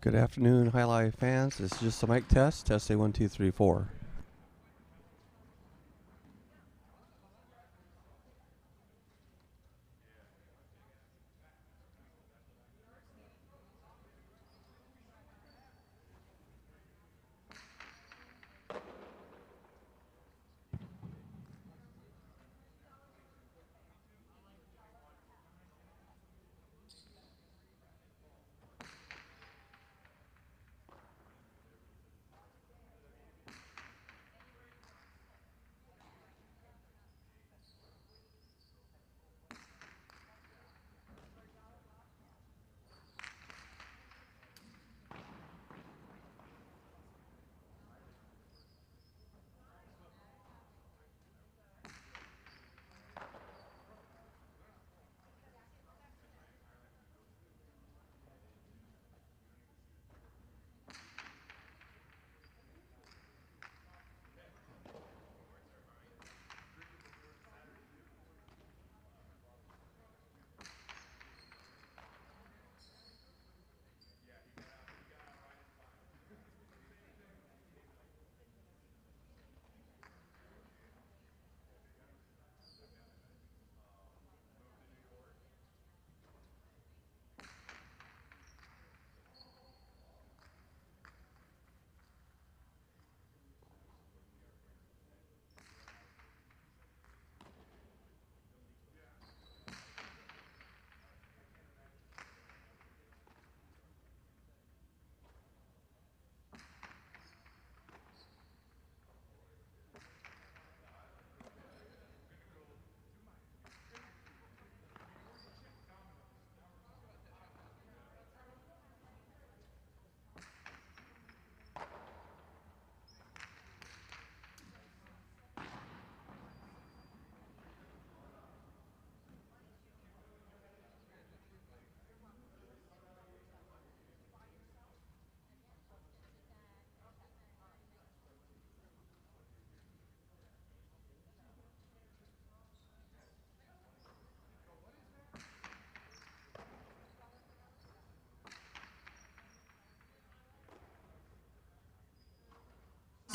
Good afternoon, Alai fans. This is just a mic test. Test A 1 2 3 4.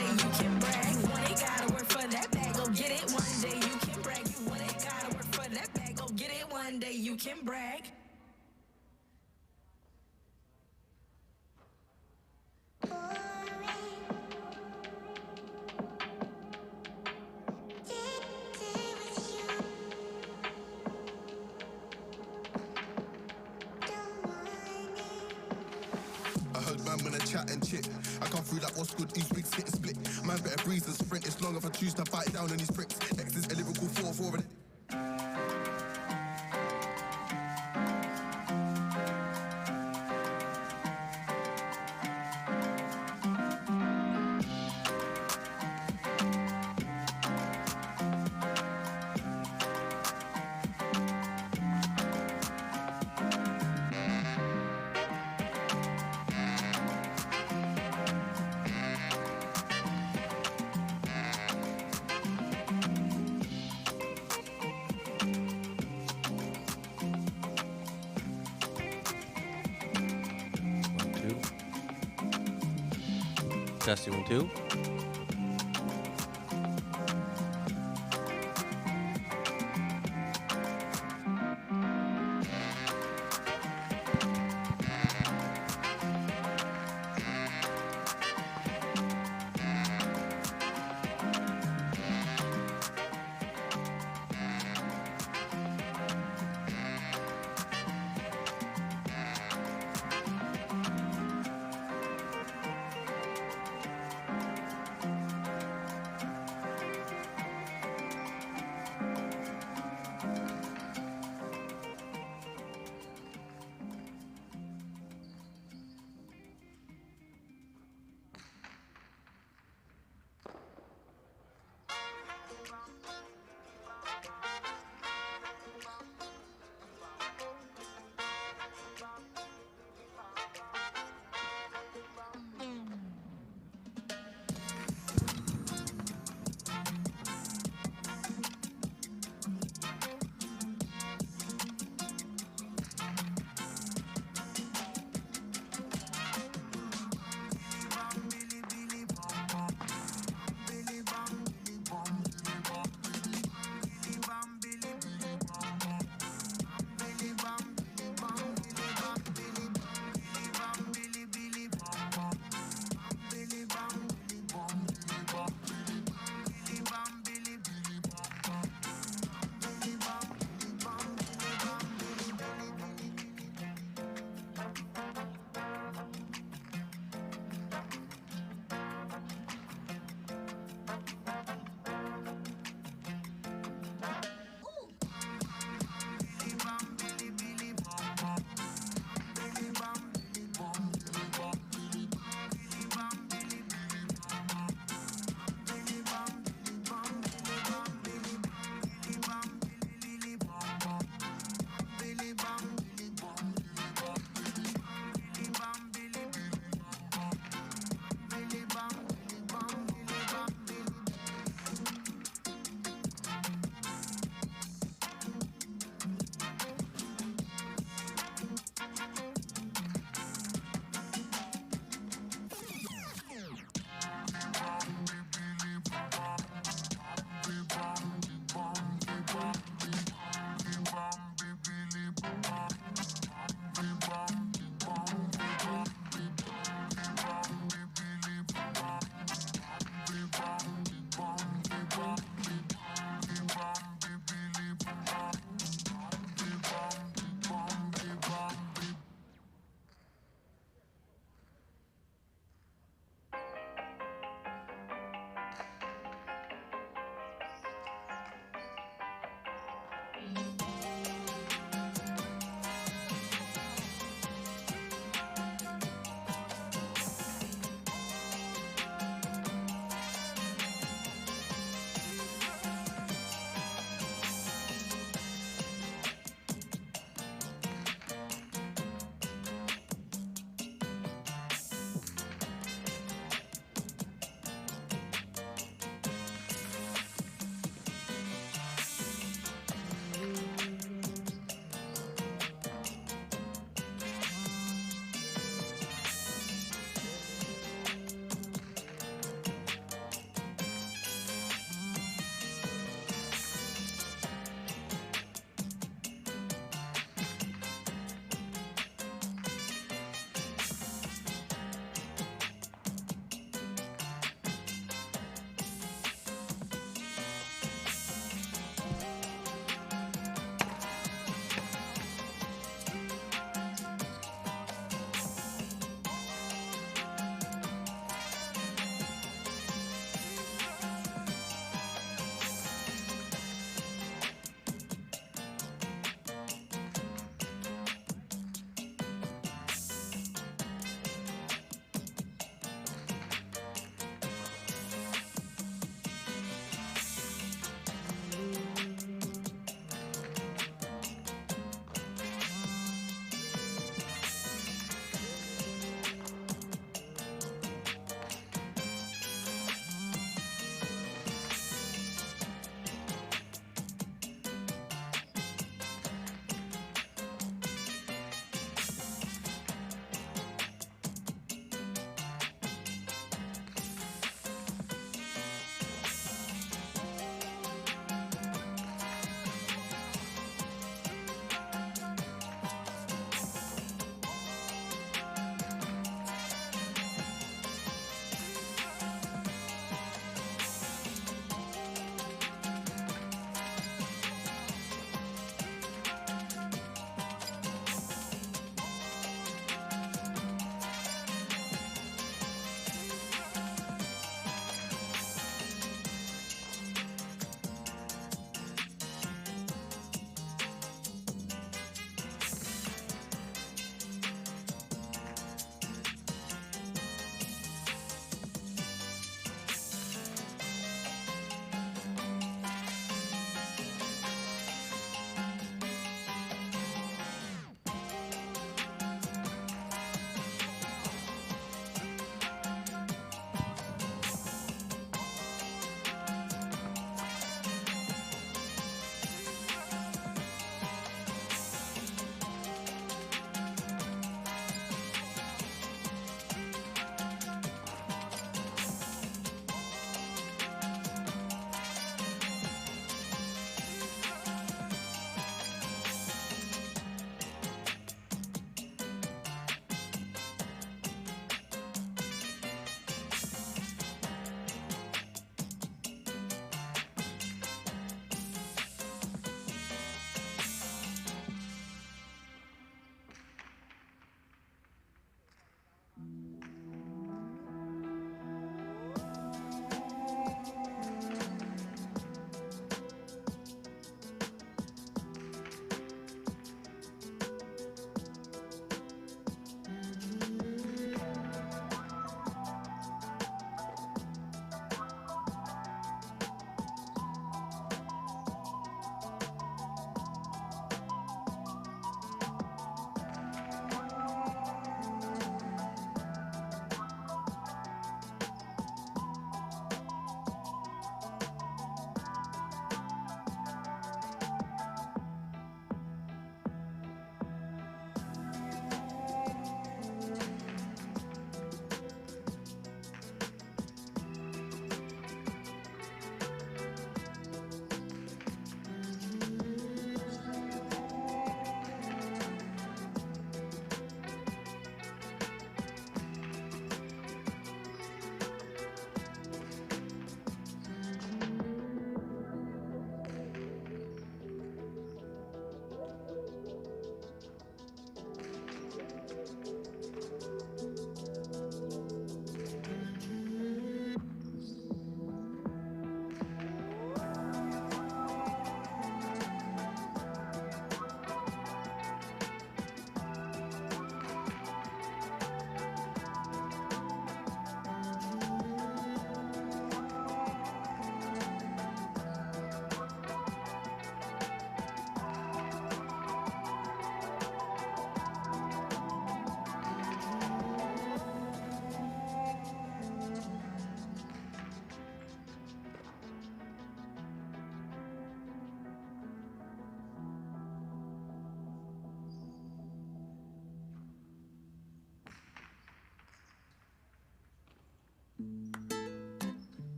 You can brag, you ain't gotta work for that bag, go get it one day. You can brag, you ain't gotta work for that bag, go get it one day. You can brag. I heard man when I chat and chit. I come through like what's good, these wigs hit and split. Man better breeze and sprint. It's long if I choose to fight down on these pricks. X is a lyrical 4-4. Test A 1 2.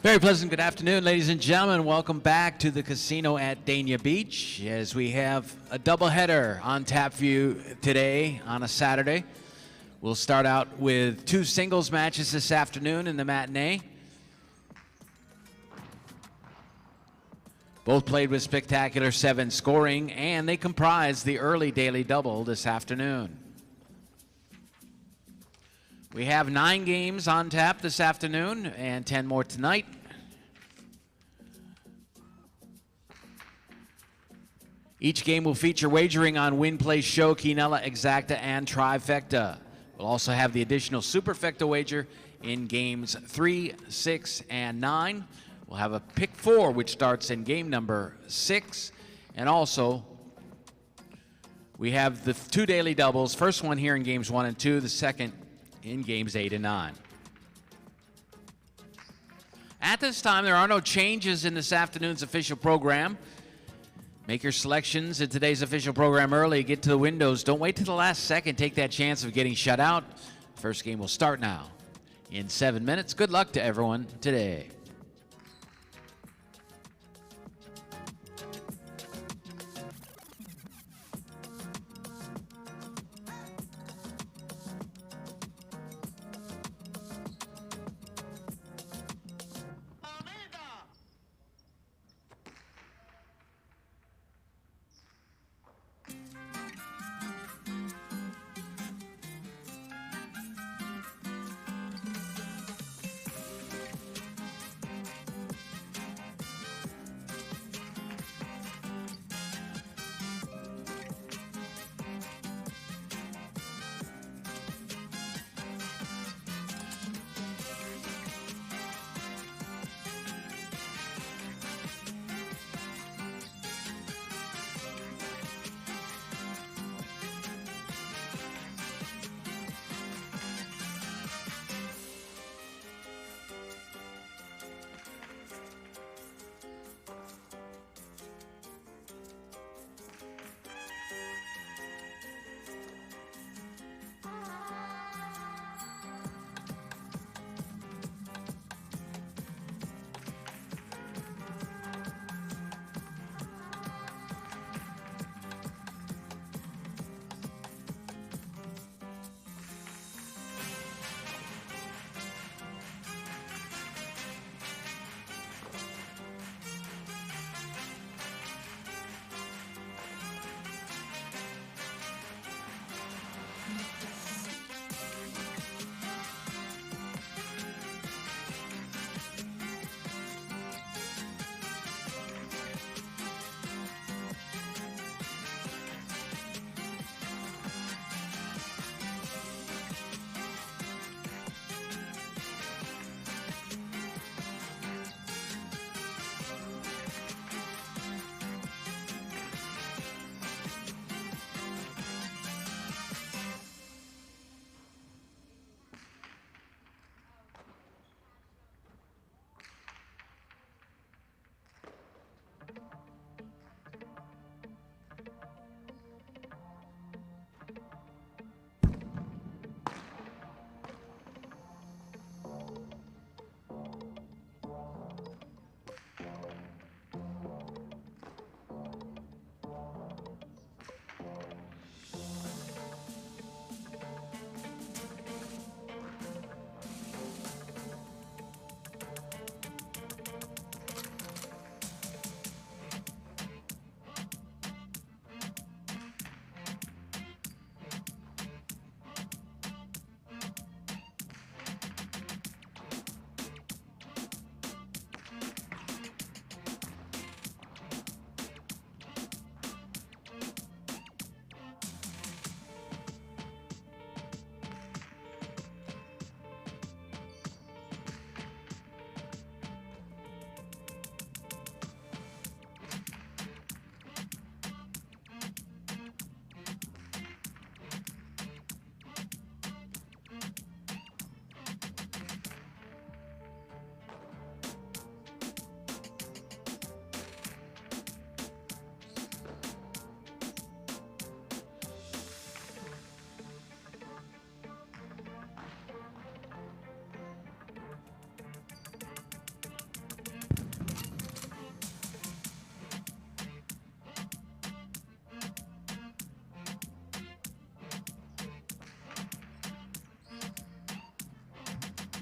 Very pleasant good afternoon, ladies and gentlemen. Welcome back to the casino at Dania Beach as we have a doubleheader on tap for you today on a Saturday. We'll start out with 2 singles matches this afternoon in the matinee. Both played with spectacular 7 scoring, and they comprise the early daily double this afternoon. We have 9 games on tap this afternoon and 10 more tonight. Each game will feature wagering on win, play, show, quinella, exacta, and trifecta. We'll also have the additional superfecta wager in games 3, 6, and 9. We'll have a pick 4, which starts in game number 6. And also, we have the 2 daily doubles. First one here in games 1 and 2, the second in games 8 and 9. At this time, there are no changes in this afternoon's official program. Make your selections in today's official program early. Get to the windows. Don't wait till the last second. Take that chance of getting shut out. First game will start now in 7 minutes. Good luck to everyone today.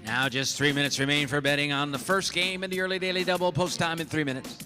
Now just 3 minutes remain for betting on the first game in the early daily double. Post time in 3 minutes.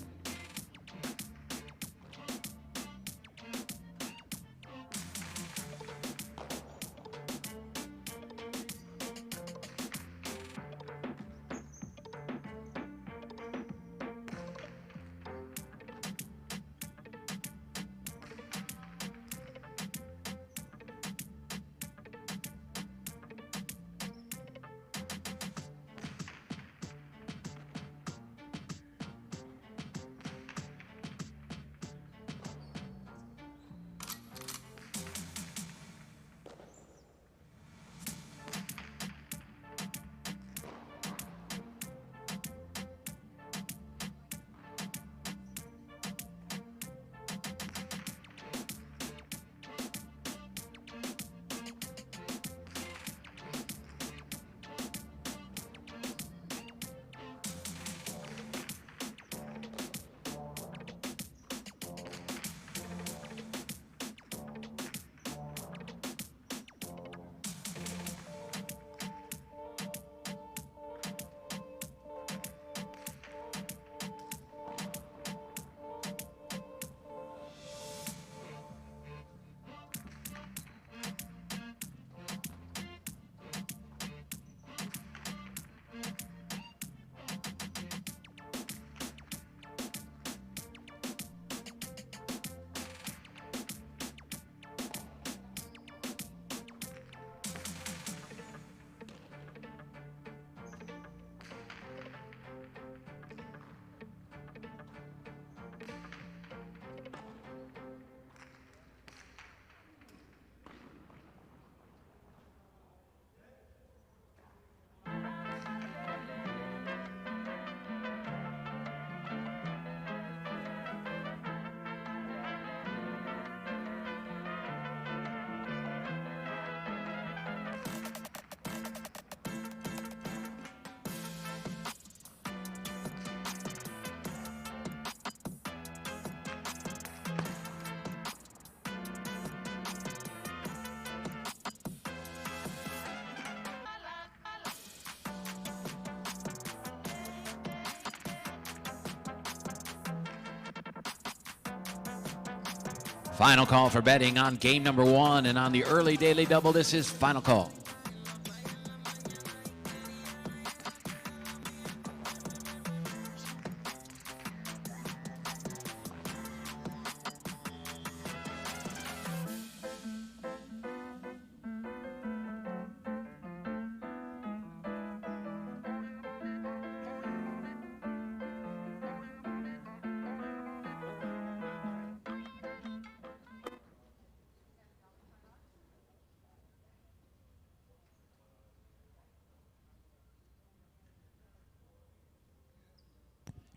Final call for betting on game number 1 and on the early daily double. This is final call.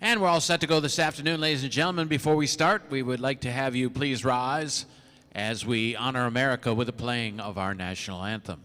And we're all set to go this afternoon, ladies and gentlemen. Before we start, we would like to have you please rise as we honor America with the playing of our national anthem.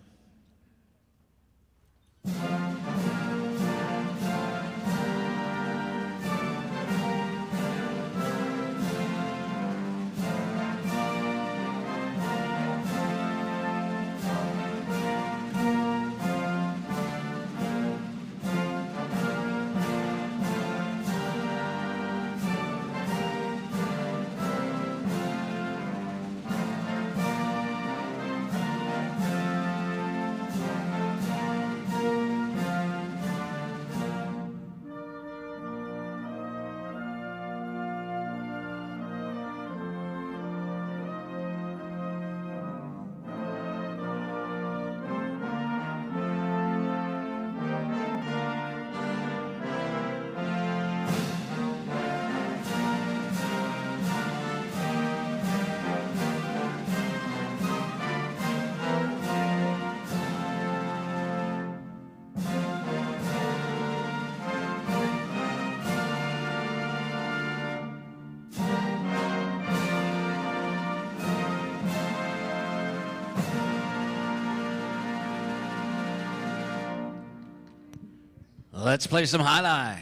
Let's play some Alai.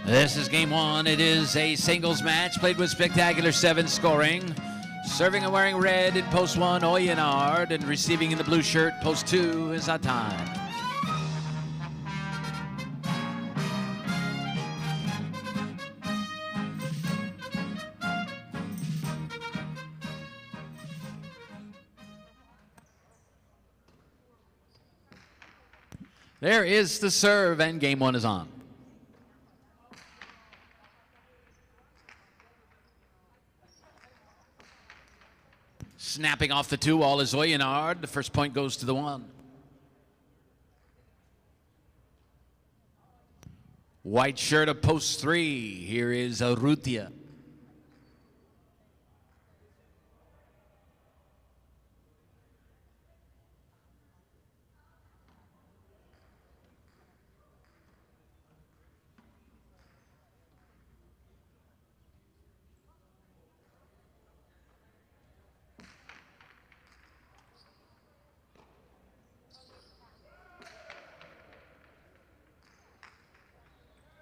This is game one. It is a singles match played with spectacular 7 scoring. Serving and wearing red in post 1, Oyenard, and receiving in the blue shirt, post 2 is Alai. There is the serve, and game one is on. Snapping off the 2, all is Oyenard. The first point goes to the 1. White shirt of post 3. Here is Urrutia.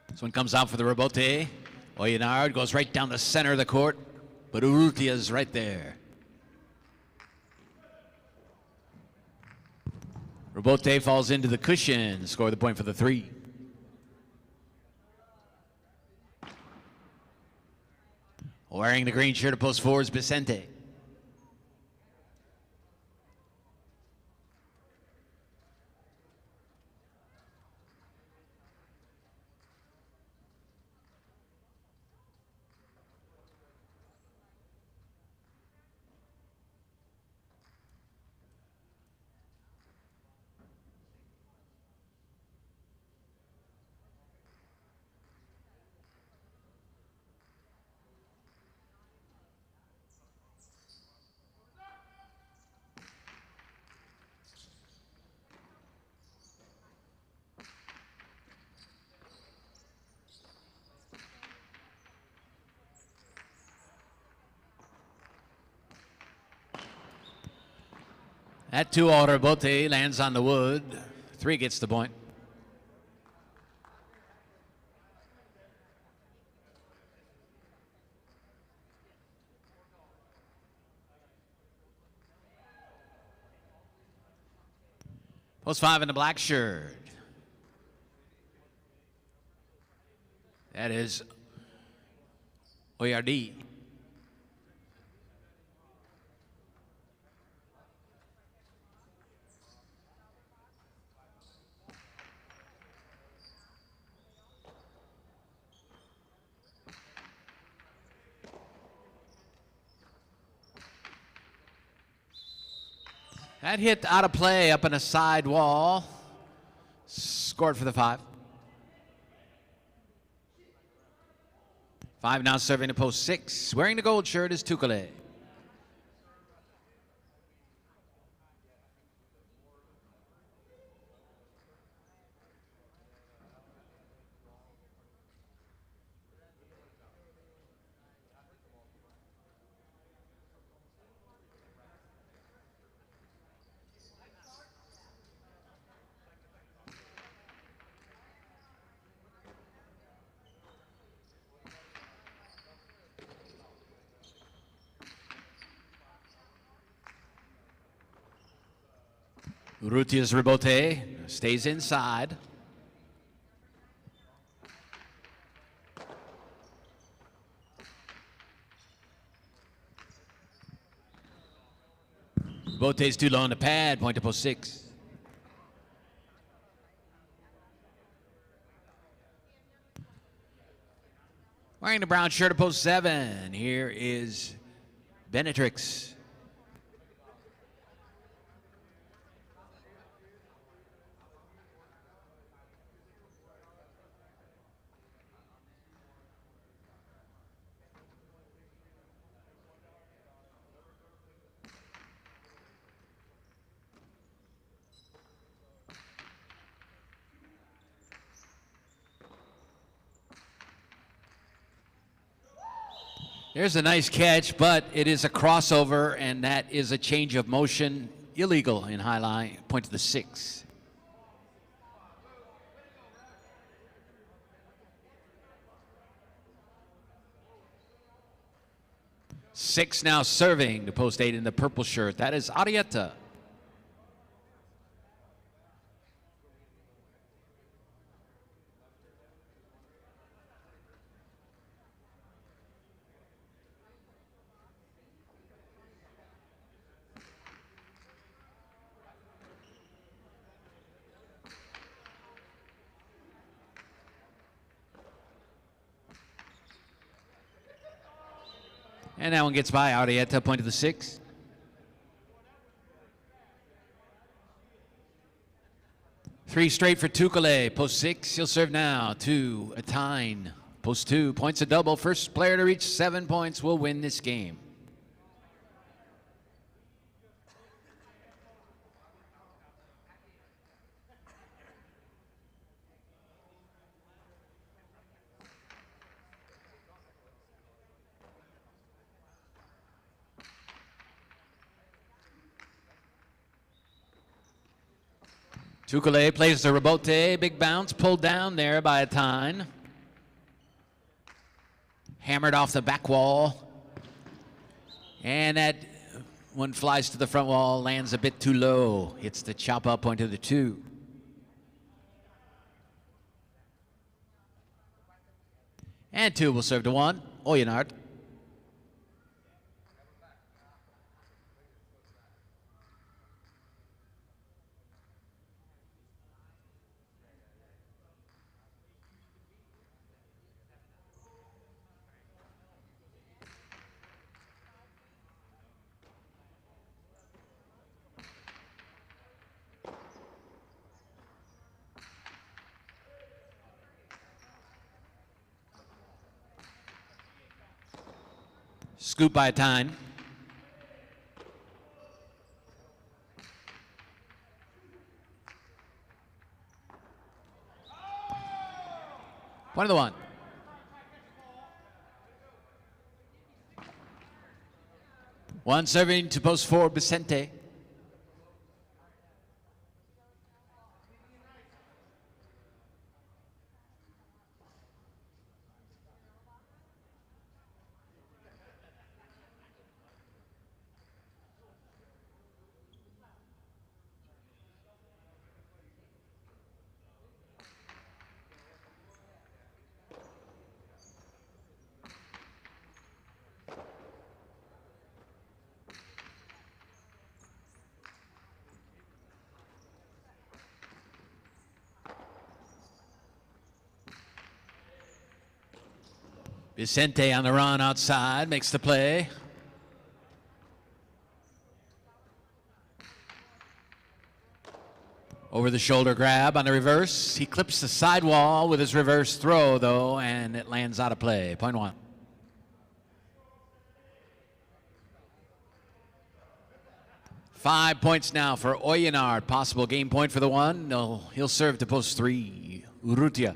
This one comes out for the rebote. Oyenard goes right down the center of the court, but Urrutia's right there. Rebote falls into the cushion, score the point for the 3. Wearing the green shirt of post 4 is Vicente. That 2 all rebote lands on the wood. 3 gets the point. Post 5 in the black shirt. That is Oyard. That hit out of play up in a side wall. Scored for the 5. 5 now serving to post 6. Wearing the gold shirt is Tukale. Urrutia's rebote stays inside. Rebote's too low on the pad, point to post 6. Wearing the brown shirt of post 7, here is Benetrix. There's a nice catch, but it is a crossover, and that is a change of motion. Illegal in Alai. Point to the 6. 6 now serving to post 8 in the purple shirt. That is Arietta. And that one gets by. Arietta, point to the 6. Three straight for Tukale. Post 6. He'll serve now to Atine. Post 2. Points a double. First player to reach 7 points will win this game. Tukale plays the rebote. Big bounce pulled down there by Atine. Hammered off the back wall. And that one flies to the front wall, lands a bit too low. Hits the chop up point to the 2. And 2 will serve to 1. Oyenard. Scoop by Atine. Point of the 1. One serving to post 4, Vicente. Vicente on the run outside, makes the play. Over the shoulder grab on the reverse. He clips the sidewall with his reverse throw, though, and it lands out of play. Point 1. Five points now for Oyenard. Possible game point for the 1. No, he'll serve to post 3. Urrutia.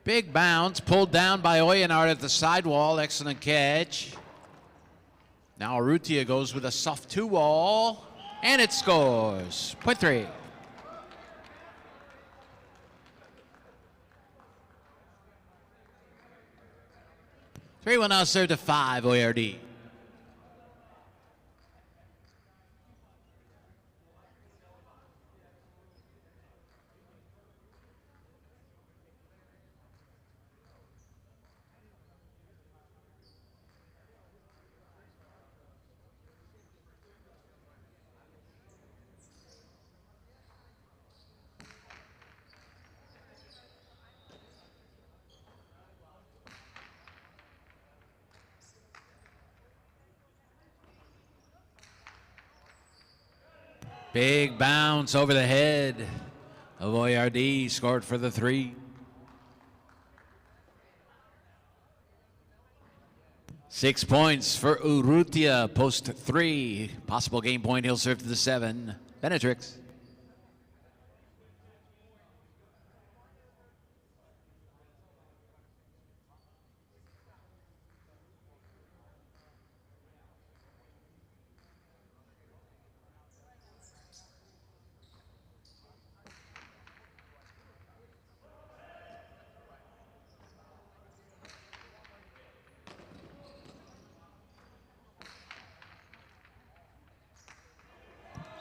Big bounce, pulled down by Oyenard at the sidewall. Excellent catch. Now Urrutia goes with a soft 2-wall, and it scores. Point 3. 3 will now serve to 5, ORD. Big bounce over the head of ORD, scored for the 3. 6 points for Urrutia, post 3. Possible game point, he'll serve to the 7. Benetrix.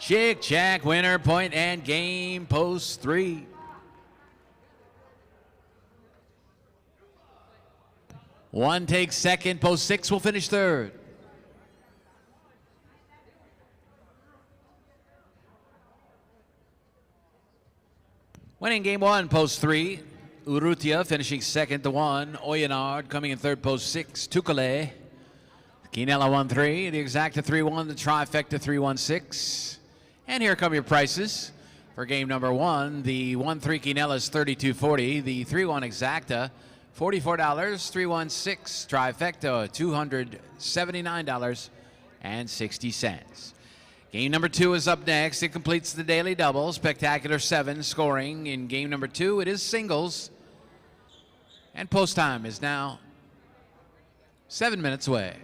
Chick Jack winner, point and game, post 3. One takes second, post 6 will finish third. Winning game 1, post 3. Urrutia finishing second to 1. Oyenard coming in third, post 6. Tukale. Quinella 1-3. The exacta 3-1. The trifecta 3-1-6. And here come your prices for game number 1. The 1-3 Quinella is $32.40. The 3-1 exacta $44. 3-1-6 trifecta $279.60. Game number 2 is up next. It completes the daily double. Spectacular 7 scoring in game number 2. It is singles. And post time is now 7 minutes away.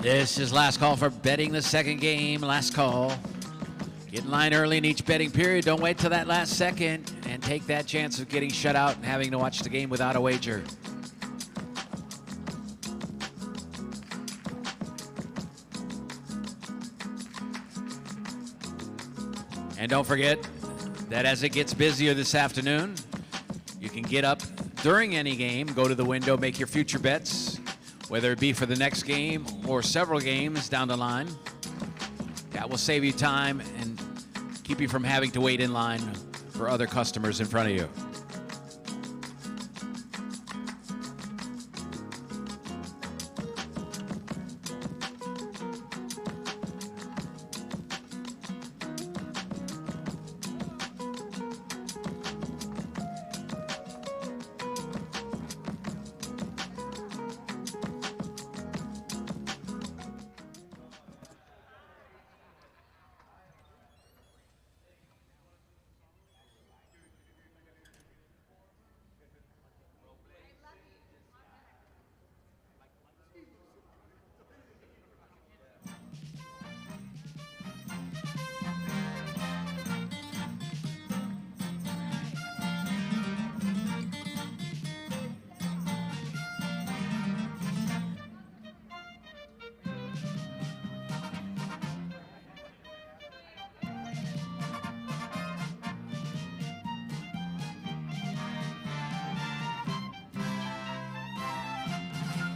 This is last call for betting the second game. Last call. Get in line early in each betting period. Don't wait till that last second and take that chance of getting shut out and having to watch the game without a wager. And don't forget that as it gets busier this afternoon, you can get up during any game, go to the window, make your future bets, whether it be for the next game or several games down the line. That will save you time and keep you from having to wait in line for other customers in front of you.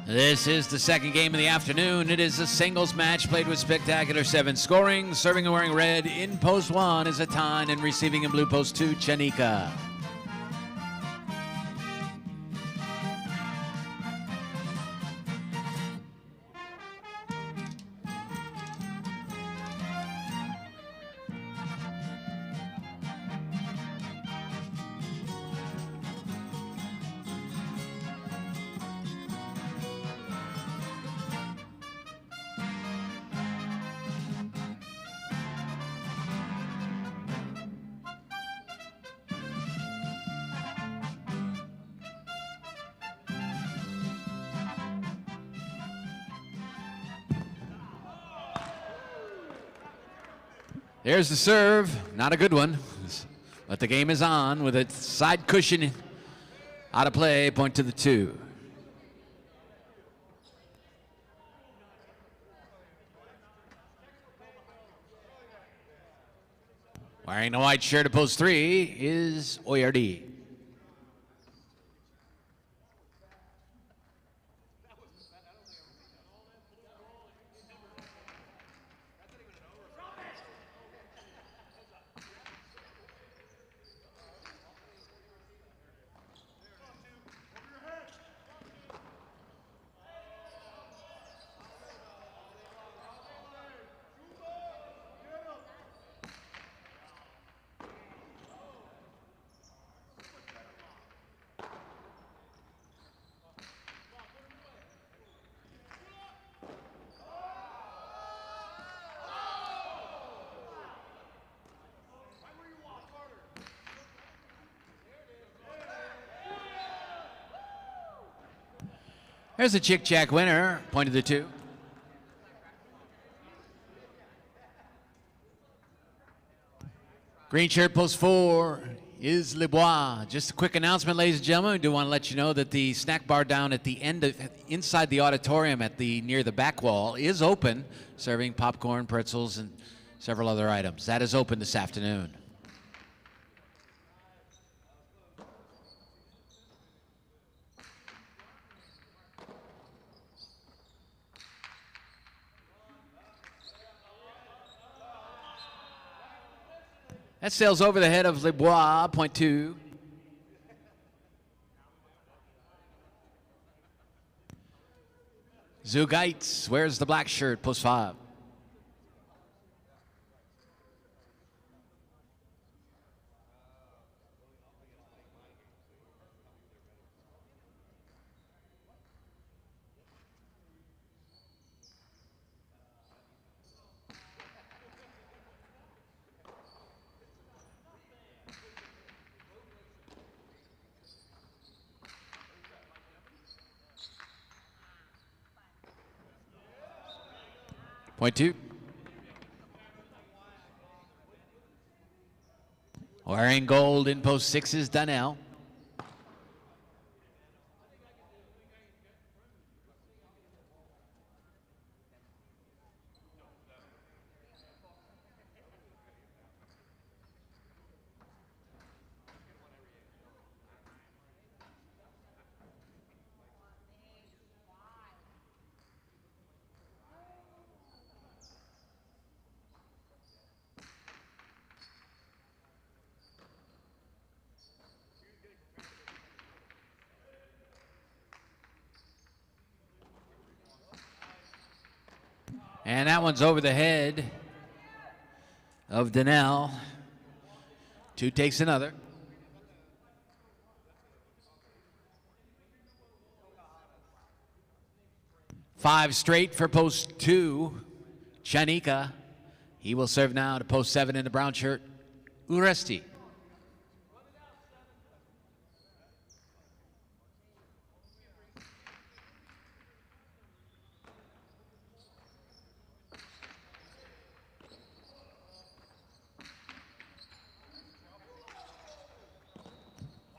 This is the second game of the afternoon. It is a singles match played with spectacular 7 scoring. Serving and wearing red in post 1 is Atan, and receiving in blue post 2, Chanika. There's the serve. Not a good one, but the game is on with a side cushion out of play. Point to the 2. Wearing the white shirt at post 3 is Oyardi. There's a chick-jack winner, point to the 2. Green shirt, post 4 is Lebois. Just a quick announcement, ladies and gentlemen. We do want to let you know that the snack bar down at the end of, inside the auditorium at the near the back wall is open, serving popcorn, pretzels, and several other items. That is open this afternoon. That sails over the head of Lebois, point 2. Zugaitz wears the black shirt, post 5. Point 2. Wearing gold in post 6 is Dania. And that one's over the head of Danielle. 2 takes another. Five straight for post 2. Chanika. He will serve now to post 7 in the brown shirt. Uresti.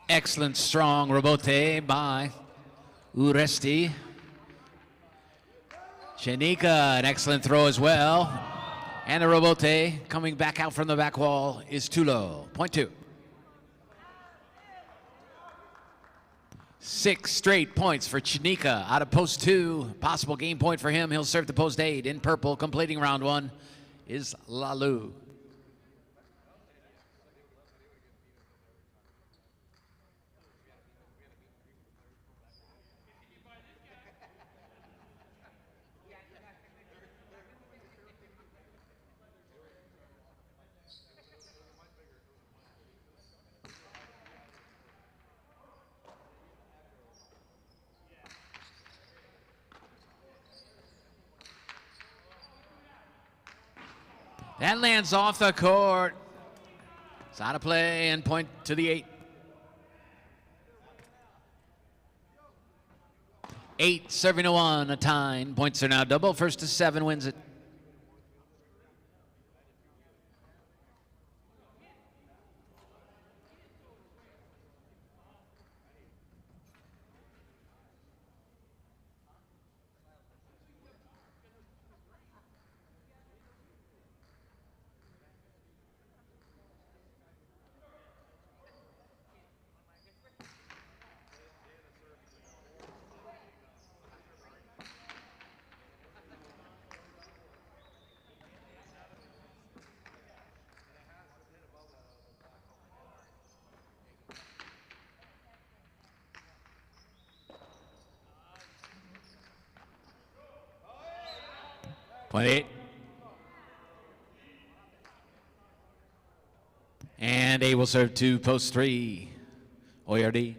Excellent strong rebote by Uresti. Chanika, an excellent throw as well. And the rebote coming back out from the back wall is too low. Point 2. 6 straight points for Chanika out of post 2. Possible game point for him. He'll serve to post 8 in purple. Completing round 1 is Lalu. That lands off the court. It's out of play and point to the 8. 8 serving to 1, a tie. Points are now double. First to 7 wins it. Point 8. And A will serve to post 3. ORD.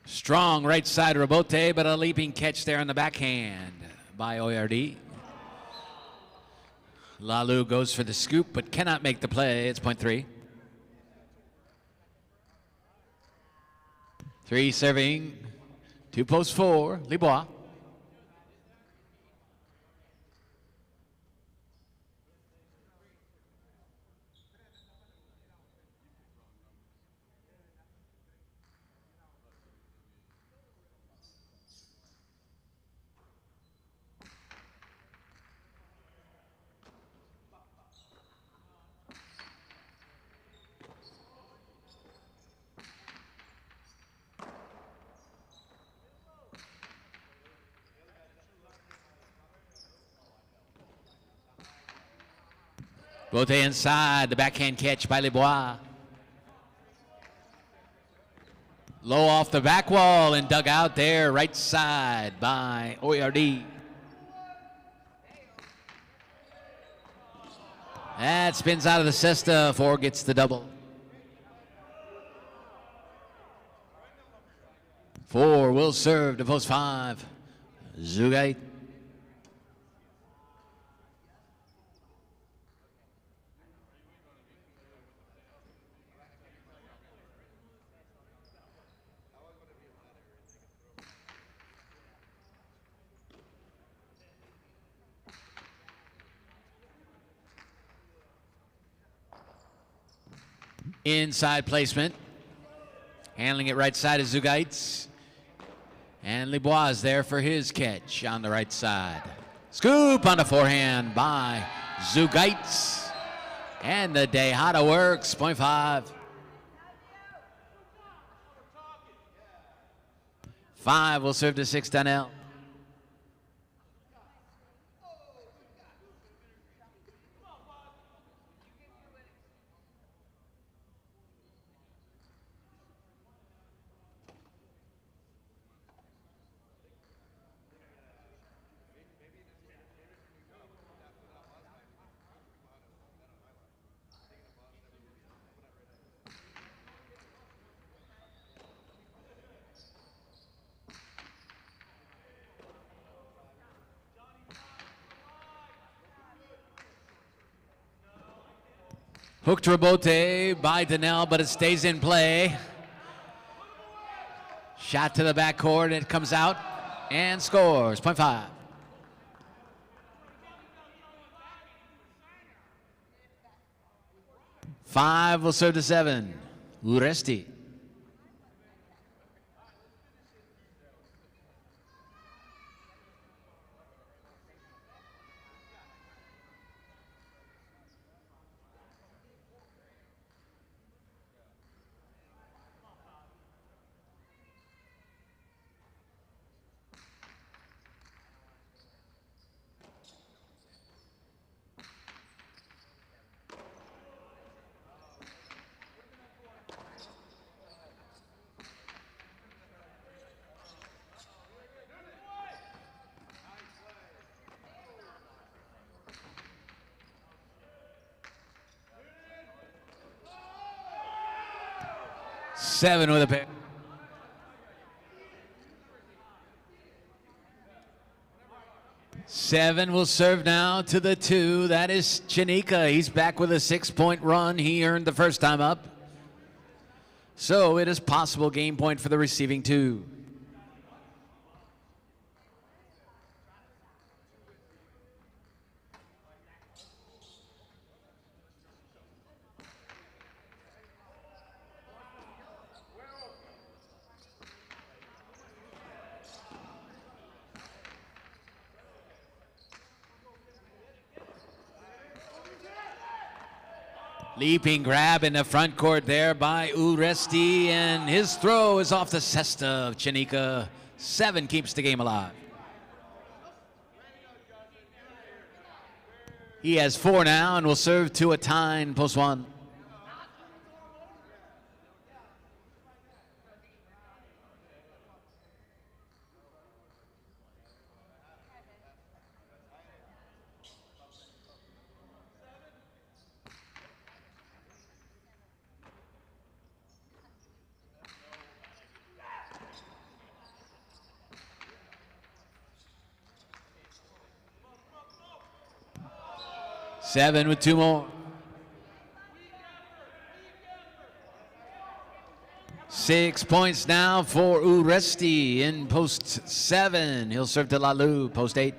Strong right side rebote, but a leaping catch there on the backhand by ORD. Lalu goes for the scoop, but cannot make the play. It's point 3. 3 serving, 2 post 4, Libois. Bote inside, the backhand catch by Libois. Low off the back wall and dug out there, right side by ORD. That spins out of the cesta. 4 gets the double. 4 will serve to post 5. Zugait. Inside placement. Handling it right side is Zugaitz. And Libois there for his catch on the right side. Scoop on the forehand by Zugaitz. And the Dehada works, 0.5. 5 will serve to 6 Daniel. Hooked rebote by Daniel, but it stays in play. Shot to the backcourt, and it comes out and scores, 0.5. Five will serve to 7. Uresti. Seven with a pair. Seven will serve now to the 2. That is Chanika. He's back with a 6-point run he earned the first time up. So it is possible game point for the receiving 2. Leaping grab in the front court there by Uresti, and his throw is off the cesta of Chanika. 7 keeps the game alive. He has 4 now and will serve to a tie in post 1. Seven with 2 more. 6 points now for Uresti in post 7. He'll serve to Lalu, post 8.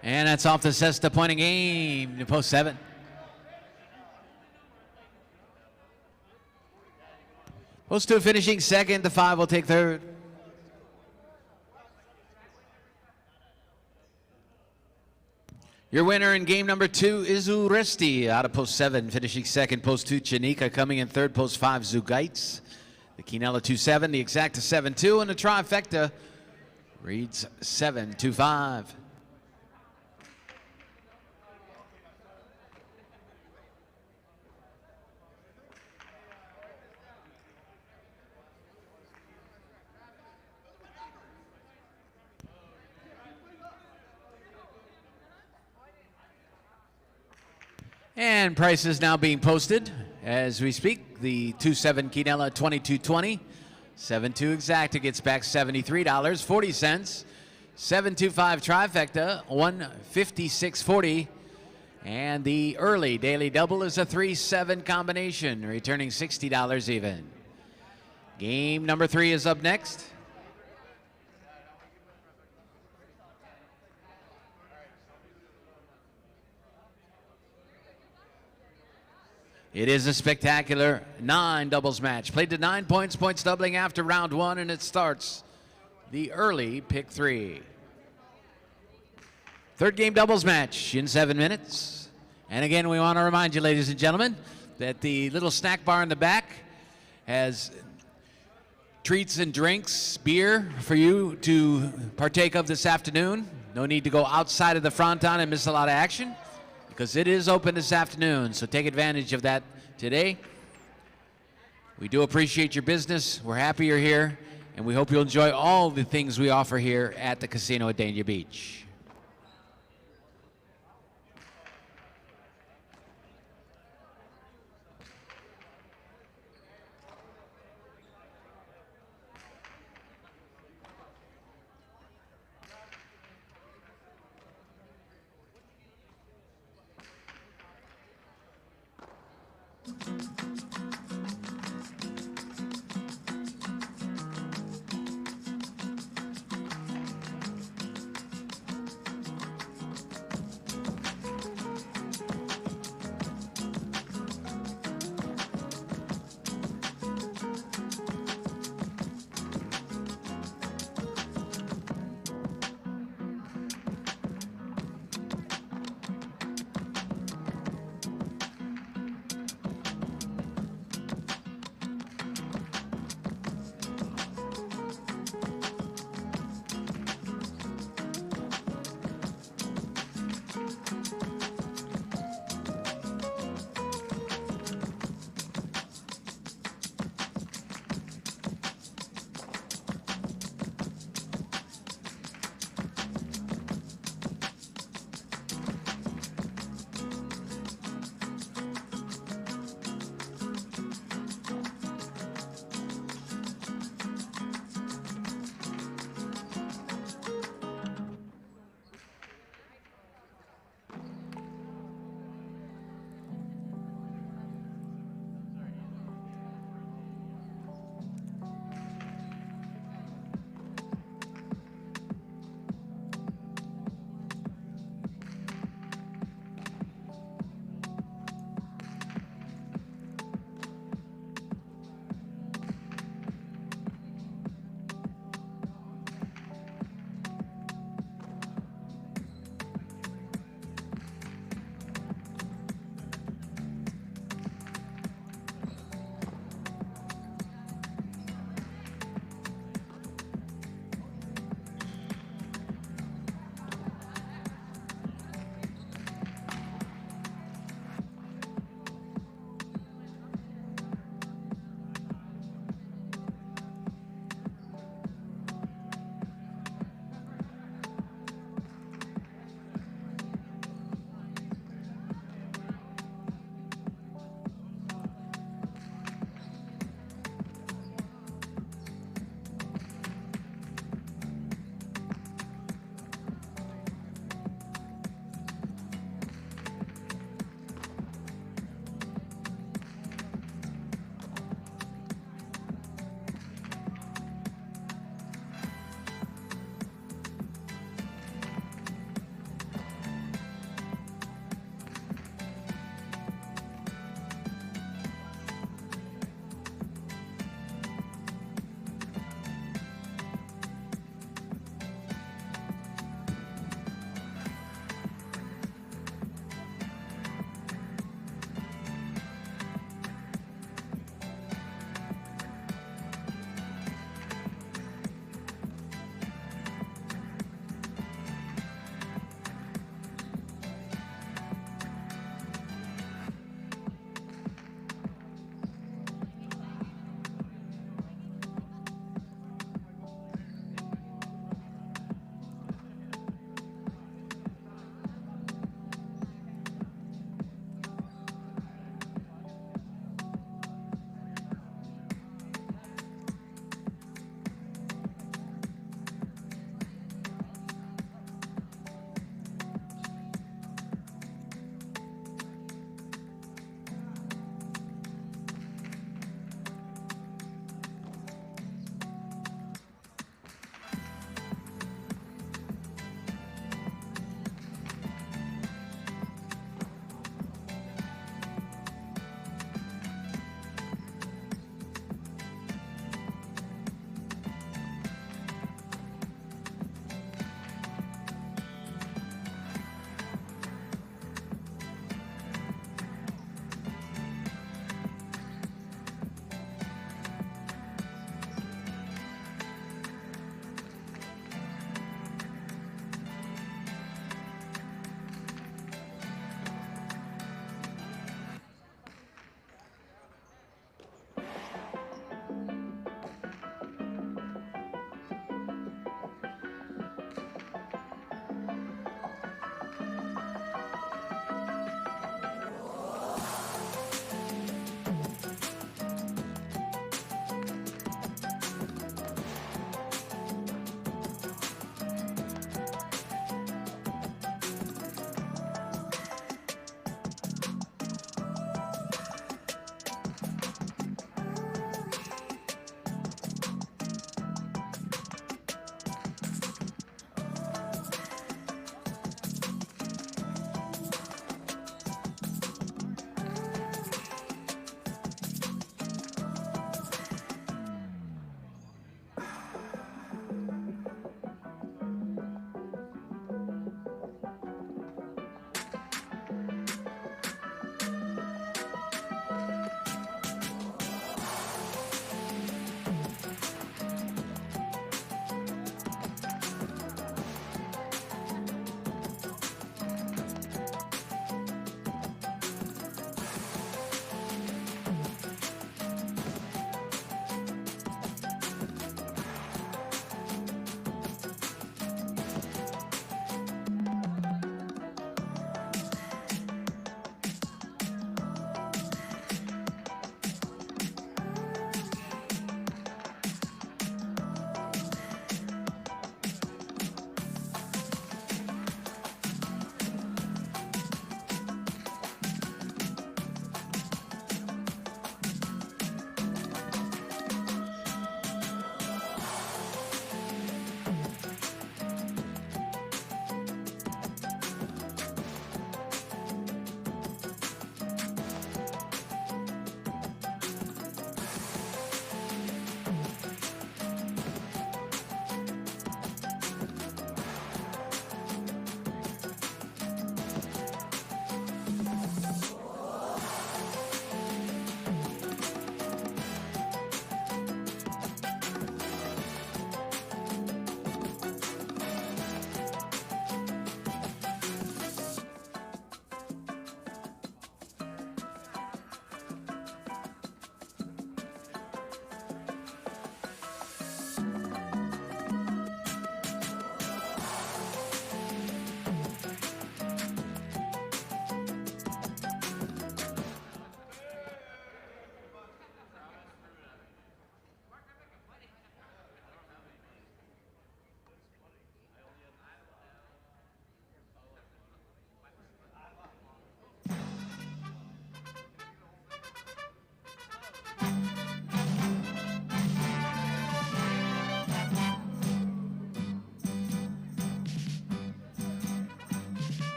And that's off the cesta, pointing game to post 7. Post 2 finishing second. The 5 will take third. Your winner in game number 2 is Uresti out of post 7, finishing second. Post 2, Chanika coming in third. Post 5, Zugaitz. The Quinella 2-7, the Exacta 7-2, and the trifecta reads 7-5. And prices now being posted as we speak. The 2-7 Quinella 22.20, 7-2 Exacta gets back $73.40. 7-2-5 trifecta 156.40, and the early daily double is a 3-7 combination, returning $60 even. Game number 3 is up next. It is a spectacular 9 doubles match. Played to 9 points, points doubling after round 1, and it starts the early pick 3. Third game doubles match in 7 minutes. And again, we want to remind you, ladies and gentlemen, that the little snack bar in the back has treats and drinks, beer for you to partake of this afternoon. No need to go outside of the fronton and miss a lot of action, because it is open this afternoon, so take advantage of that today. We do appreciate your business. We're happy you're here, and we hope you'll enjoy all the things we offer here at the casino at Dania Beach.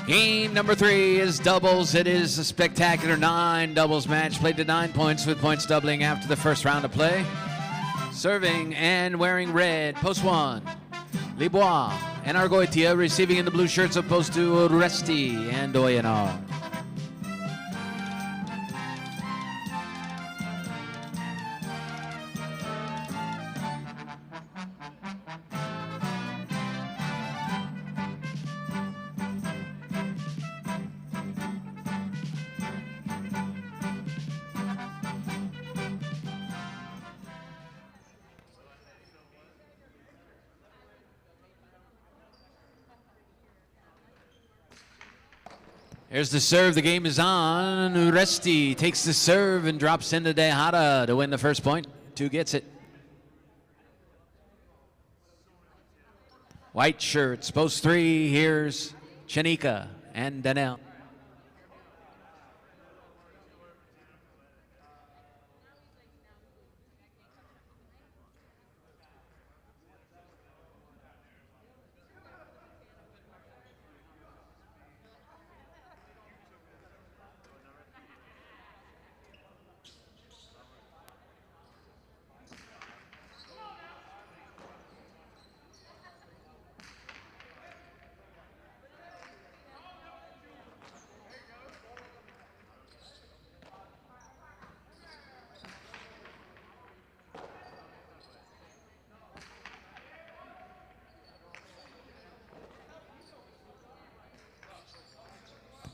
Game number 3 is doubles. It is a spectacular 9 doubles match played to 9 points with points doubling after the first round of play. Serving and wearing red, post 1, Libois and Argoitia. Receiving in the blue shirts of post 2, Resti and Oyenar. Here's the serve. The game is on. Uresti takes the serve and drops into Dehada to win the first point. 2 gets it. White shirts, post 3. Here's Chanika and Danelle.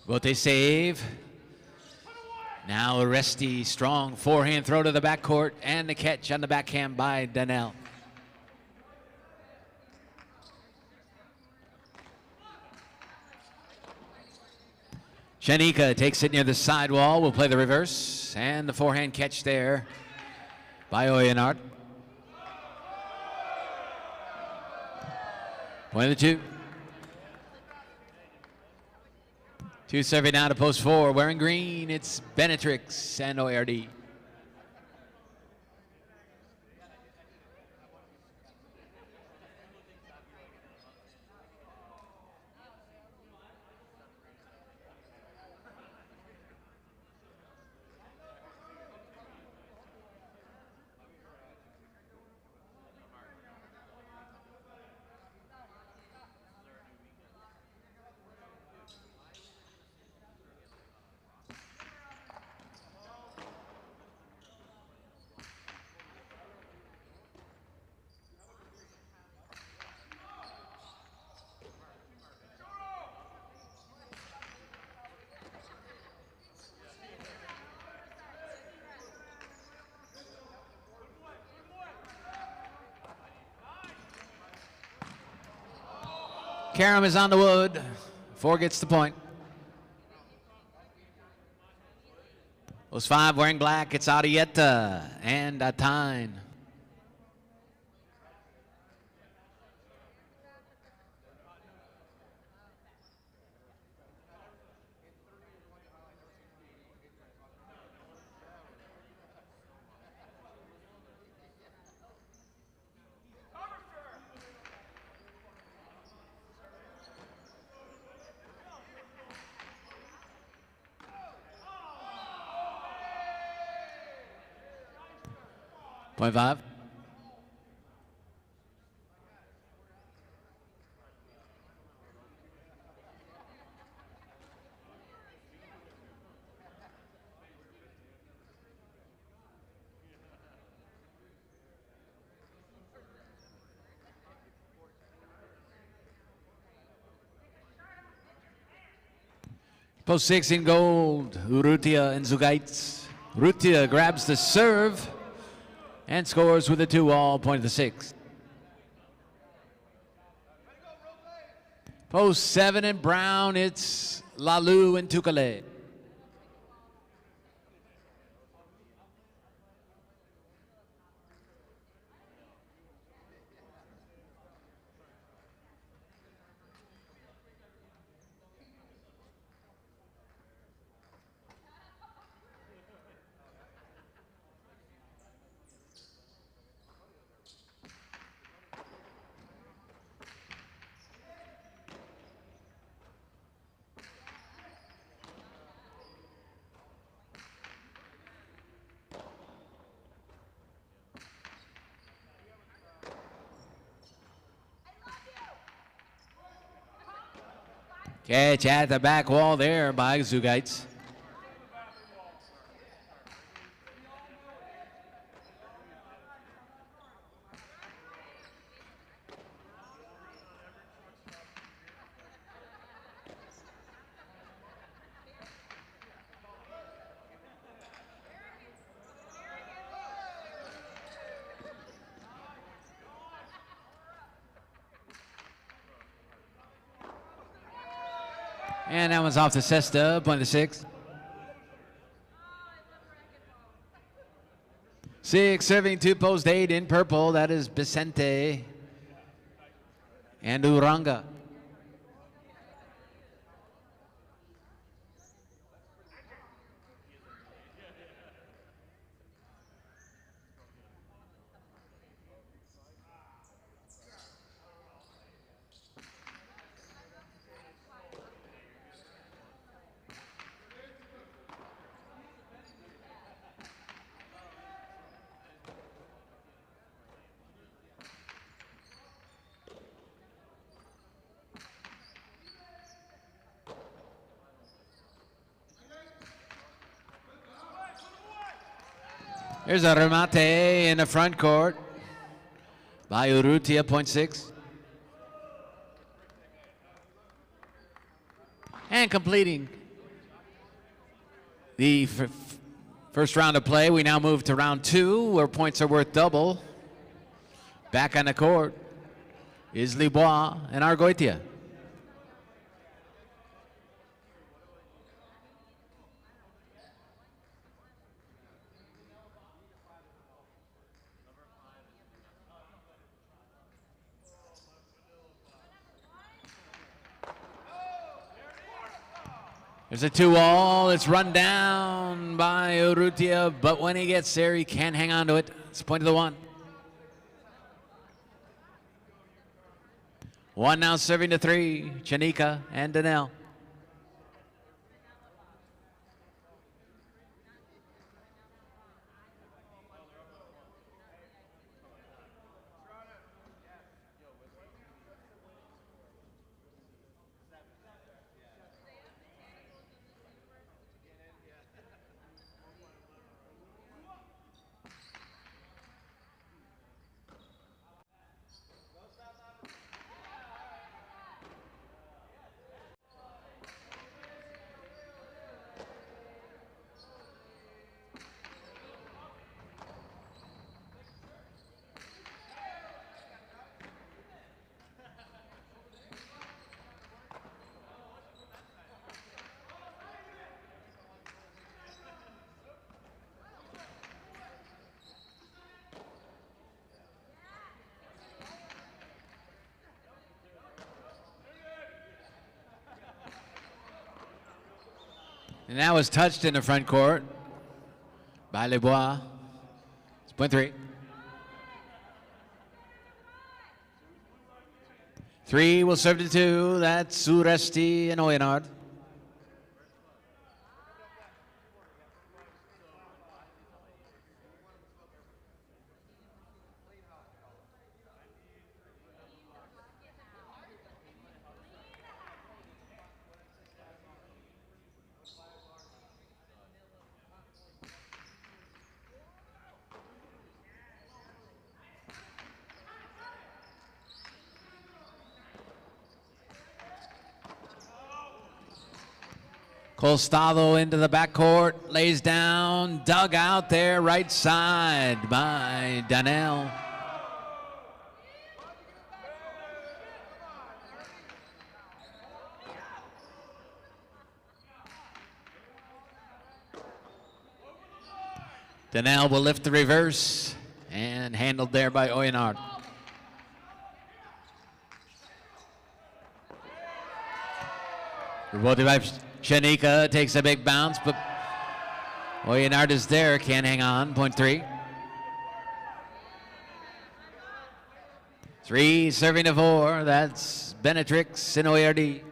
Bote save. Now Aresti, strong forehand throw to the backcourt and the catch on the backhand by Danelle. Chanika takes it near the sidewall. Will play the reverse and the forehand catch there by Oyenart. Point of the 2. 2 serving now to post 4. Wearing green, it's Benetrix and ORD. Karam is on the wood. 4 gets the point. Post 5 wearing black. It's Arietta and Atine. Point 5. Post 6 in gold, Urrutia and Zugaitz. Urrutia grabs the serve and scores with a 2-all, point of the 6. Post 7 in brown, it's Lalu and Tukale. Catch at the back wall there by Zugaitz. And that one's off the cesta, point to 6. 6 serving 2 post 8 in purple. That is Vicente and Uranga. There's a remate in the front court by Urrutia, point 6. And completing the first round of play, we now move to round 2, where points are worth double. Back on the court is Libois and Argoitia. There's a 2-all. It's run down by Urrutia, but when he gets there, he can't hang on to it. It's a point to the 1. 1 now serving to 3, Chanika and Danelle. And that was touched in the front court by Lebois. It's point 3. 3 will serve to 2. That's Suresti and Oyenard. Costado into the backcourt, lays down, dug out there, right side by Danelle. Danelle will lift the reverse and handled there by Oyenard. Rewarded by Chanika, takes a big bounce, but Oyenard is there, can't hang on, point 3. 3 serving to 4, that's Benetrix and Oyardi.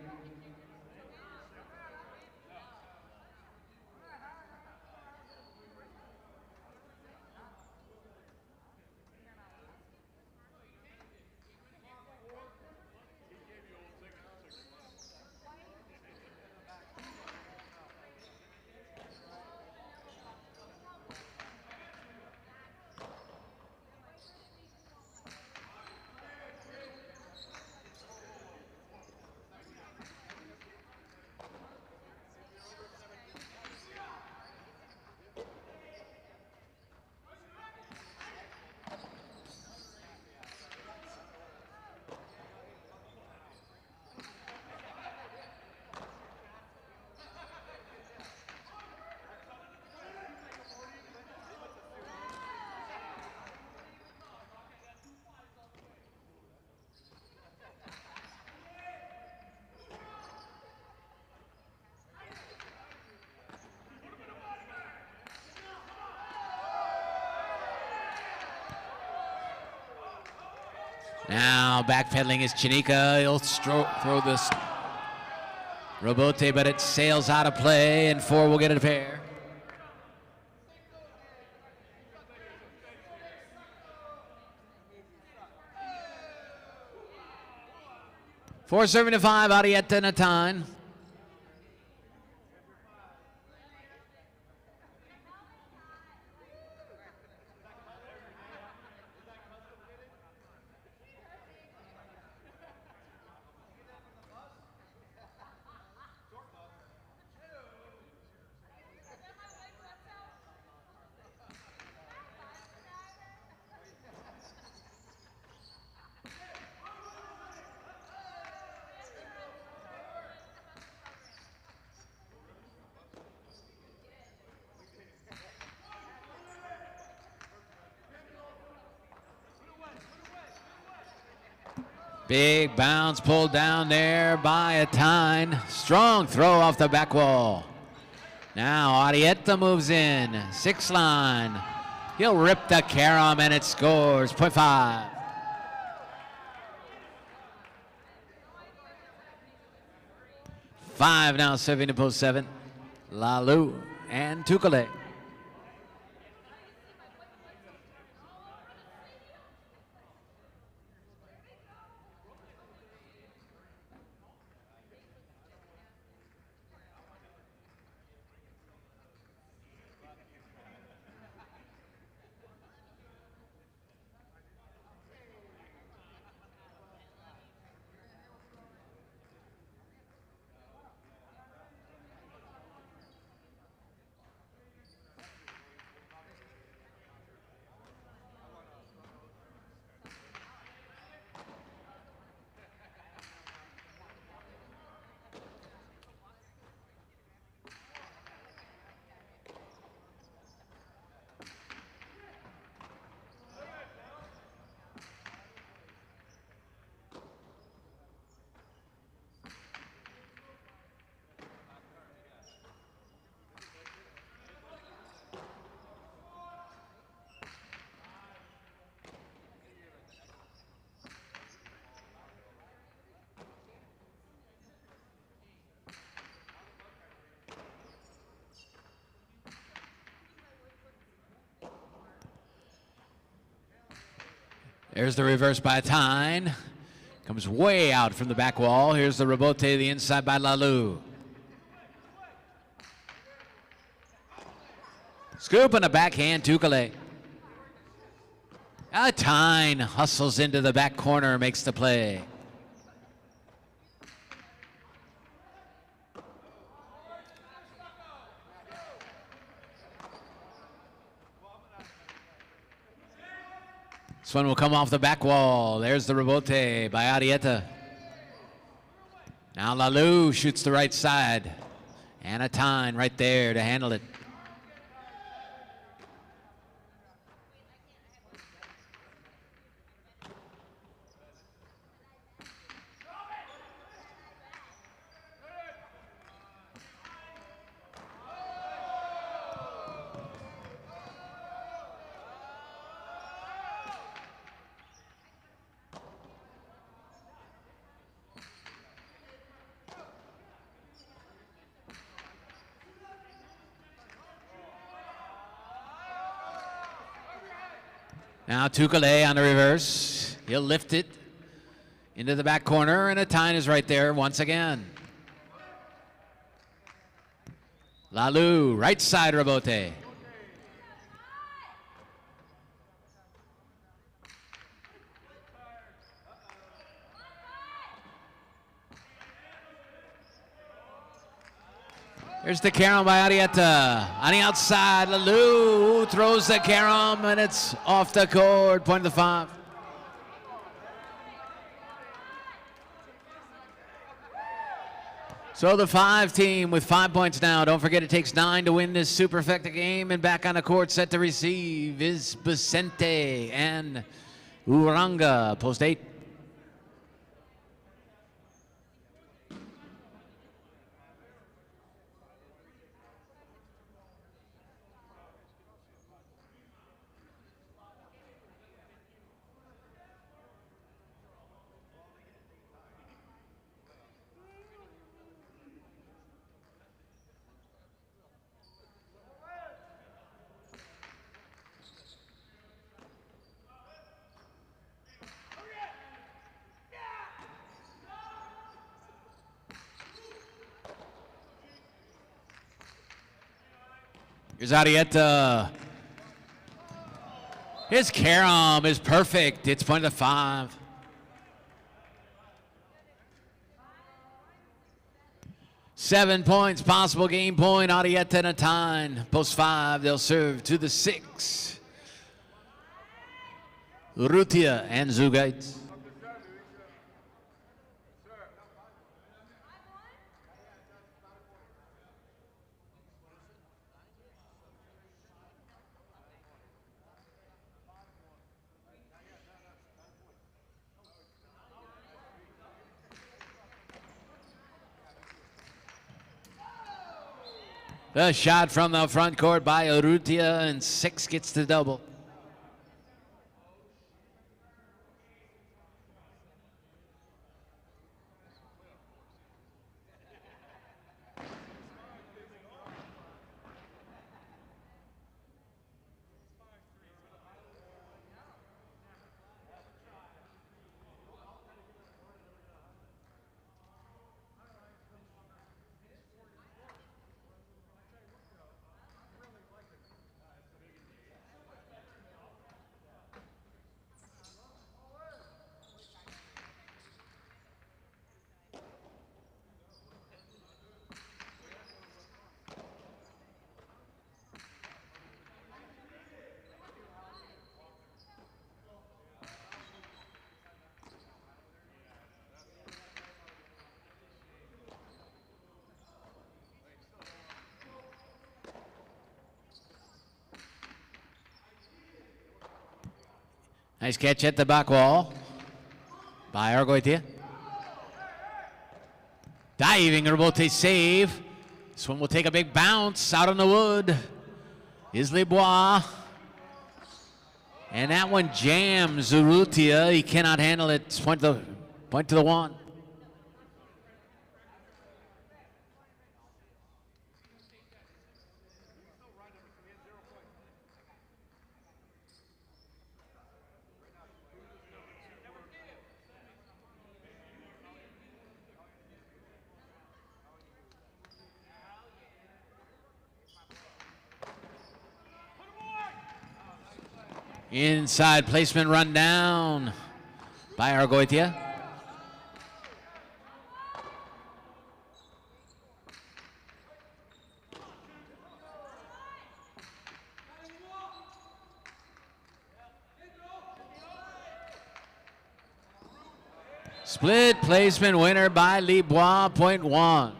Now backpedaling is Chanika. He'll throw this rebote, but it sails out of play, and 4 will get it a pair. Four serving to 5, Arietta and Atan. Big bounce pulled down there by Atan. Strong throw off the back wall. Now Arietta moves in. 6 line. He'll rip the carom and it scores. Point 5. Five now serving to post 7. Lalu and Tukale. There's the reverse by Tyne. Comes way out from the back wall. Here's the rebote to the inside by Lalu. Scoop and a backhand, Tukale. Tyne hustles into the back corner, makes the play. This one will come off the back wall. There's the rebote by Arietta. Now Lalu shoots the right side. And Tyne right there to handle it. Now Tukale on the reverse. He'll lift it into the back corner, and Tyne is right there once again. Lalu, right side rebote. Here's the carom by Arietta. On the outside, Lalu throws the carom, and it's off the court. Point to the 5. So the 5 team with 5 points now. Don't forget it takes 9 to win this Superfecta game. And back on the court set to receive is Vicente and Uranga. Post 8. Here's Arietta. His carom is perfect. It's point to 5. Seven points, possible game point. Arietta and a time. Post 5, they'll serve to the 6. Rutia and Zugait. The shot from the front court by Urrutia, and 6 gets the double. Nice catch at the back wall by Argoitia. Diving rebote save. This one will take a big bounce out on the wood. Is Lebois. And that one jams Urrutia. He cannot handle it. It's point to the 1. Inside placement run down by Argoitia. Split placement winner by Lebois, point 1.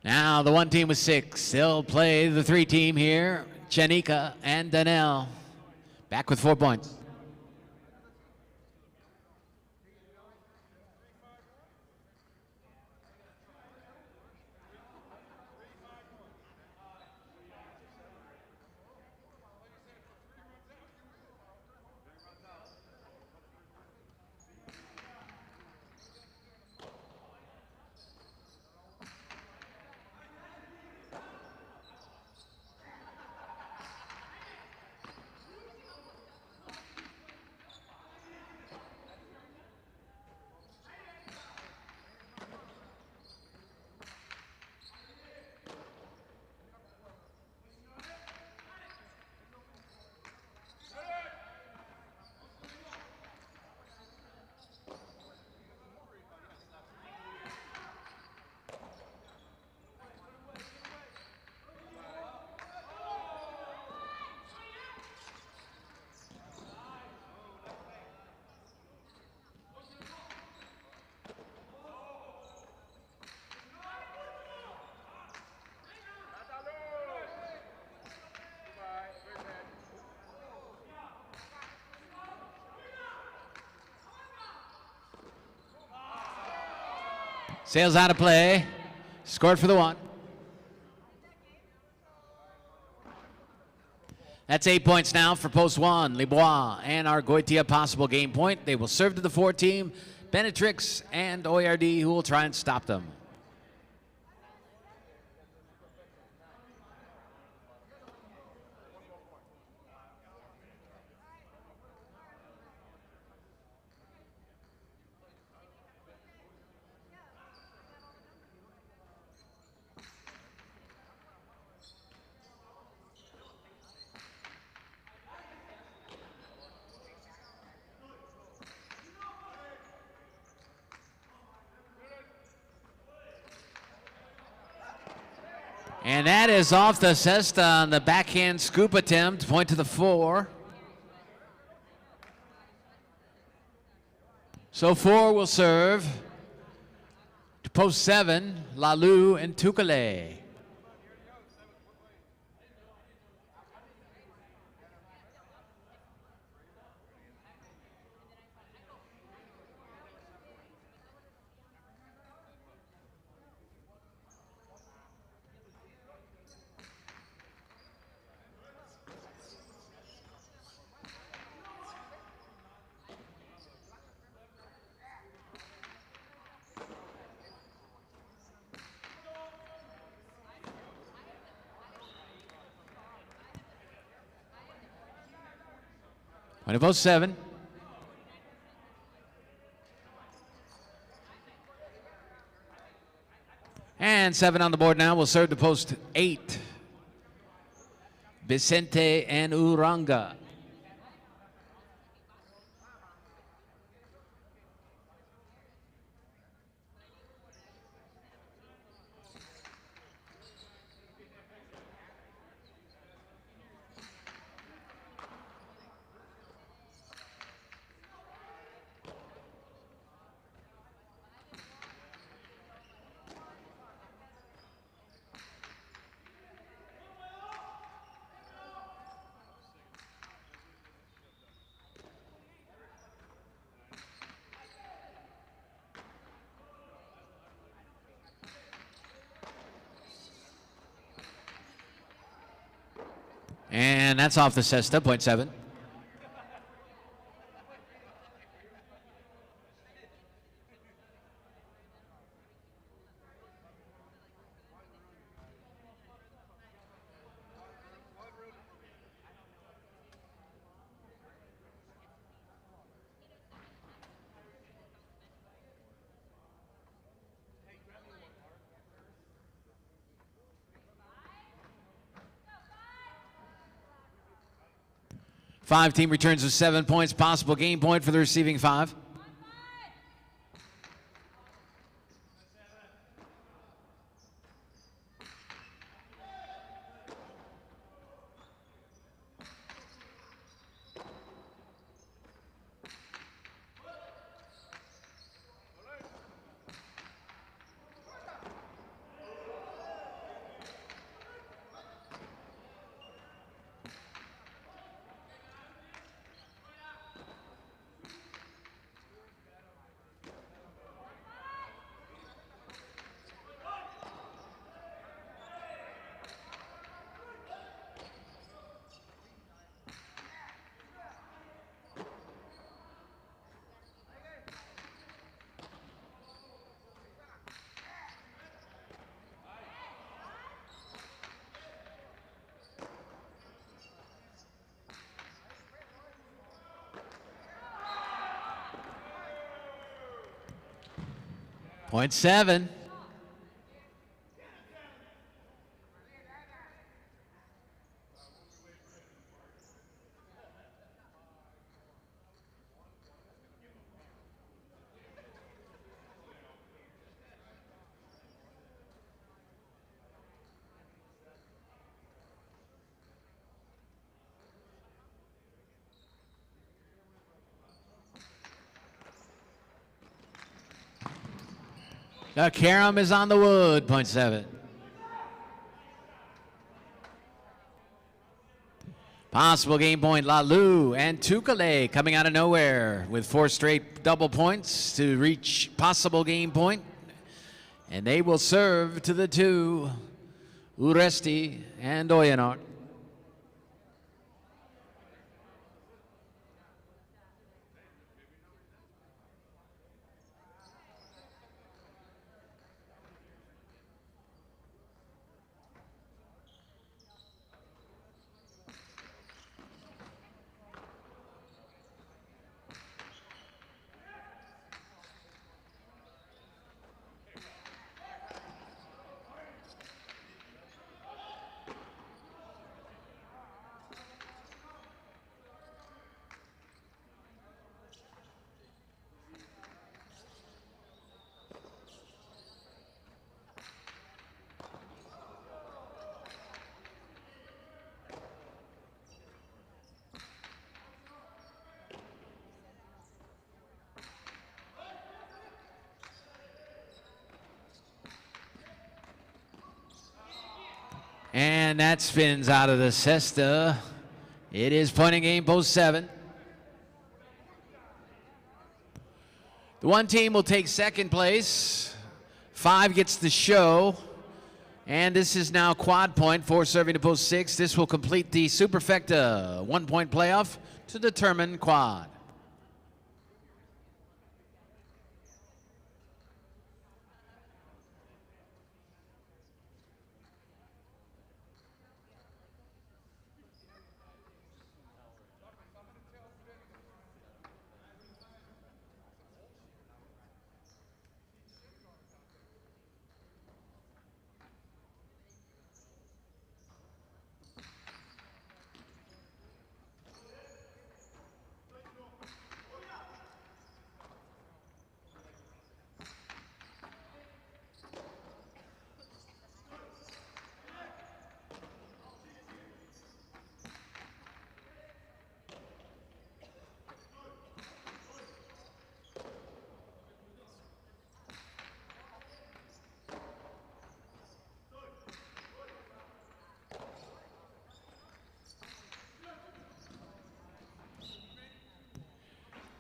Now the 1 team with 6. They'll play the 3 team here. Janika and Danelle. Back with 4 points. Sails out of play. Scored for the 1. That's 8 points now for post 1. Lebois and Argoitia possible game point. They will serve to the 4 team. Benetrix and OARD who will try and stop them. And that is off the cesta on the backhand scoop attempt. Point to the 4. So 4 will serve to post 7, Lalu and Tukale. Point to post 7. And 7 on the board now will serve to post 8. Vicente and Uranga. And that's off the cesta, point 7. Five team returns with 7 points. Possible game point for the receiving 5. Point 7. The carom is on the wood, point 7. Possible game point, Lalu and Tukale coming out of nowhere with 4 straight double points to reach possible game point. And they will serve to the 2, Uresti and Oyanart. And that spins out of the cesta. It is point and game, post 7. The 1 team will take second place. 5 gets the show. And this is now quad point, 4 serving to post 6. This will complete the superfecta 1-point playoff to determine quad.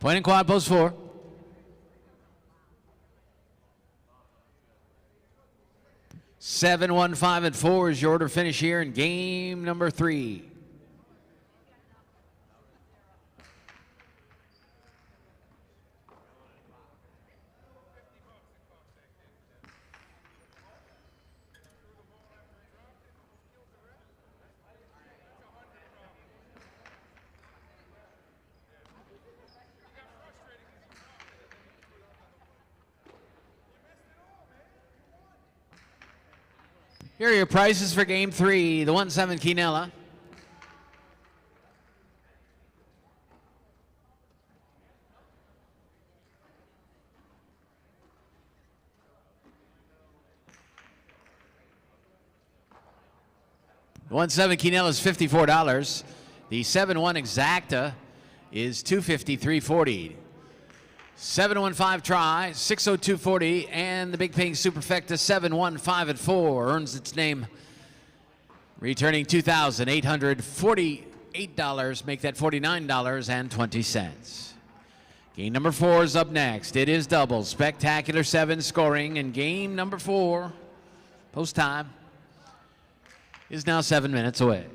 Point and quad, post 4. Seven, 1, 5, and 4 is your order finish here in game number 3. Here are your prices for game 3. The 1-7 Quinella. The 1-7 Quinella is $54. The 7-1 Exacta is $253.40. 7-1-5 try, 602.40, and the big paying superfecta 7-1-5 and 4 earns its name, returning $2,848. Make that $49.20. Game number 4 is up next. It is doubles, spectacular 7 scoring, and game number 4, post time, is now 7 minutes away.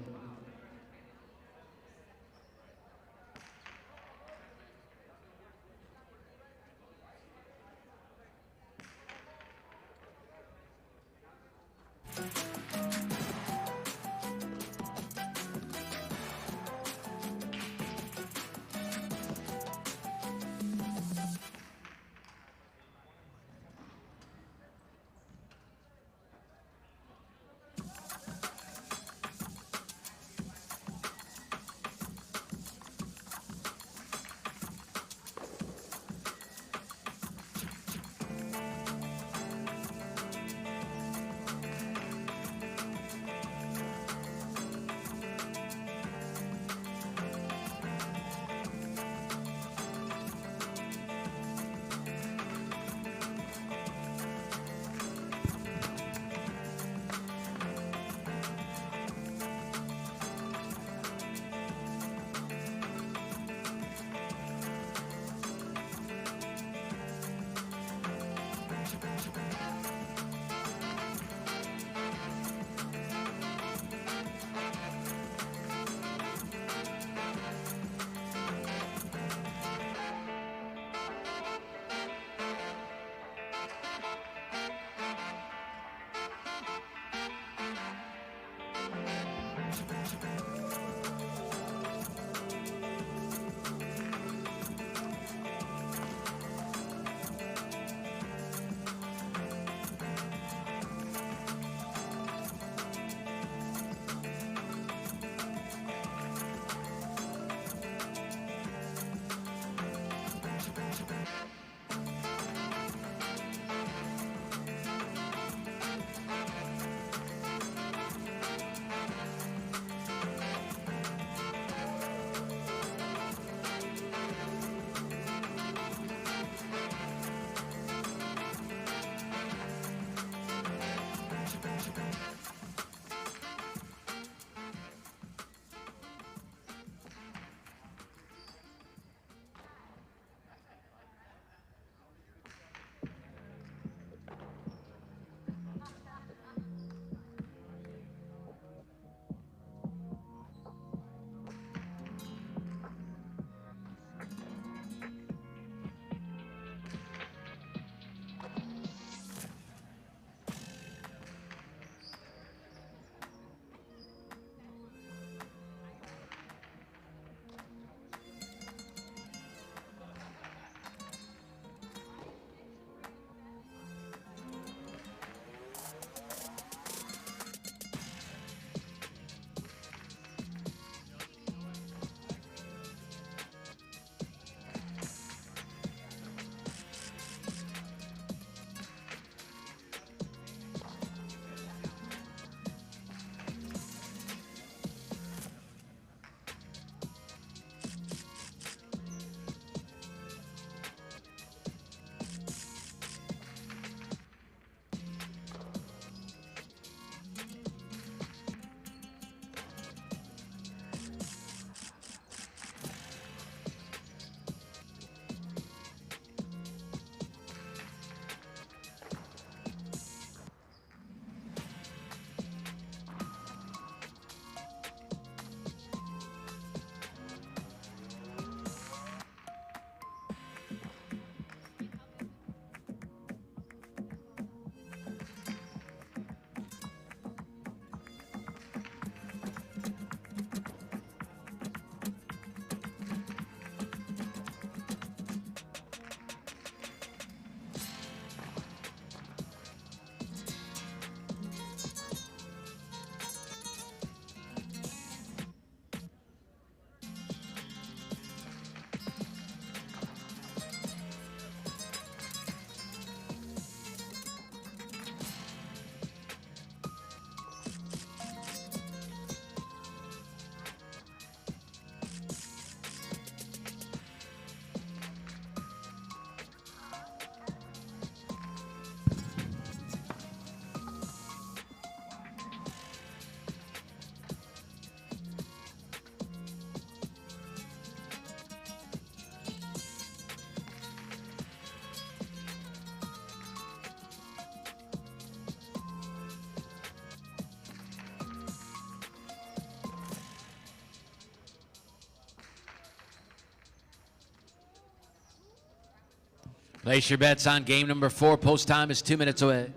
Place your bets on game number 4. Post time is 2 minutes away.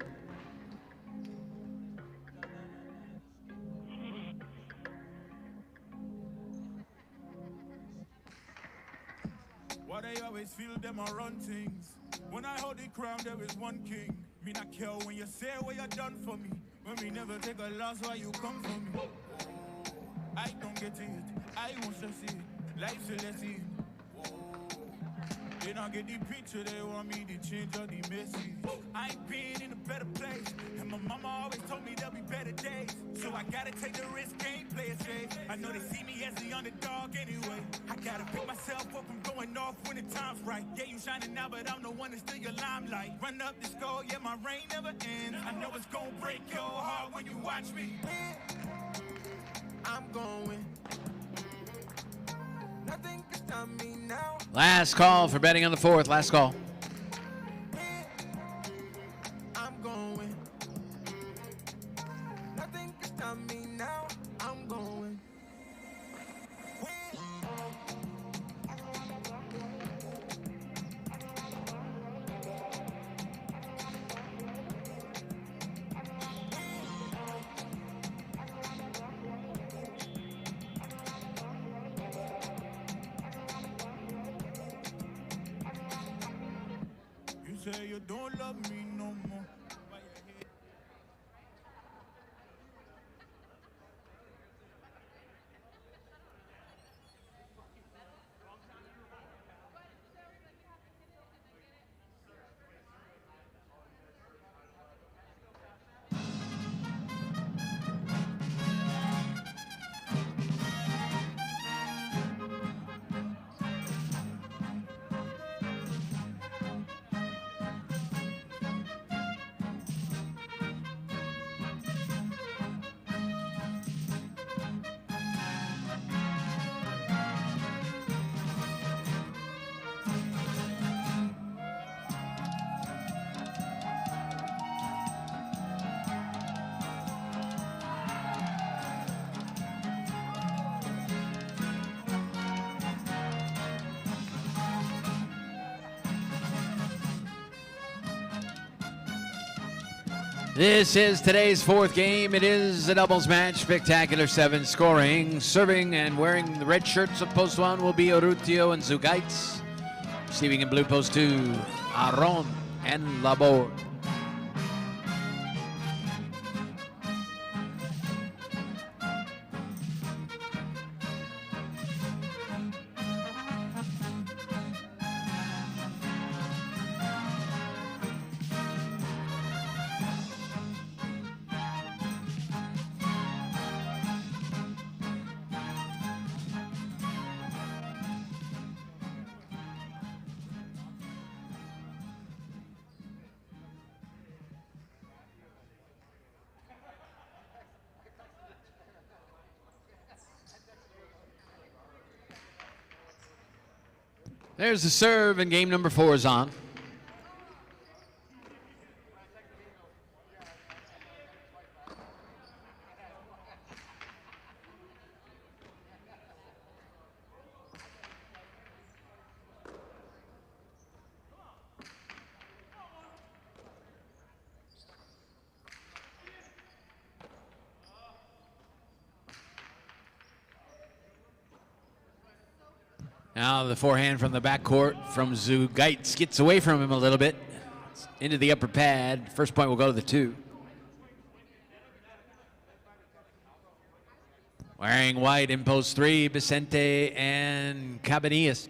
Why they always feel them are run things. When I hold the crown, there is one king. Me not care when you say what you done for me. When we never take a loss, why you come for me? I don't get it, I won't stress it. Life's a lesson. They don't get the picture, they want me to change all the message. I ain't been in a better place, and my mama always told me there'll be better days. So I gotta take the risk, can't play it safe. I know they see me as the underdog anyway. I gotta pick myself up from going off when the time's right. Yeah, you shining now, but I'm the one that's still your limelight. Run up the score, yeah, my reign never ends. I know it's gonna break your heart when you watch me. I'm going. Nothing can stop me now. Last call for betting on the 4th. Last call. I'm going. Nothing can stop me now. I'm going. You say you don't love me no more. This is today's 4th game. It is a doubles match. Spectacular 7 scoring. Serving and wearing the red shirts of post 1 will be Orutio and Zugaitz. Receiving in blue post 2, Aron and Labor. There's the serve, and game number 4 is on. Now the forehand from the backcourt from Zugaitz gets away from him a little bit. Into the upper pad. First point will go to the 2. Wearing white in post 3, Vicente and Cabanillas.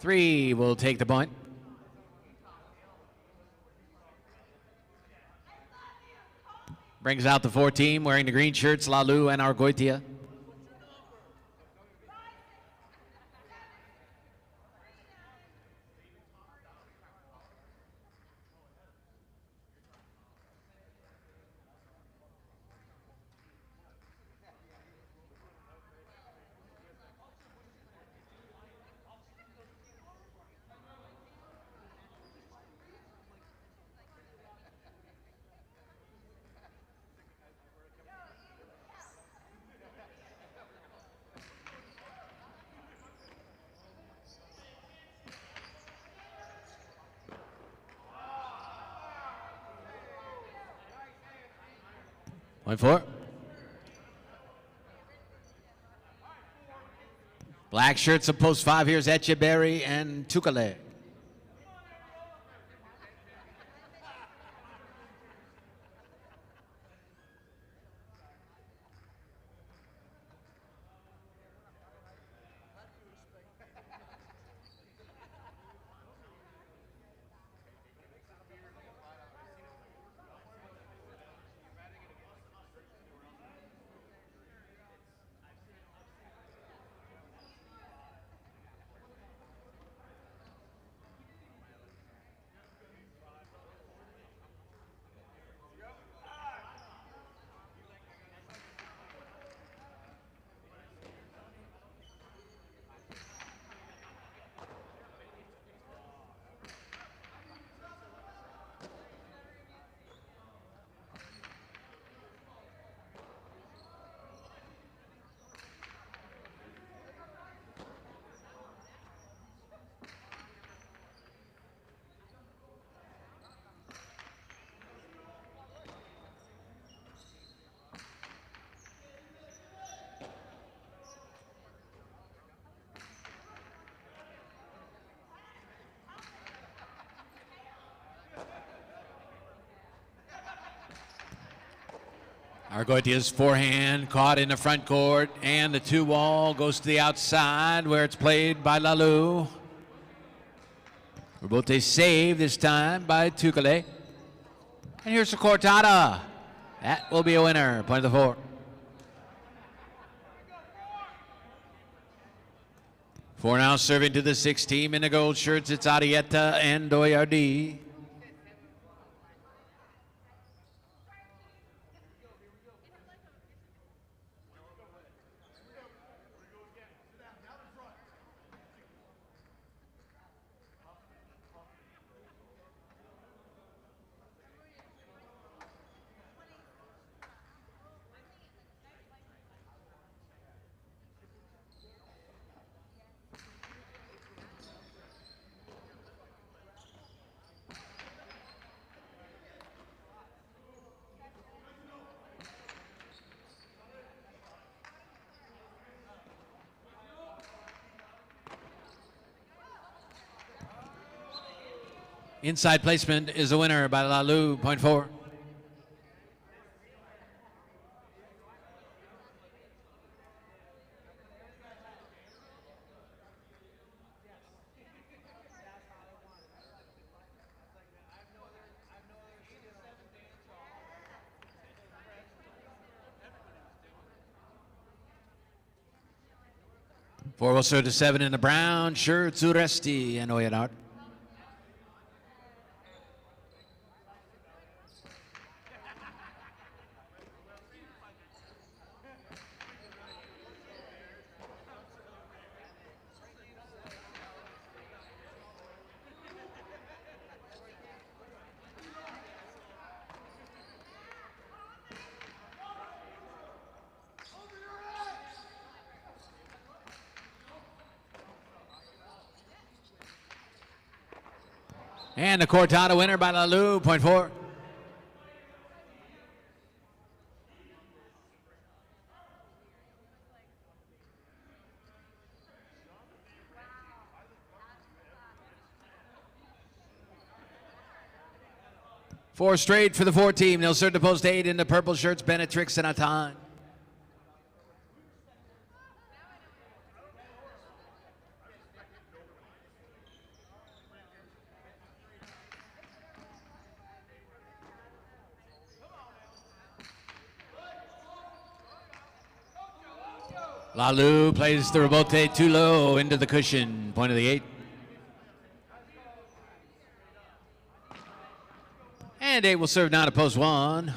Three will take the point. Brings out the 4 team wearing the green shirts, Lalu and Argoitia. Point four. Black shirts of post 5. Here's Echeberry and Tukale. Argoitia's forehand caught in the front court, and the 2-wall goes to the outside where it's played by Lalu. Rebote saved this time by Tukale. And here's the Cortada. That will be a winner. Point of the 4. 4 now serving to the 6 team in the gold shirts. It's Arietta and Doyardi. Inside placement is a winner by Lalu, point 4. Four will serve to 7 in the brown shirts, Uresti and Oyanart. And the Cortada winner by Lalu, point 4. Four straight for the 4 team. They'll serve to post 8 in the purple shirts, Benetrix and Atan. Lalu plays the rebote too low into the cushion, point of the 8. And 8 will serve now to post 1.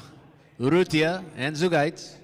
Urrutia and Zugaitz.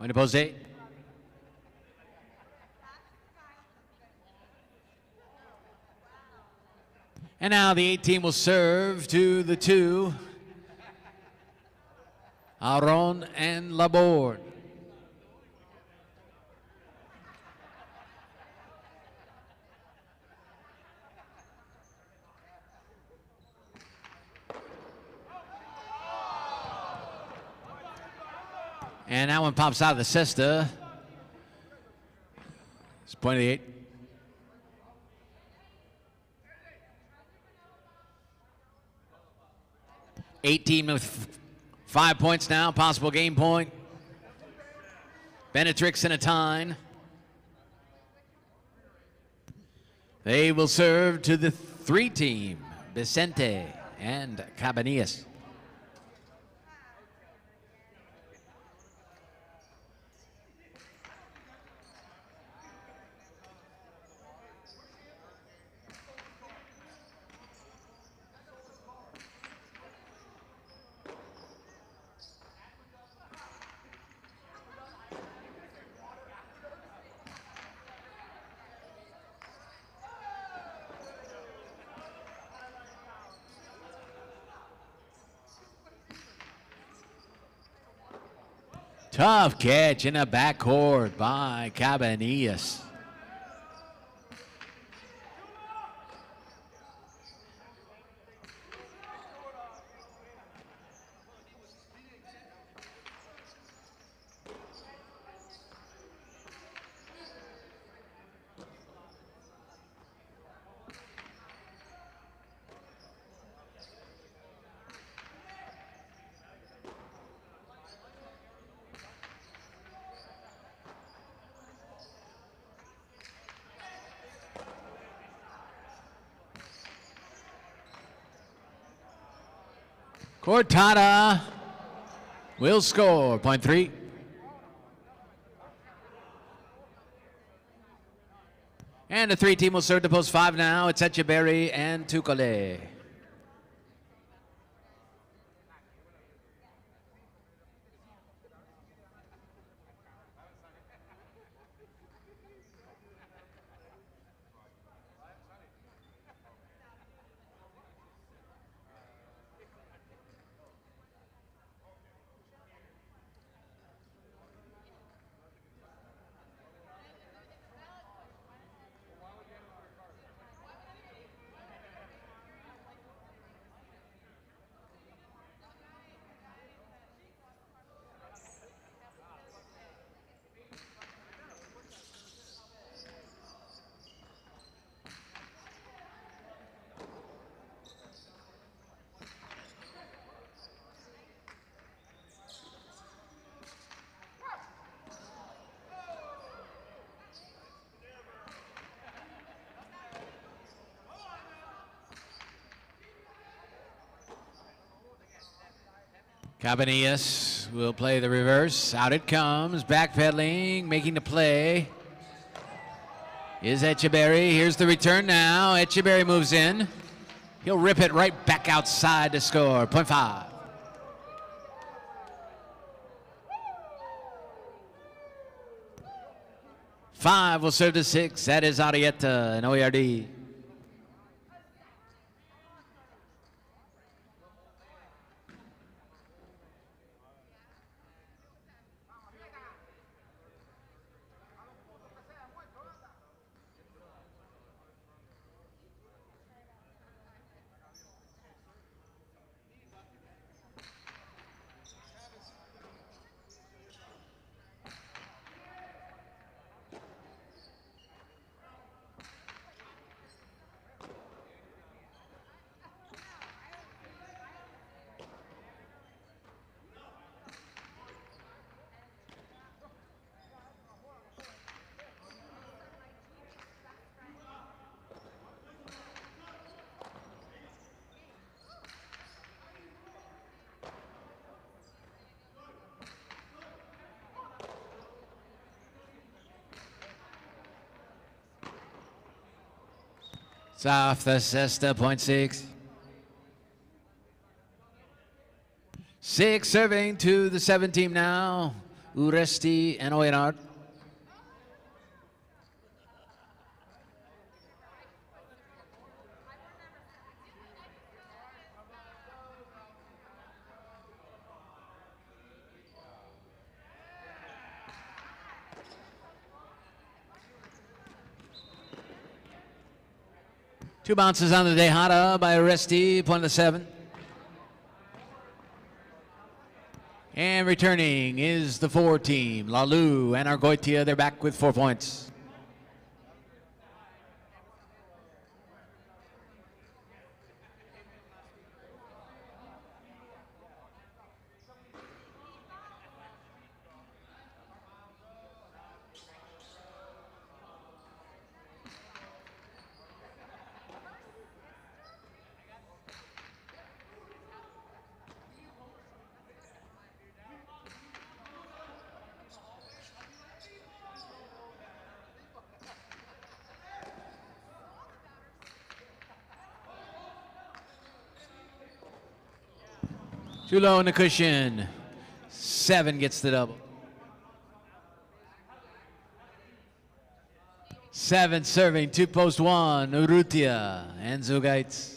Point to post 8. And now the 8 team will serve to the 2. Aron and Laborde. And that one pops out of the cesta. It's point of the 8. Team with 5 points now, possible game point. Benetrix and Atine. They will serve to the 3 team, Vicente and Cabanillas. Tough catch in the backcourt by Cabanillas. Cortada will score, point 3. And the 3 team will serve to post 5 now. It's Echeberry and Tukale. Cabanillas will play the reverse. Out it comes. Backpedaling, making the play is Echeberry. Here's the return now. Echeberry moves in. He'll rip it right back outside to score. Point 5. Five will serve to 6. That is Arietta and OERD. It's off the cesta, point 6. 6 serving to the 7 team now. Uresti and Oyenard. Two bounces on the Dehada by Uresti, point of the 7. And returning is the 4 team. Lalu and Argoitia, they're back with 4 points. Too low in the cushion. 7 gets the double. 7 serving, 2 post 1, Urrutia and Zugaitz.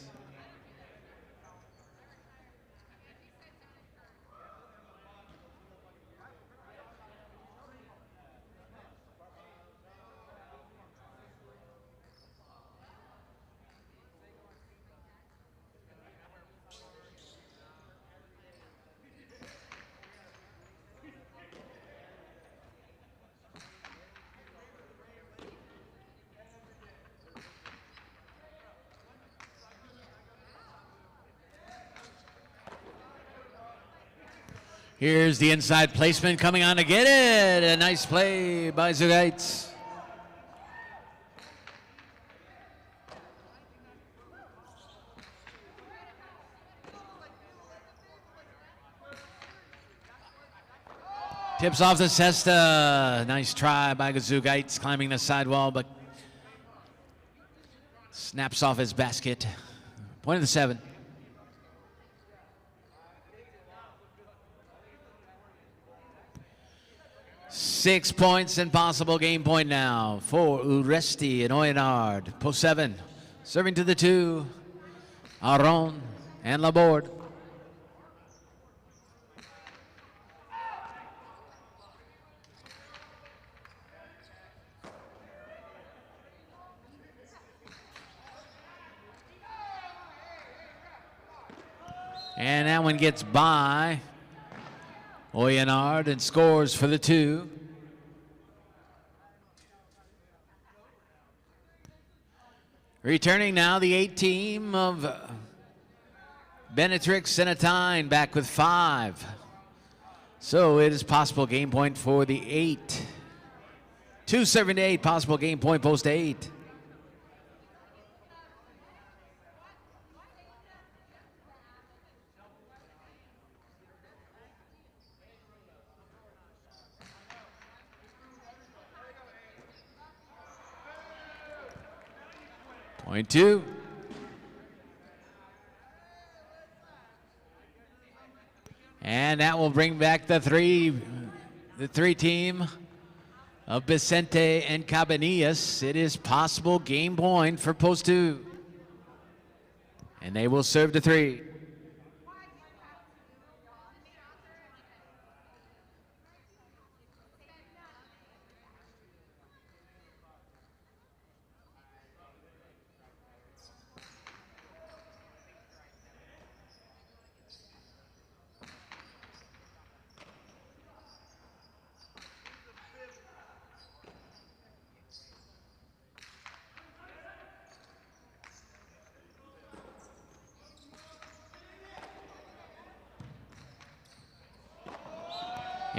Here's the inside placement coming on to get it. A nice play by Zugaitz. Tips off the cesta. Nice try by Zugaitz climbing the sidewall, but snaps off his basket. Point of the 7. Six points and possible game point now for Uresti and Oyenard. Post 7, serving to the 2, Aron and Laborde. And that one gets by Oyenard and scores for the 2. Returning now, the 8 team of Benetrix and Atine back with 5. So it is possible game point for the 8. 2 serving to 8, possible game point post 8. Point 2. And that will bring back the 3 team of Vicente and Cabanillas. It is possible game point for post 2. And they will serve to 3.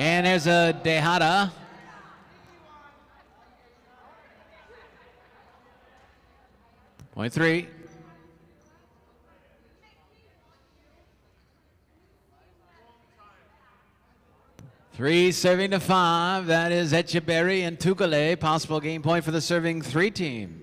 And there's a Dehada. Point 3. Three serving to 5. That is Echeberry and Tukale. Possible game point for the serving 3 team.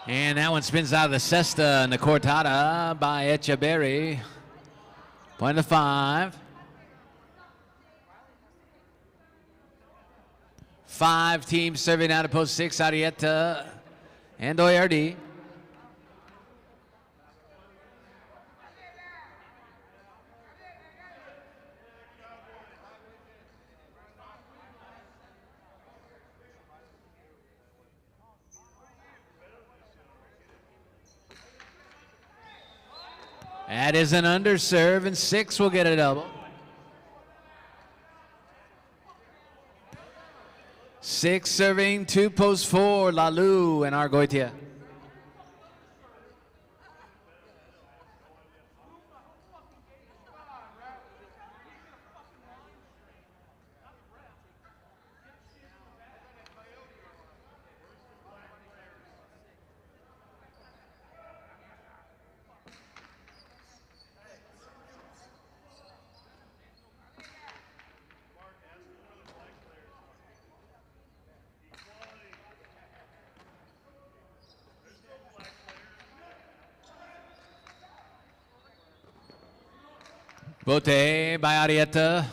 And that one spins out of the cesta and the cortada by Echeverry. Point of 5. 5 teams serving out of post 6, Arrieta and Oyardi. That is an underserve, and 6 will get a double. 6 serving, 2 post 4, Lalu and Argoitia. Bote by Arrieta.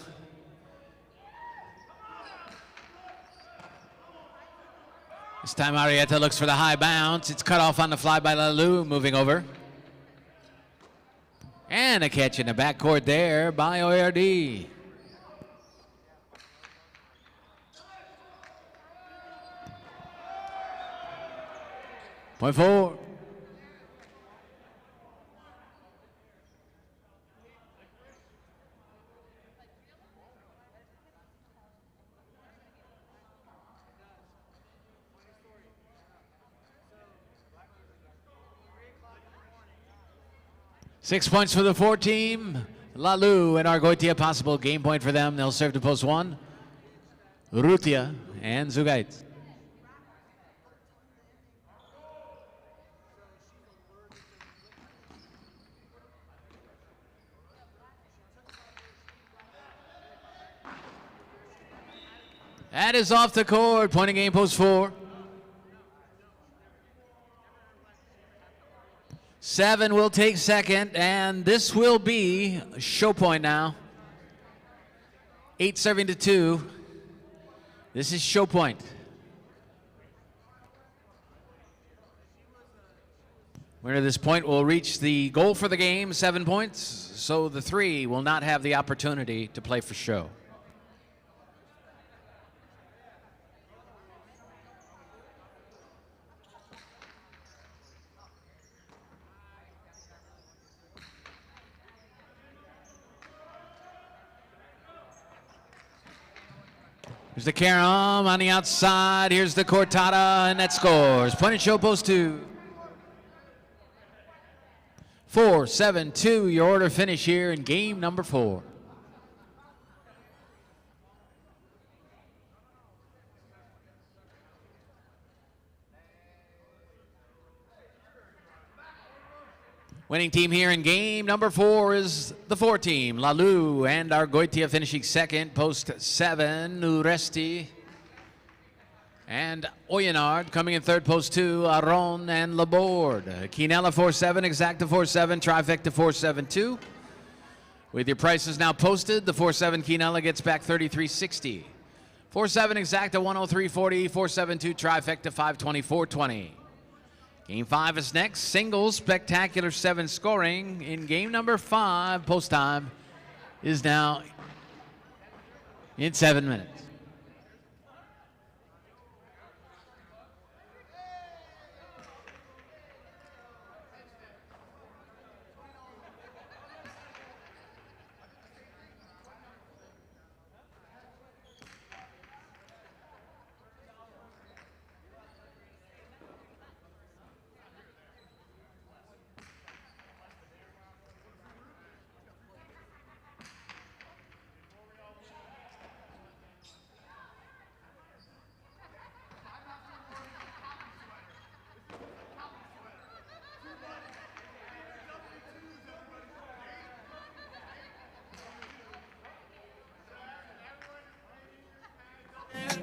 This time Arrieta looks for the high bounce. It's cut off on the fly by Lalu, moving over. And a catch in the backcourt there by Oyardi. Point 4. Six points for the 4 team. Lalu and Argoitia, possible game point for them. They'll serve to post 1. Rutia and Zugait. That is off the court. Point of game, post 4. 7 will take second, and this will be a show point now. 8 serving to 2. This is show point. Winner of this point will reach the goal for the game, 7 points, so the 3 will not have the opportunity to play for show. Here's the carom on the outside. Here's the cortada, and that scores. Point and show, post 2. 4-7-2, your order finish here in game number 4. Winning team here in game number 4 is the 4 team. Lalu and Argoitia finishing second, post 7, Uresti and Oyenard coming in third, post 2, Aron and Laborde. Quinella 4-7, Exacta 4-7, Trifecta 4-7-2. With your prices now posted, the 4-7 Quinella gets back $33.60. 4-7 Exacta 103.40, 4-7-2 Trifecta 524.20. Game 5 is next. Singles, spectacular 7 scoring in game number 5. Post time is now in 7 minutes.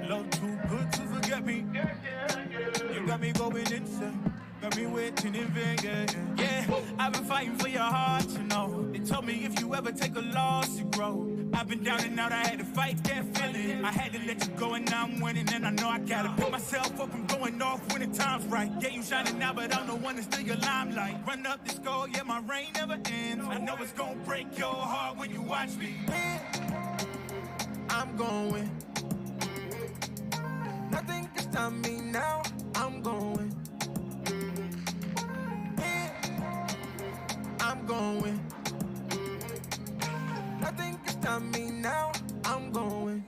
Love too good to forget me. You got me going insane. Got me witching in Vegas. Yeah, I've been fighting for your heart, you know. They told me if you ever take a loss, you grow. I've been down and out, I had to fight that feeling. I had to let you go and now I'm winning. And I know I gotta pick myself up and going off when the time's right. Yeah, you shining now, but I'm the one that's still your limelight. Run up the score, yeah, my reign never ends. I know it's gonna break your heart when you watch me win. I'm gonna win. Nothing can stop me now, I'm gonna win. I'm gonna win. Nothing can stop me now, I'm gonna win.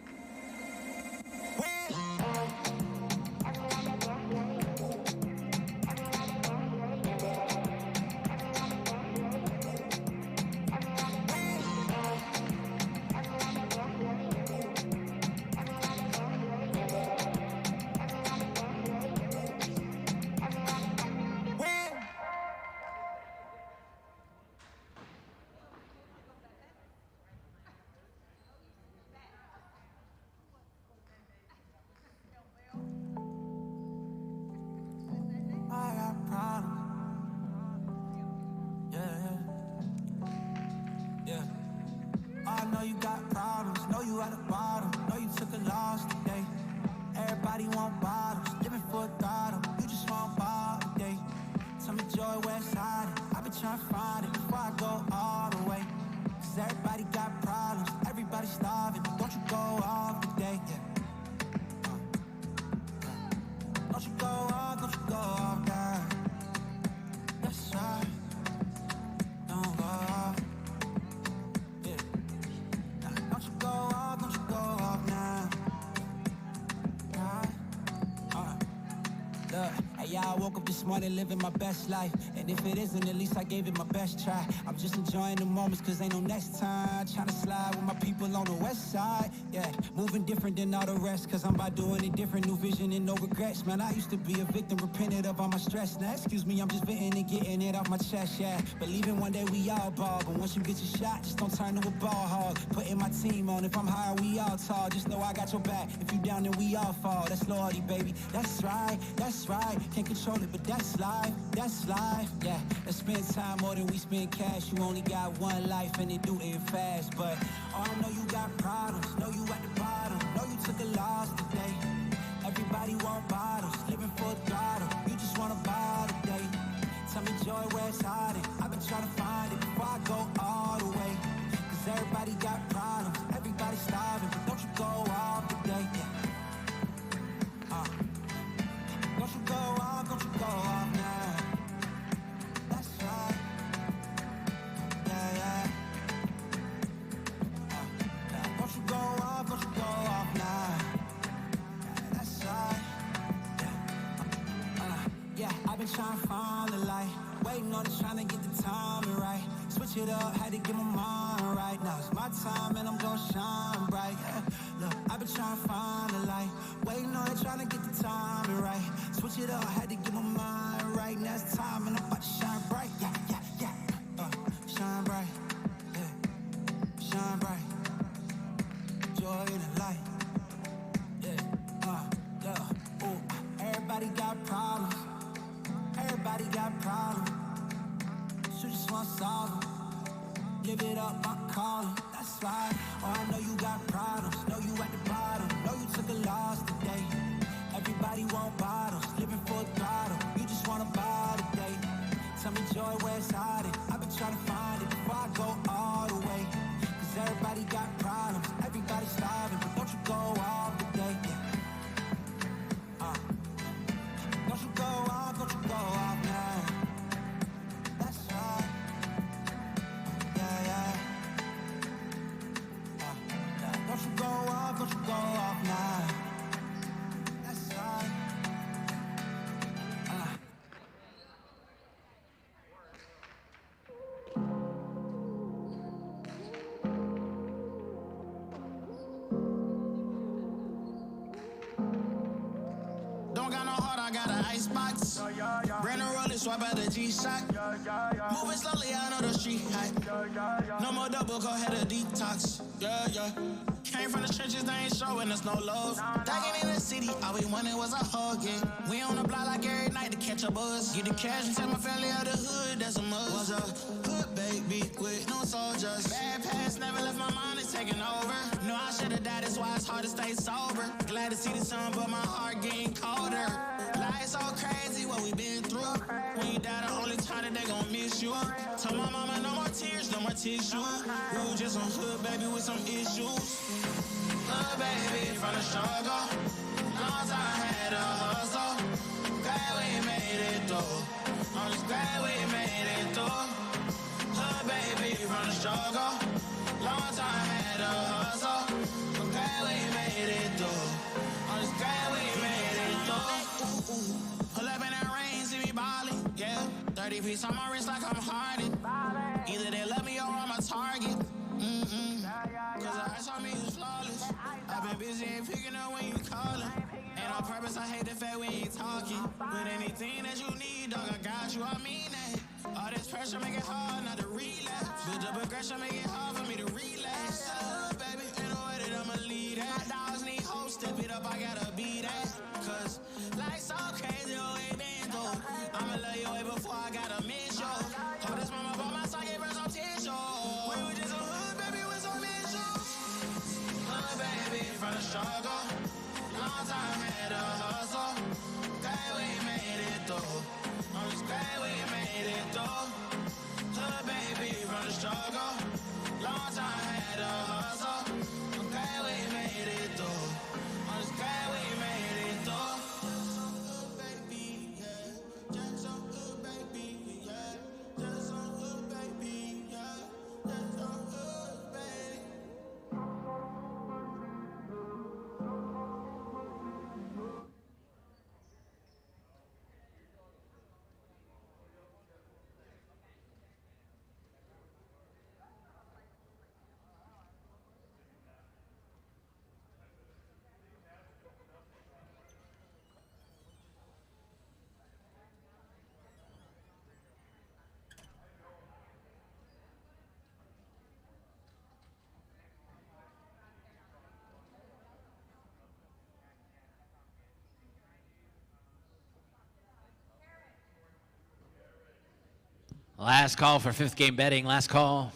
I woke up this morning living my best life. And if it isn't, at least I gave it my best try. I'm just enjoying the moments cause ain't no next time. Trying to slide with my people on the west side. Yeah, moving different than all the rest. Cause I'm about doing it different, new vision and no regrets. Man, I used to be a victim, repented of all my stress. Now excuse me, I'm just venting and getting it off my chest, yeah. Believing one day we all ball. But once you get your shot, just don't turn to a ball hog. Putting my team on, if I'm high, we all tall. Just know I got your back, if you down then we all fall. That's loyalty, baby, that's right. Can't control it, but that's life, yeah. Let's spend time more than we spend cash. You only got one life and it do it fast. But oh, I know you got problems, know you at the bottom, know you took a loss today. Everybody want bottles, living for a throttle. You just want a bottle today. Tell me joy where it's hiding. I've been trying to find it before I go all the way. Cause everybody got problems, everybody's starving. But don't you go off today, yeah. Don't you go off now. That's right. Yeah. Don't you go off now. That's right. Yeah, I've been trying to find the light. Waiting on it, trying to get the timing right. Switch it up, had to get my mind right. Now it's my time and I'm gonna shine bright. Yeah. Look, I've been trying to find the light. Waiting on it, trying to get the timing right. Switch it up, had to get my mind right. Now it's time and I'm about to shine bright. Yeah. Shine bright. Yeah. Shine bright. Joy in the light. Yeah. Ooh. Everybody got problems. Everybody got problems. You just want to solve them. Live it up, my calling. That's right. Oh, I know you got problems. Know you at the bottom. Know you took a loss today. Everybody want bottles. Living for a throttle. You just want a bottle today. Tell me joy where it's hiding. I've been trying to find it before I go all the way. Cause everybody got problems. Everybody's starving. But don't you go off today. Yeah. Don't you go off now. That's right. Yeah. Don't you go off now. That's right. Don't got no heart, I got an icebox. Brand new roller swap out the G-Shock. Moving slowly, I know the street hype. No more double, go ahead and detox. Yeah, yeah. Came from the trenches, they ain't showing us no love. Thugging in the city, all we wanted was a hug, yeah. We on the block like every night to catch a buzz. Get the cash and take my family out the hood, that's a must. Was a hood baby with no soldiers. Bad past never left my mind, it's taking over. No, I should've died, that's why it's hard to stay sober. Glad to see the sun, but my heart getting colder. Life's so crazy, what we been through. When you die, the only time that they gon' miss you. Tell my mama no more tears, no more tissue. We was just some hood baby with some issues. Hood baby from the struggle. Long time had a hustle. Glad we made it through. I'm just glad we made it through. Hood baby from the struggle. Long time had a hustle. Glad we made it through. I'm just glad we made it through. Pull up in that rain, see me ballin', yeah. 30 piece on my wrist like I'm Harden. Either they love me or I'm a target. Cause the ice on me is flawless. I've been busy and picking up when you callin'. And on purpose, I hate the fact we ain't talking. But anything that you need, dog, I got you, I mean that. All this pressure make it hard not to relapse. Build up aggression, make it hard for me to relax. Baby, ain't no way that I'ma lead that. My dogs need hoes, step it up, I gotta be that. Cause life's so crazy, oh, ain't been through. I'ma love you way before I gotta miss you. Hope this mama bought my sock, gave her some tissue. We were just a hood, baby, with some issues. Hood, baby, from the struggle. Long time had a hustle. Glad we made it through. I'm just glad we made it through. Hood, baby, from the struggle. Long time had a hustle. I'm glad we made it through. I'm just glad we made it through. Hood, baby, yeah. Just some hood, baby, yeah. Just some hood, baby, yeah. Just some hood, baby. Last call for fifth game betting. Last call.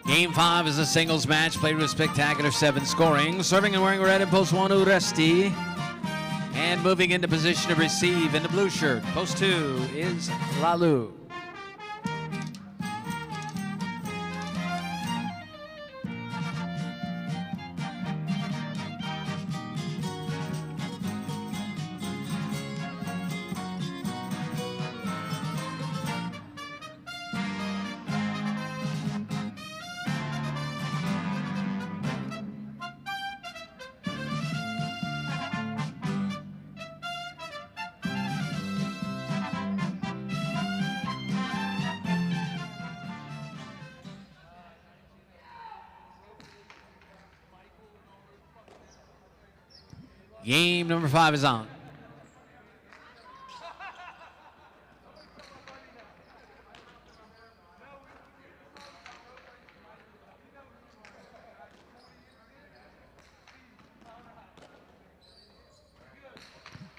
Game 5 is a singles match played with spectacular 7 scoring. Serving and wearing red in post 1, Uresti. And moving into position to receive in the blue shirt, post 2, is Lalu. Game number 5 is on.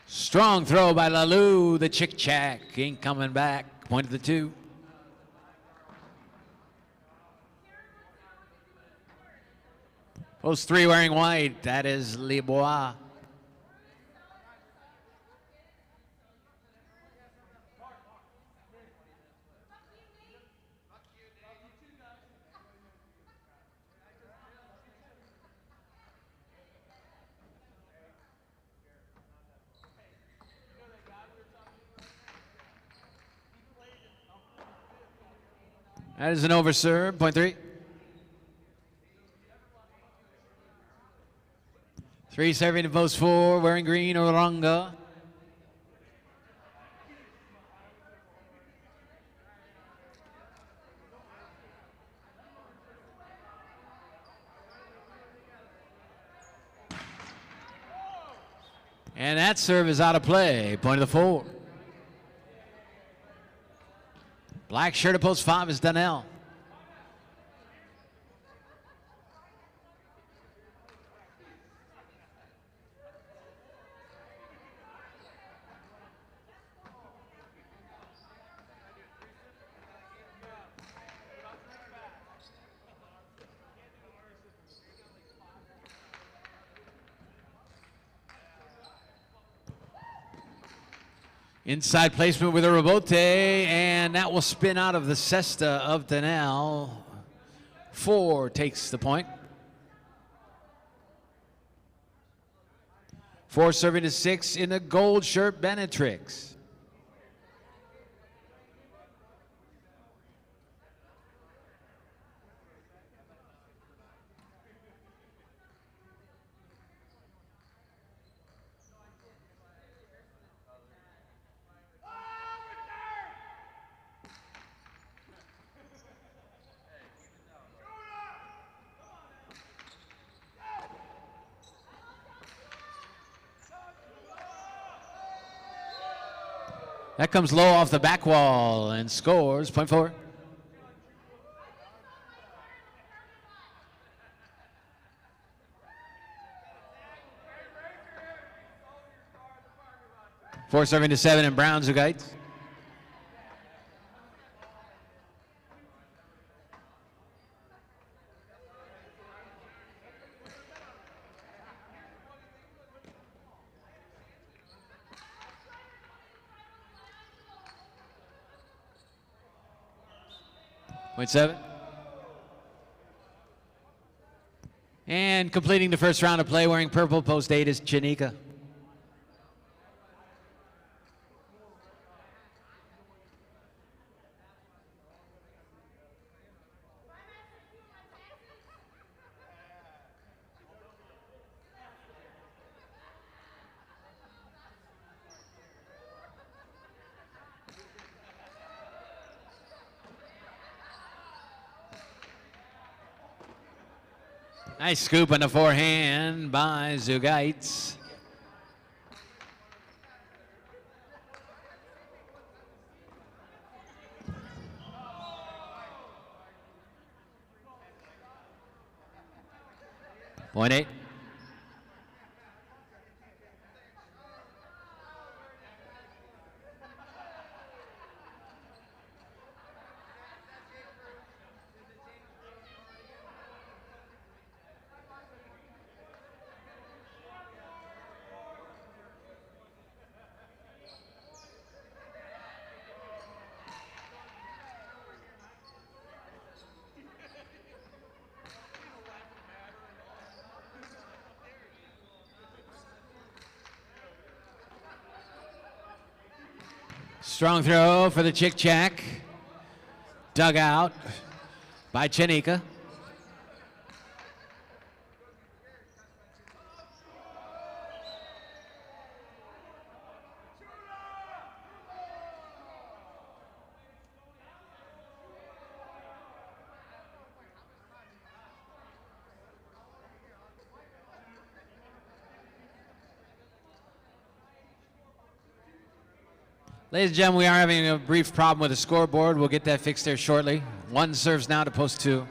Strong throw by Lalu. The chick-chack ain't coming back. Point of the 2. Post 3 wearing white. That is Libois. That is an overserve. Point 3. 3 serving to post 4, wearing green, Oranga. And that serve is out of play. Point of the 4. Black shirt at post 5 is Dania. Inside placement with a rebote, and that will spin out of the cesta of Dania. 4 takes the point. 4 serving to 6 in the gold shirt, Benetrix. That comes low off the back wall and scores. Point 4. Four serving to 7 and Brown Zugaitz. Point 7. And completing the first round of play wearing purple, post 8 is Chanika. Nice scoop on the forehand by Zugaitz. Point 8. Strong throw for the chick-chack. Dug out by Chanika. Ladies and gentlemen, we are having a brief problem with the scoreboard. We'll get that fixed there shortly. One serves now to post 2.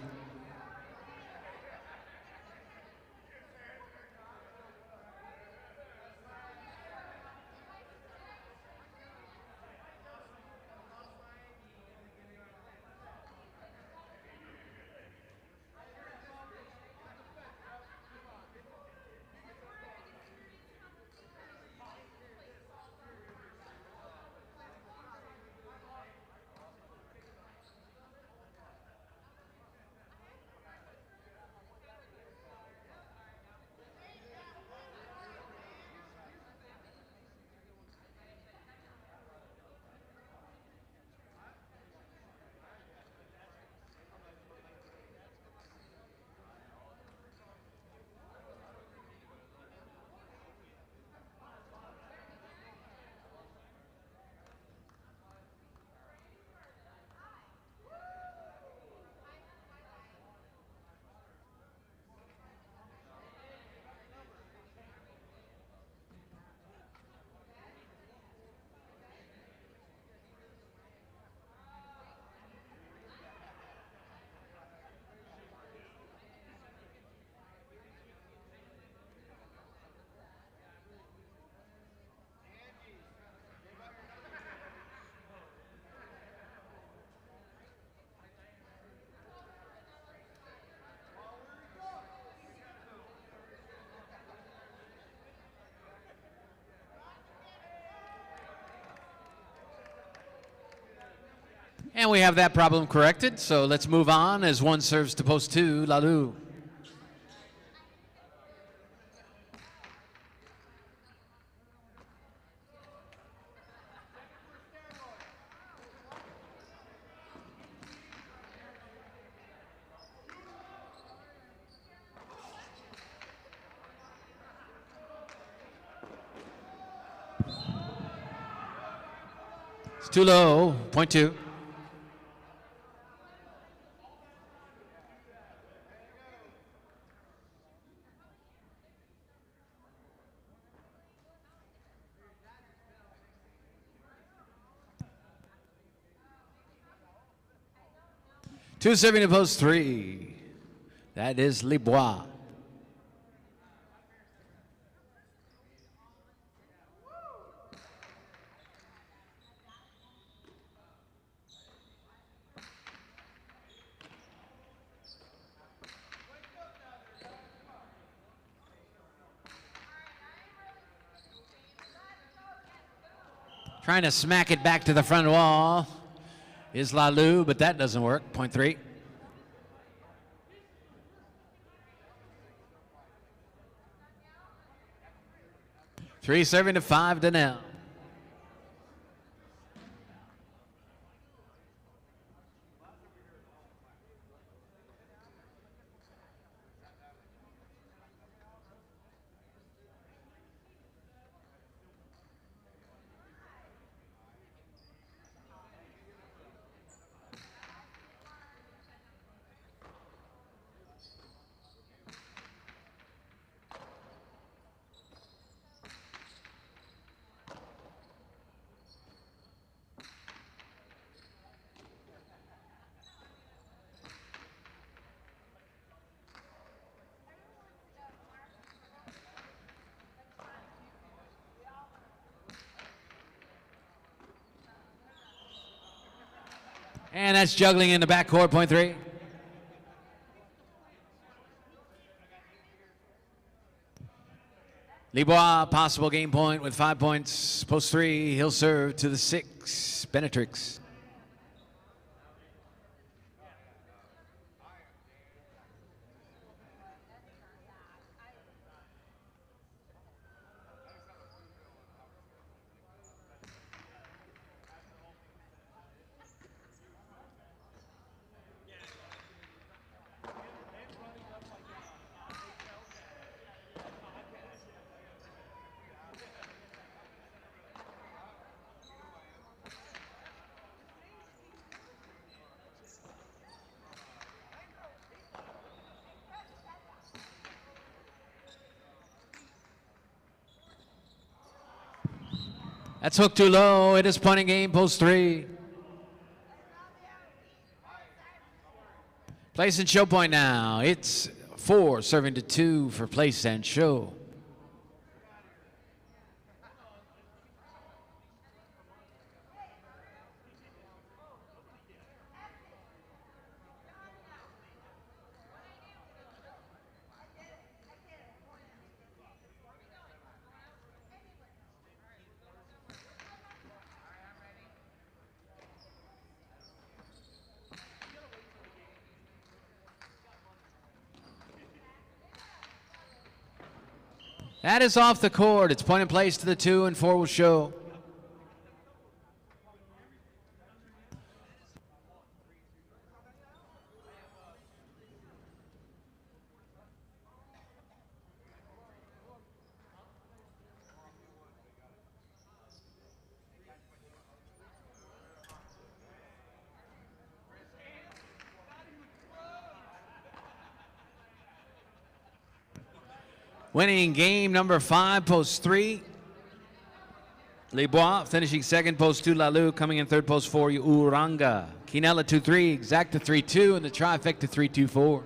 And we have that problem corrected, so let's move on as one serves to post 2, Lalu. It's too low, point 2. Two serving to post 3. That is Libois. Trying to smack it back to the front wall is Lalu, but that doesn't work. Point 3. Three serving to 5, Dania. And that's juggling in the backcourt, point 3. Libois, possible game point with 5 points. Post 3, he'll serve to the 6, Benetrix. That's hooked too low. It is punting game, post 3. Place and show point now. It's 4 serving to 2 for place and show. That is off the court. It's point in place to the 2 and 4 will show. Winning game number 5, post 3. Lebois finishing second, post 2. Lalu coming in third, post 4. Uranga. Quinella 2-3, Exacta 3-2, and the trifecta 3-2-4.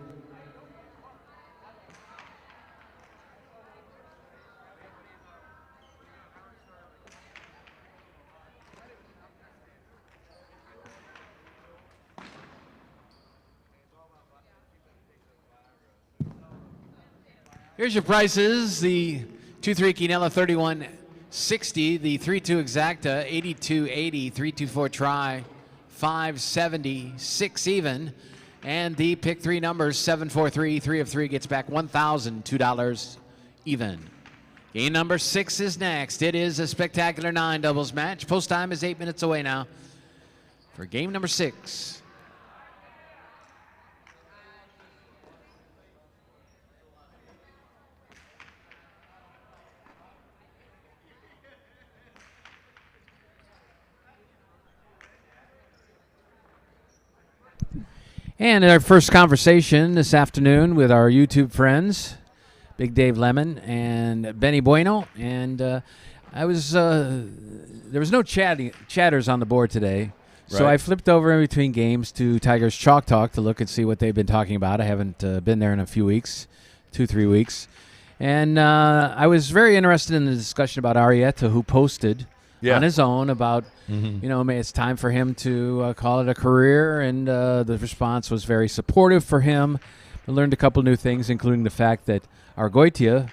Here's your prices. The 2-3 Quinella 31.60. The 3-2 Exacta 82.80. 3-2-4 try 5.70. 6 even. And the pick 3 numbers 7-4-3. 3 of 3 gets back $1,002 even. Game number 6 is next. It is a spectacular 9 doubles match. Post time is 8 minutes away now for game number 6. And our first conversation this afternoon with our YouTube friends, Big Dave Lemon and Benny Bueno. And there was no chatters on the board today. So Right. I flipped over in between games to Tigers Chalk Talk to look and see what they've been talking about. I haven't been there in a few weeks, 2-3 weeks. And I was very interested in the discussion about Arrieta, who posted on his own about, it's time for him to call it a career, and the response was very supportive for him. I learned a couple new things, including the fact that Argoitia,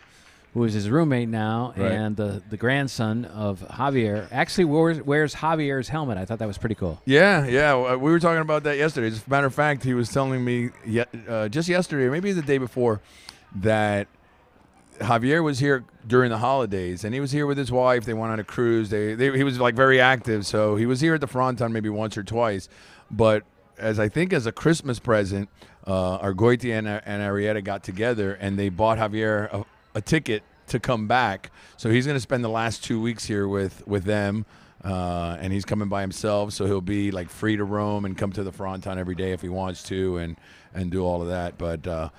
who is his roommate now, and the grandson of Javier, actually wears Javier's helmet. I thought that was pretty cool. Yeah. We were talking about that yesterday. As a matter of fact, he was telling me just yesterday, or maybe the day before, that Javier was here during the holidays, and he was here with his wife. They went on a cruise. He was like very active, so he was here at the Fronton maybe once or twice. But as a Christmas present, Argoitia and Arrieta got together, and they bought Javier a ticket to come back. So he's going to spend the last 2 weeks here with them, and he's coming by himself, so he'll be like free to roam and come to the Fronton every day if he wants to, and do all of that. But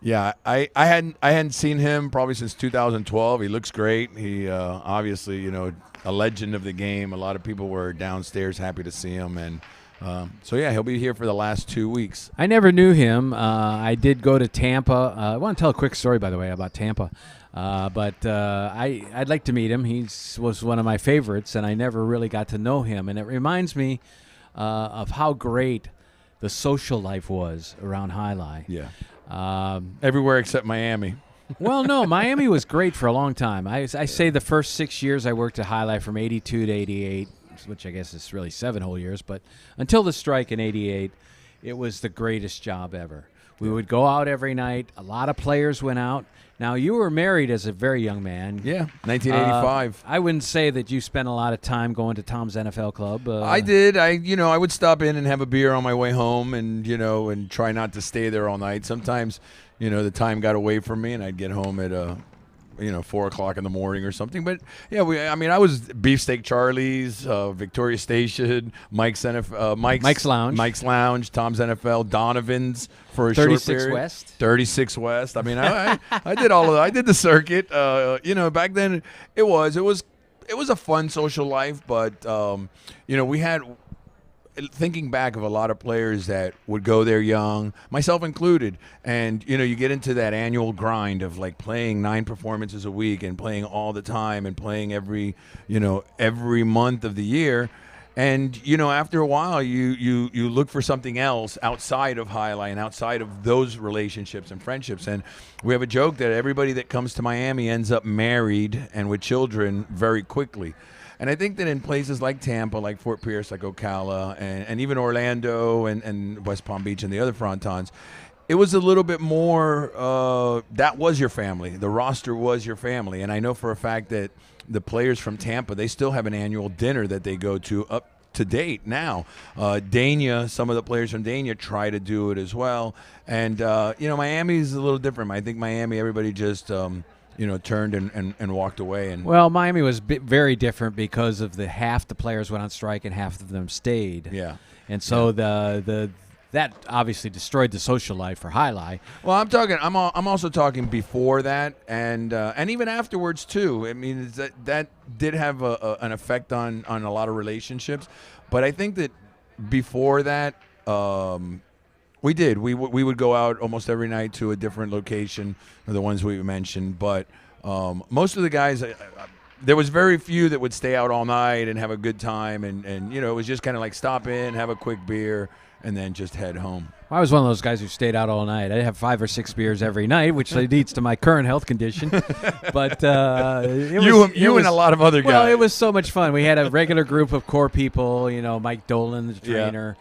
yeah, I hadn't seen him probably since 2012. He looks great. He obviously, a legend of the game. A lot of people were downstairs happy to see him, and so yeah, he'll be here for the last 2 weeks. I never knew him. I did go to Tampa. I want to tell a quick story, by the way, about Tampa. But I'd like to meet him. He was one of my favorites, and I never really got to know him. And it reminds me of how great the social life was around Alai. Yeah. Everywhere except Miami. Well, no, Miami was great for a long time. I say the first 6 years I worked at Alai from 82 to 88, which I guess is really 7 whole years. But until the strike in 88, it was the greatest job ever. We would go out every night. A lot of players went out. Now, you were married as a very young man. Yeah, 1985. I wouldn't say that you spent a lot of time going to Tom's NFL Club. I did. I would stop in and have a beer on my way home, and and try not to stay there all night. Sometimes, the time got away from me, and I'd get home at 4 o'clock in the morning or something. But yeah, I was Beefsteak Charlie's, Victoria Station, Mike's Lounge, Tom's NFL, Donovan's for a short 36 period. West. 36 West. I mean, I did all of that. I did the circuit. Back then it was a fun social life, but we had. Thinking back of a lot of players that would go there young, myself included, and you get into that annual grind of like playing 9 performances a week and playing all the time and playing every month of the year, and after a while you look for something else outside of Highlight and outside of those relationships and friendships. And we have a joke that everybody that comes to Miami ends up married and with children very quickly. And I think that in places like Tampa, like Fort Pierce, like Ocala, and even Orlando and West Palm Beach and the other frontons, it was a little bit more, that was your family. The roster was your family. And I know for a fact that the players from Tampa, they still have an annual dinner that they go to up to date now. Dania, some of the players from Dania try to do it as well. And, Miami's a little different. I think Miami, everybody just turned and walked away. And well, Miami was very different because of half the players went on strike and half of them stayed. Yeah. And so that obviously destroyed the social life for Highlight. Well, I'm also talking before that and even afterwards too. I mean, that did have an effect on a lot of relationships, but I think that before that. We did. We would go out almost every night to a different location, the ones we mentioned. But most of the guys, there was very few that would stay out all night and have a good time. And it was just kind of like stop in, have a quick beer, and then just head home. I was one of those guys who stayed out all night. I'd have 5 or 6 beers every night, which leads to my current health condition. But you and a lot of other guys. Well, it was so much fun. We had a regular group of core people. Mike Dolan, the trainer.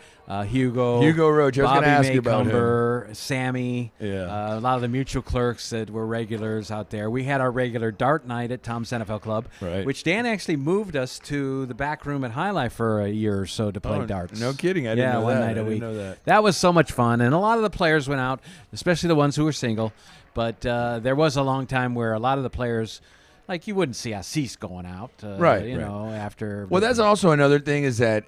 Hugo Roach. I was going to ask you about him. Sammy, a lot of the mutual clerks that were regulars out there. We had our regular dart night at Tom's NFL Club, right. Which Dan actually moved us to the back room at Highlight for a year or so to play darts. No kidding. I didn't know one that. night a week. Know that. That was so much fun, and a lot of the players went out, especially the ones who were single. But there was a long time where a lot of the players, like you wouldn't see Assis going out, right? After. Well, that's also another thing is that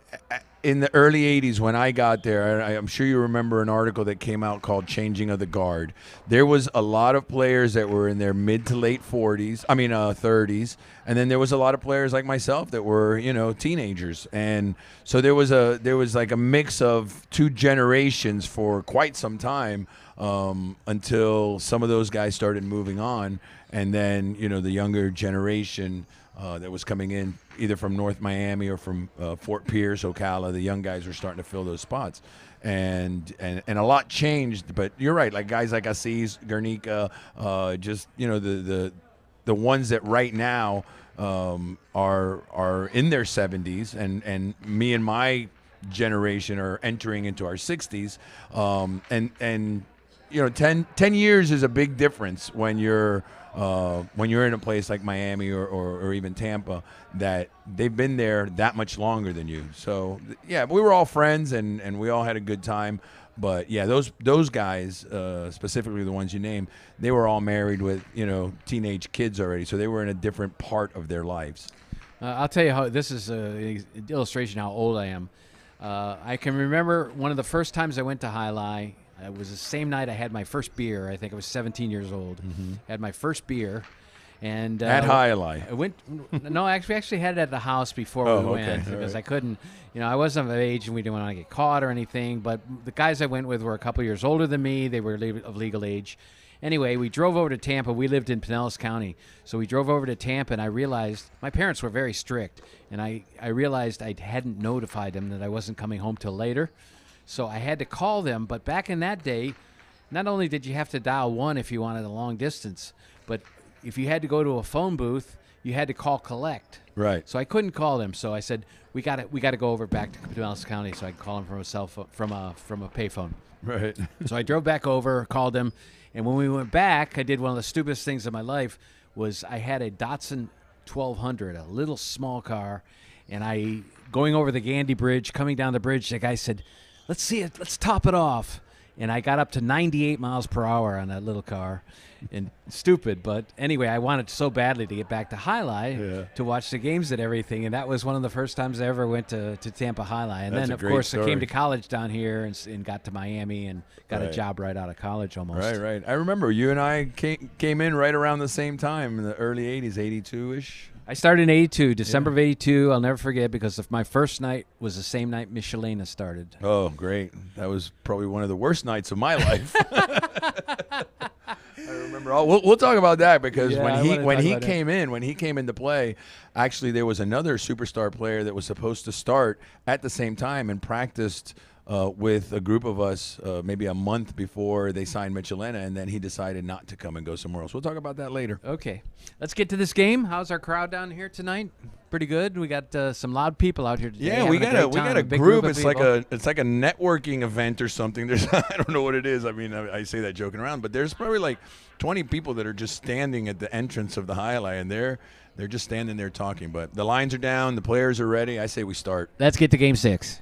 in the early 80s when I got there, I'm sure you remember an article that came out called Changing of the Guard. There was a lot of players that were in their mid to late 30s, and then there was a lot of players like myself that were, teenagers. And so there was like a mix of 2 generations for quite some time until some of those guys started moving on. And then, the younger generation that was coming in either from North Miami or from Fort Pierce, Ocala, the young guys were starting to fill those spots. And a lot changed, but you're right, like guys like Assis, Guernica, just, the ones that right now are in their 70s, and me and my generation are entering into our 60s. And 10 years is a big difference when you're in a place like Miami or even Tampa, that they've been there that much longer than you. So, yeah, we were all friends and we all had a good time. But, yeah, those guys, specifically the ones you named, they were all married with, teenage kids already. So they were in a different part of their lives. I'll tell you how this is an illustration how old I am. I can remember one of the first times I went to Highlight. It was the same night I had my first beer. I think I was 17 years old. Mm-hmm. Had my first beer, and at Alai. I went. No, we actually had it at the house before we went because I couldn't. I wasn't of age and we didn't want to get caught or anything. But the guys I went with were a couple years older than me. They were of legal age. Anyway, we drove over to Tampa. We lived in Pinellas County, so we drove over to Tampa, and I realized my parents were very strict, and I realized I hadn't notified them that I wasn't coming home till later. So I had to call them, but back in that day, not only did you have to dial 1 if you wanted a long distance, but if you had to go to a phone booth, you had to call collect. Right. So I couldn't call them. So I said, we got to go over back to Pinellas County so I could call them from a cell phone, from a payphone. Right. So I drove back over, called them, and when we went back, I did one of the stupidest things of my life. Was I had a Datsun 1200, a little small car, and going over the Gandy Bridge, coming down the bridge, the guy said, let's see it. Let's top it off. And I got up to 98 miles per hour on that little car. And stupid, but anyway, I wanted so badly to get back to Highlight to watch the games and everything. And that was one of the first times I ever went to Tampa Highlight. And That's then, a of great course, story. I came to college down here and got to Miami and got a job right out of college almost. Right. I remember you and I came in right around the same time in the early 80s, 82-ish. I started in 82, December of 82. I'll never forget because my first night was the same night Michelena started. Oh, great. That was probably one of the worst nights of my life. I remember. We'll talk about that because when he came into play, actually there was another superstar player that was supposed to start at the same time and practiced with a group of us maybe a month before they signed Michelena, and then he decided not to come and go somewhere else. We'll talk about that later. Okay. Let's get to this game. How's our crowd down here tonight? Pretty good. We got some loud people out here today. Yeah, we got a group. It's like a networking event or something. There's I don't know what it is. I mean, I say that joking around, but there's probably like 20 people that are just standing at the entrance of the Alai, and they're just standing there talking. But the lines are down, the players are ready. I say we start. Let's get to game 6.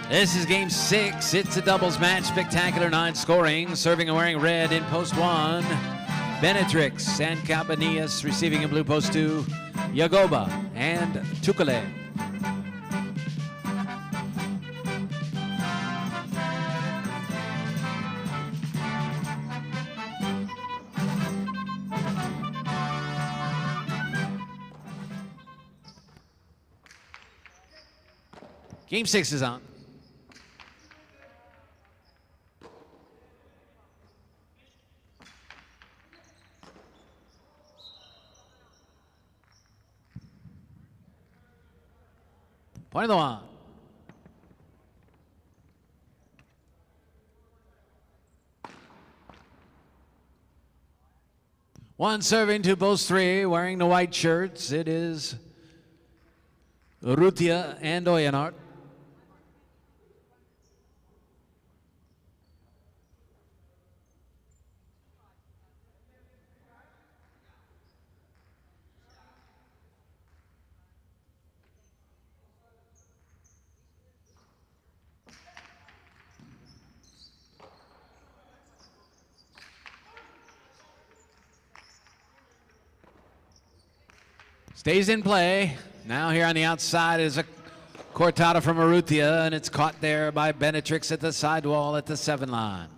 This is game 6. It's a doubles match. Spectacular 9 scoring. Serving and wearing red in post 1. Benetrix and Cabanias receiving in blue post 2. Yagoba and Tukale. Game 6 is on. Point of the one. One serving to both 3, wearing the white shirts. It is Rutia and Oyanart. Stays in play. Now here on the outside is a cortada from Urrutia, and it's caught there by Benetrix at the sidewall at the 7 line.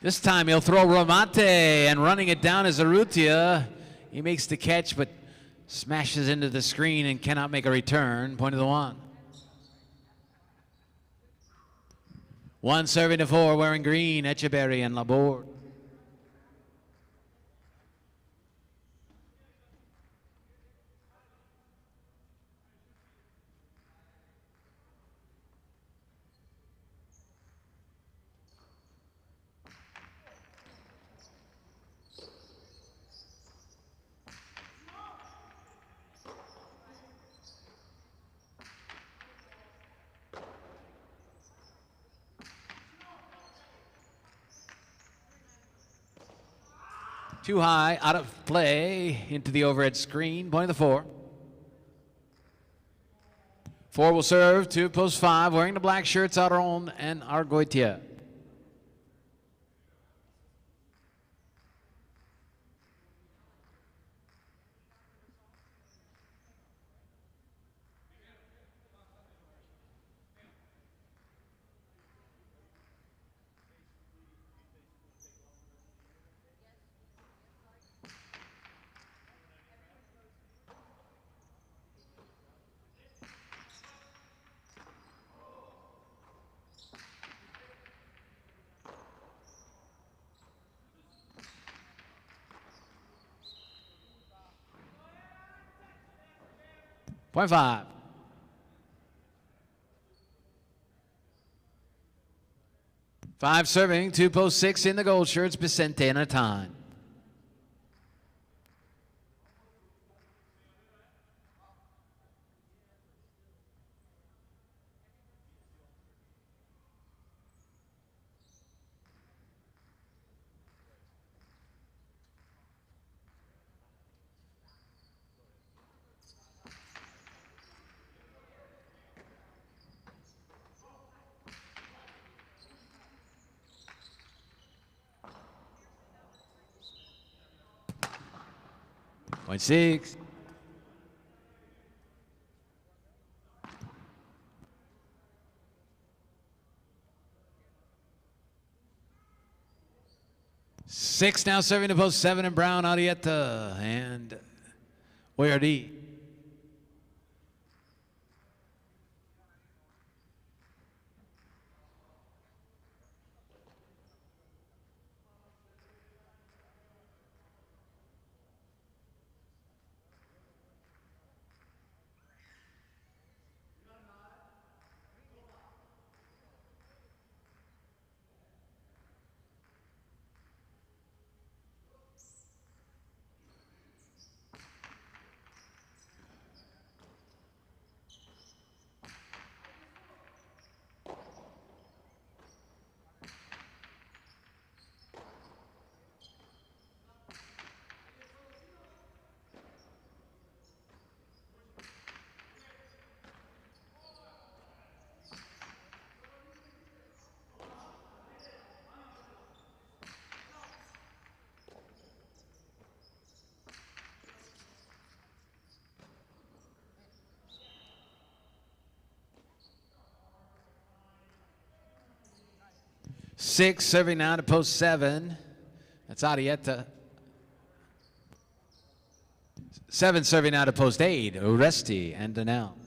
This time he'll throw Ramate, and running it down is Urrutia. He makes the catch, but smashes into the screen and cannot make a return. Point of the one. One serving to 4, wearing green, Echeverry and Laborde. Too high, out of play, into the overhead screen, point of the 4. 4 will serve to post 5, wearing the black shirts, Aron and Argoitia. Point 5. Five serving, 2 post 6 in the gold shirts, Vicente and Atan. Point 6. Six now serving to post 7 and Brown, Arietta, and Oyardi. Six serving now to post 7. That's Arietta. 7 serving now to post 8. Oresti and Daniel.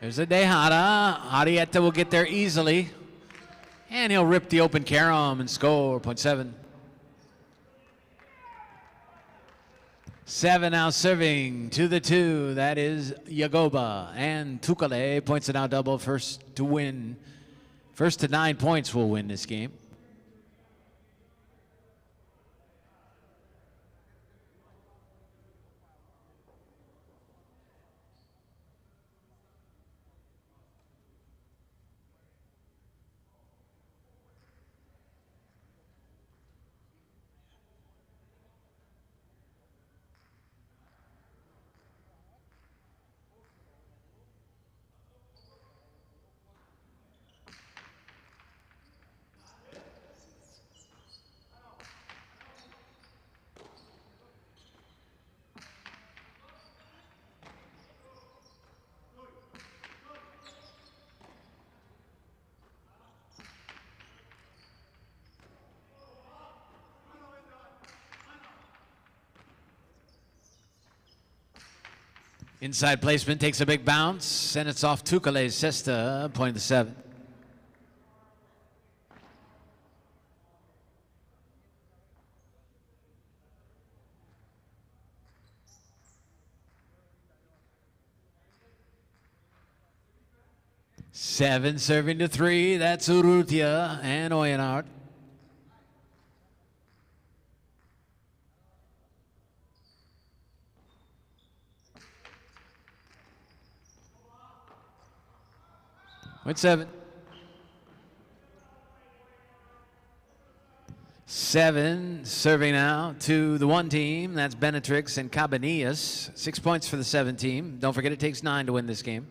There's a Dejada. Arietta will get there easily. And he'll rip the open carom and score. Point 7. 7 now serving to the 2. That is Yagoba. And Tukale points it out double. First to win. First to 9 points will win this game. Inside placement takes a big bounce, and it's off Tukale's cesta, point to 7. Seven serving to 3. That's Urrutia and Oyenart. Point 7. 7 serving now to the 1 team. That's Benetrix and Cabanillas. 6 points for the 7 team. Don't forget it takes 9 to win this game.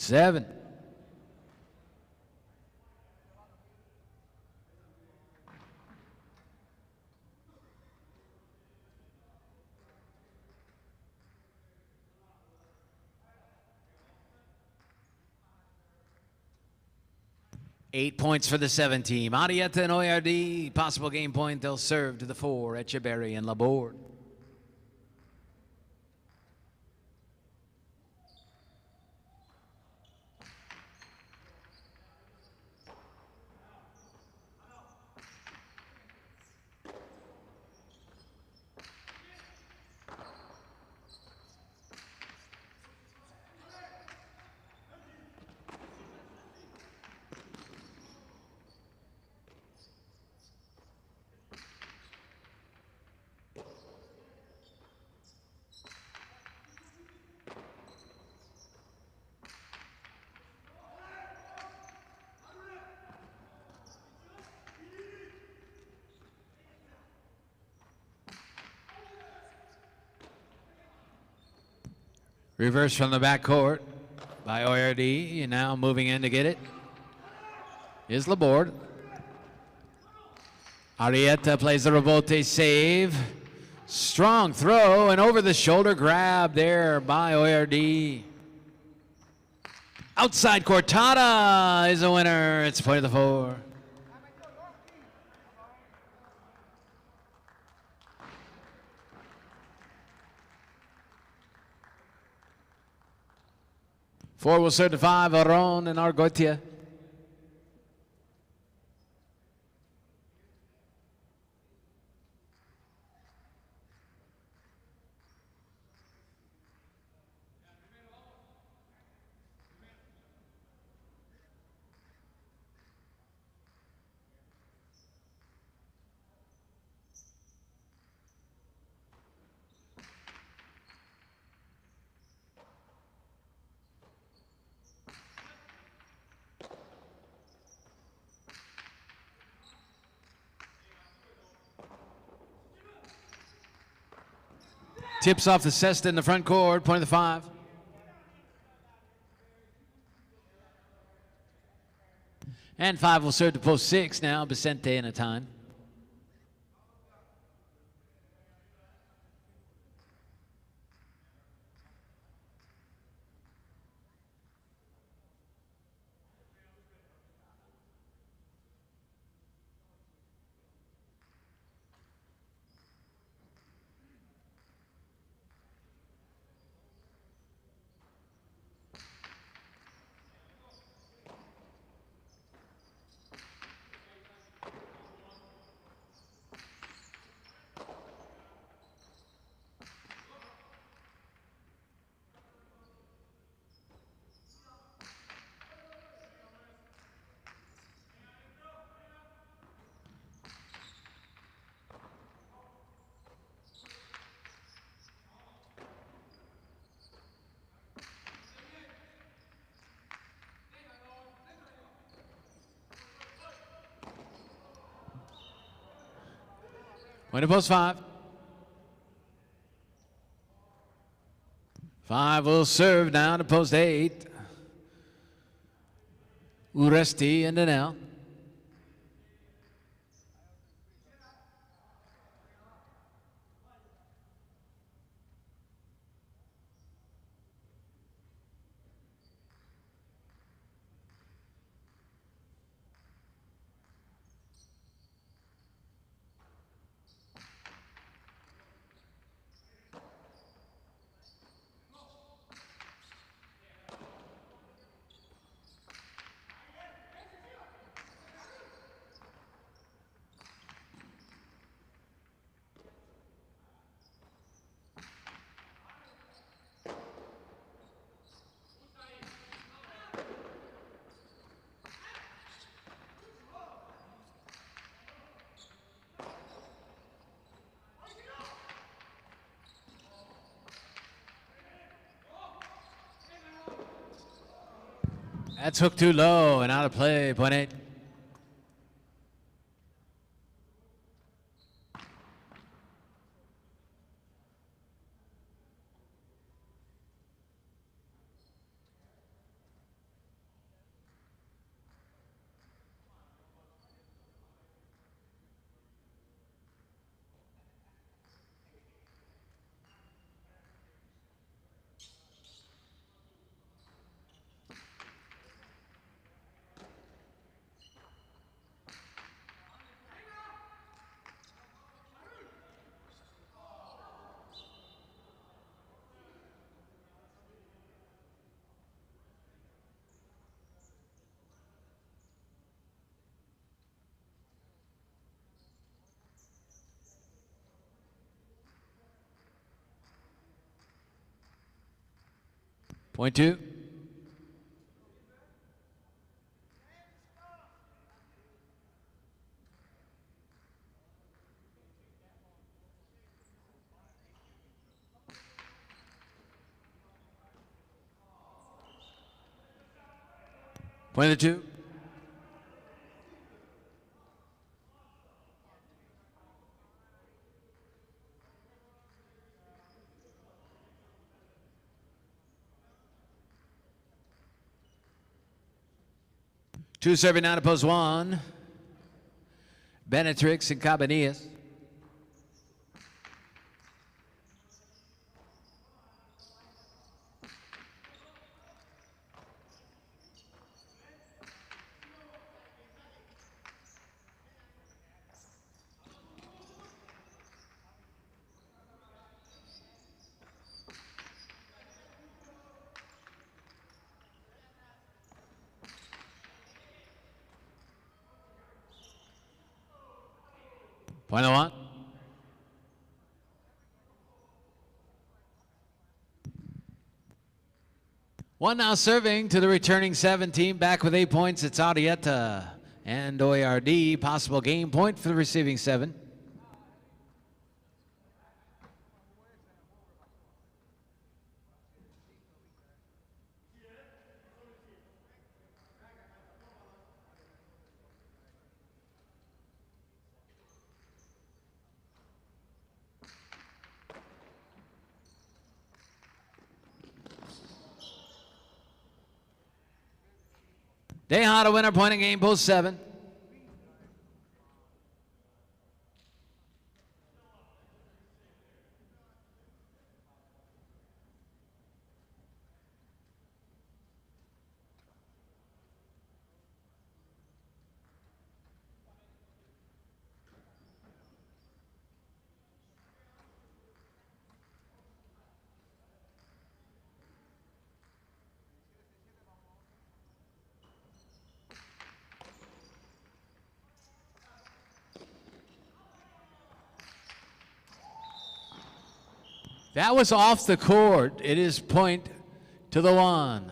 7. Eight points for the 7 team. Arietta and Oyardi, possible game point. They'll serve to the 4, Echeberry and Laborde. Reverse from the backcourt by Oyardi. And now moving in to get it is Laborde. Arietta plays the rebote save. Strong throw and over the shoulder grab there by Oyardi. Outside Cortada is a winner. It's point of the 4. Four will serve to 5, Aron and Argotia. Tips off the cesta in the front court, point of the 5. And 5 will serve to post 6 now, Vicente and Atan. Point to post 5. 5 will serve now to post 8. Uresti and Danel. That's hooked too low and out of play, point 8. Point two. Point of the two. Two serving out of post one. Benetrix and Cabanillas. Point of one. One now serving to the returning 17. Back with 8 points, it's Arietta and OARD. Possible game point for the receiving 7. Dania, a winner, point of game, post 7. That was off the court. It is point to the 1.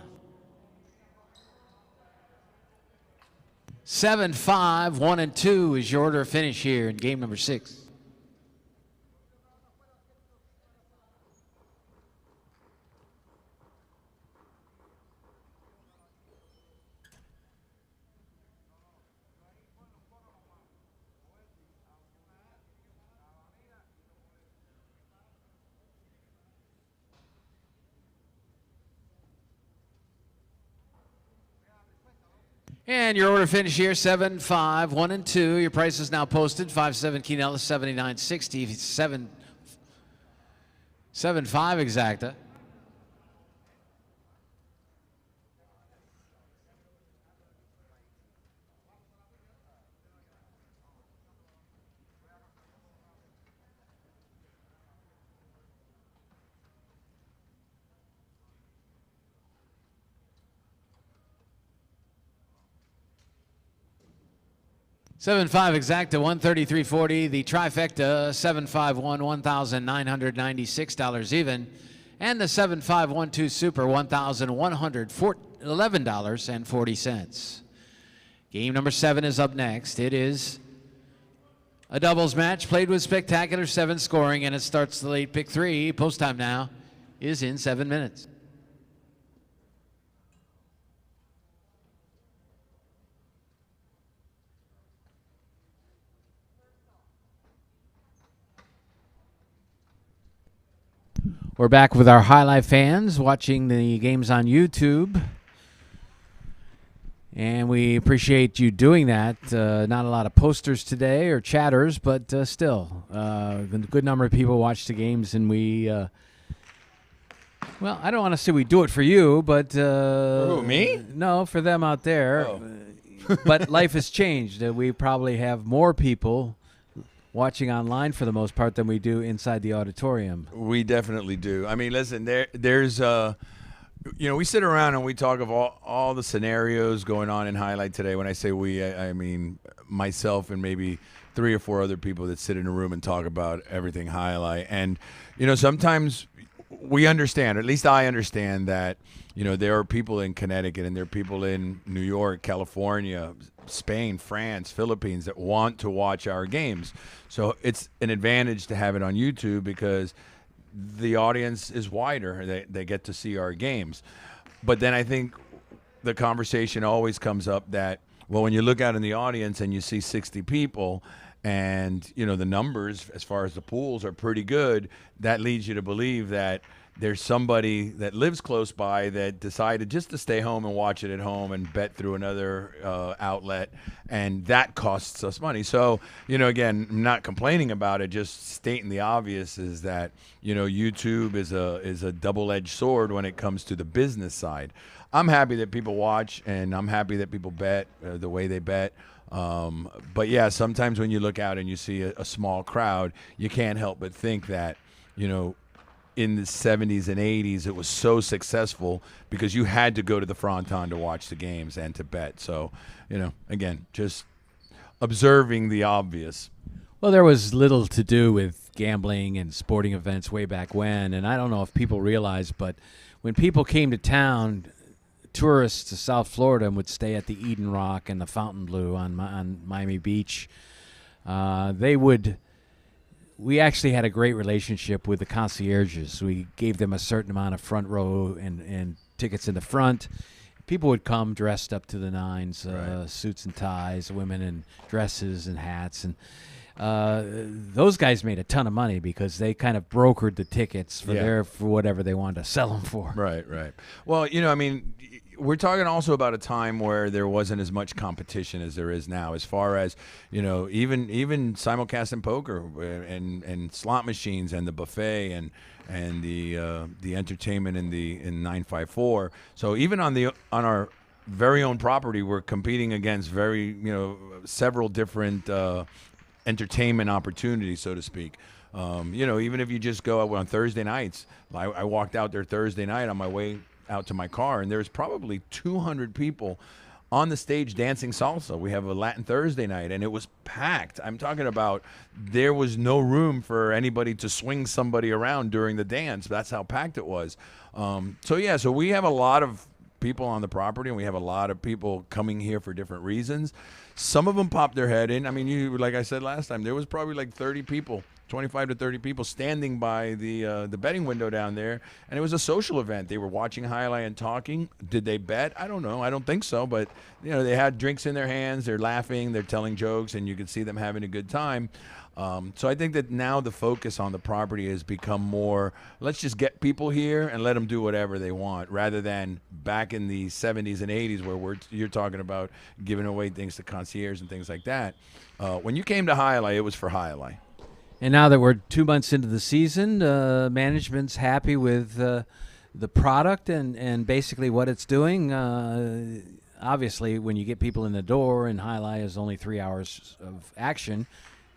7-5, 1 and 2 is your order of finish here in game number 6. And your order finish here, 7-5, 1 and 2. Your price is now posted, 5-7 Quinella, 79.60, 7-5 exacta. $7-5 exacta, $133.40. The trifecta, $7-5-1, $1,996 even. And the 7-5-1-2 super, $1,111.40. Game number 7 is up next. It is a doubles match played with spectacular 7 scoring, and it starts the late pick 3. Post time now is in 7 minutes. We're back with our highlight fans watching the games on YouTube. And we appreciate you doing that. Not a lot of posters today or chatters, but still, a good number of people watch the games, and we, well, I don't want to say we do it for you, but... Who, me? No, for them out there. Oh. But life has changed. We probably have more people watching online for the most part than we do inside the auditorium. We definitely do. I mean, listen, there's you know, we sit around and we talk of all the scenarios going on in highlight today. When I say we, I mean myself and maybe 3 or 4 other people that sit in a room and talk about everything highlight. And, you know, sometimes we understand, at least I understand that, there are people in Connecticut and there are people in New York, California, Spain, France, Philippines that want to watch our games. So it's an advantage to have it on YouTube because the audience is wider. They get to see our games. But then I think the conversation always comes up that, well, when you look out in the audience and you see 60 people and, the numbers as far as the pools are pretty good, that leads you to believe that there's somebody that lives close by that decided just to stay home and watch it at home and bet through another outlet, and that costs us money. So, again, I'm not complaining about it, just stating the obvious is that, YouTube is a double-edged sword when it comes to the business side. I'm happy that people watch, and I'm happy that people bet the way they bet. But, yeah, sometimes when you look out and you see a small crowd, you can't help but think that, in the 70s and 80s, it was so successful because you had to go to the Fronton to watch the games and to bet. So, again, just observing the obvious. Well, there was little to do with gambling and sporting events way back when, and I don't know if people realize, but when people came to town, tourists to South Florida and would stay at the Eden Rock and the Fontainebleau on Miami Beach, we actually had a great relationship with the concierges. We gave them a certain amount of front row and tickets in the front. People would come dressed up to the nines, Right. suits and ties, women in dresses and hats. And those guys made a ton of money because they kind of brokered the tickets for for whatever they wanted to sell them for. Right. Well, we're talking also about a time where there wasn't as much competition as there is now, as far as, even simulcast and poker and slot machines and the buffet and the entertainment in 954. So even on our very own property, we're competing against several different entertainment opportunities, so to speak. Even if you just go out on Thursday nights, I walked out there Thursday night on my way out to my car, and there's probably 200 people on the stage dancing salsa. We have a Latin Thursday night, and it was packed. I'm talking about there was no room for anybody to swing somebody around during the dance. That's how packed it was. So we have a lot of people on the property, and we have a lot of people coming here for different reasons. Some of them pop their head in. I mean, like I said last time, there was probably like 30 people, 25 to 30 people standing by the betting window down there, and it was a social event. They were watching highlight and talking. Did they bet? I don't know. I don't think so, but they had drinks in their hands. They're laughing. They're telling jokes, and you could see them having a good time. So I think that now the focus on the property has become more, let's just get people here and let them do whatever they want, rather than back in the 70s and 80s where you're talking about giving away things to concierge and things like that. When you came to Highlight, it was for Highlight. And now that we're 2 months into the season, management's happy with the product and basically what it's doing. Obviously, when you get people in the door and Highlight is only 3 hours of action,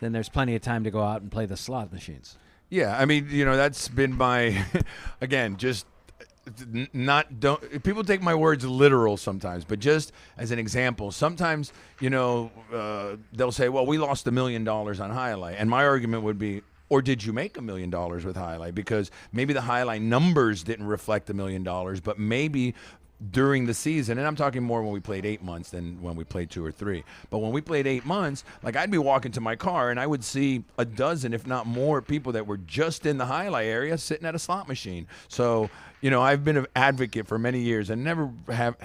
then there's plenty of time to go out and play the slot machines. Yeah, I mean, that's been my, again, just don't people take my words literal sometimes, but just as an example, sometimes, they'll say, well, we lost $1 million on Highlight. And my argument would be, or did you make $1 million with Highlight? Because maybe the Highlight numbers didn't reflect $1 million, but maybe during the season, and I'm talking more when we played 8 months than when we played 2 or 3. But when we played 8 months, like I'd be walking to my car and I would see a dozen, if not more, people that were just in the Highlight area sitting at a slot machine. So, I've been an advocate for many years and never have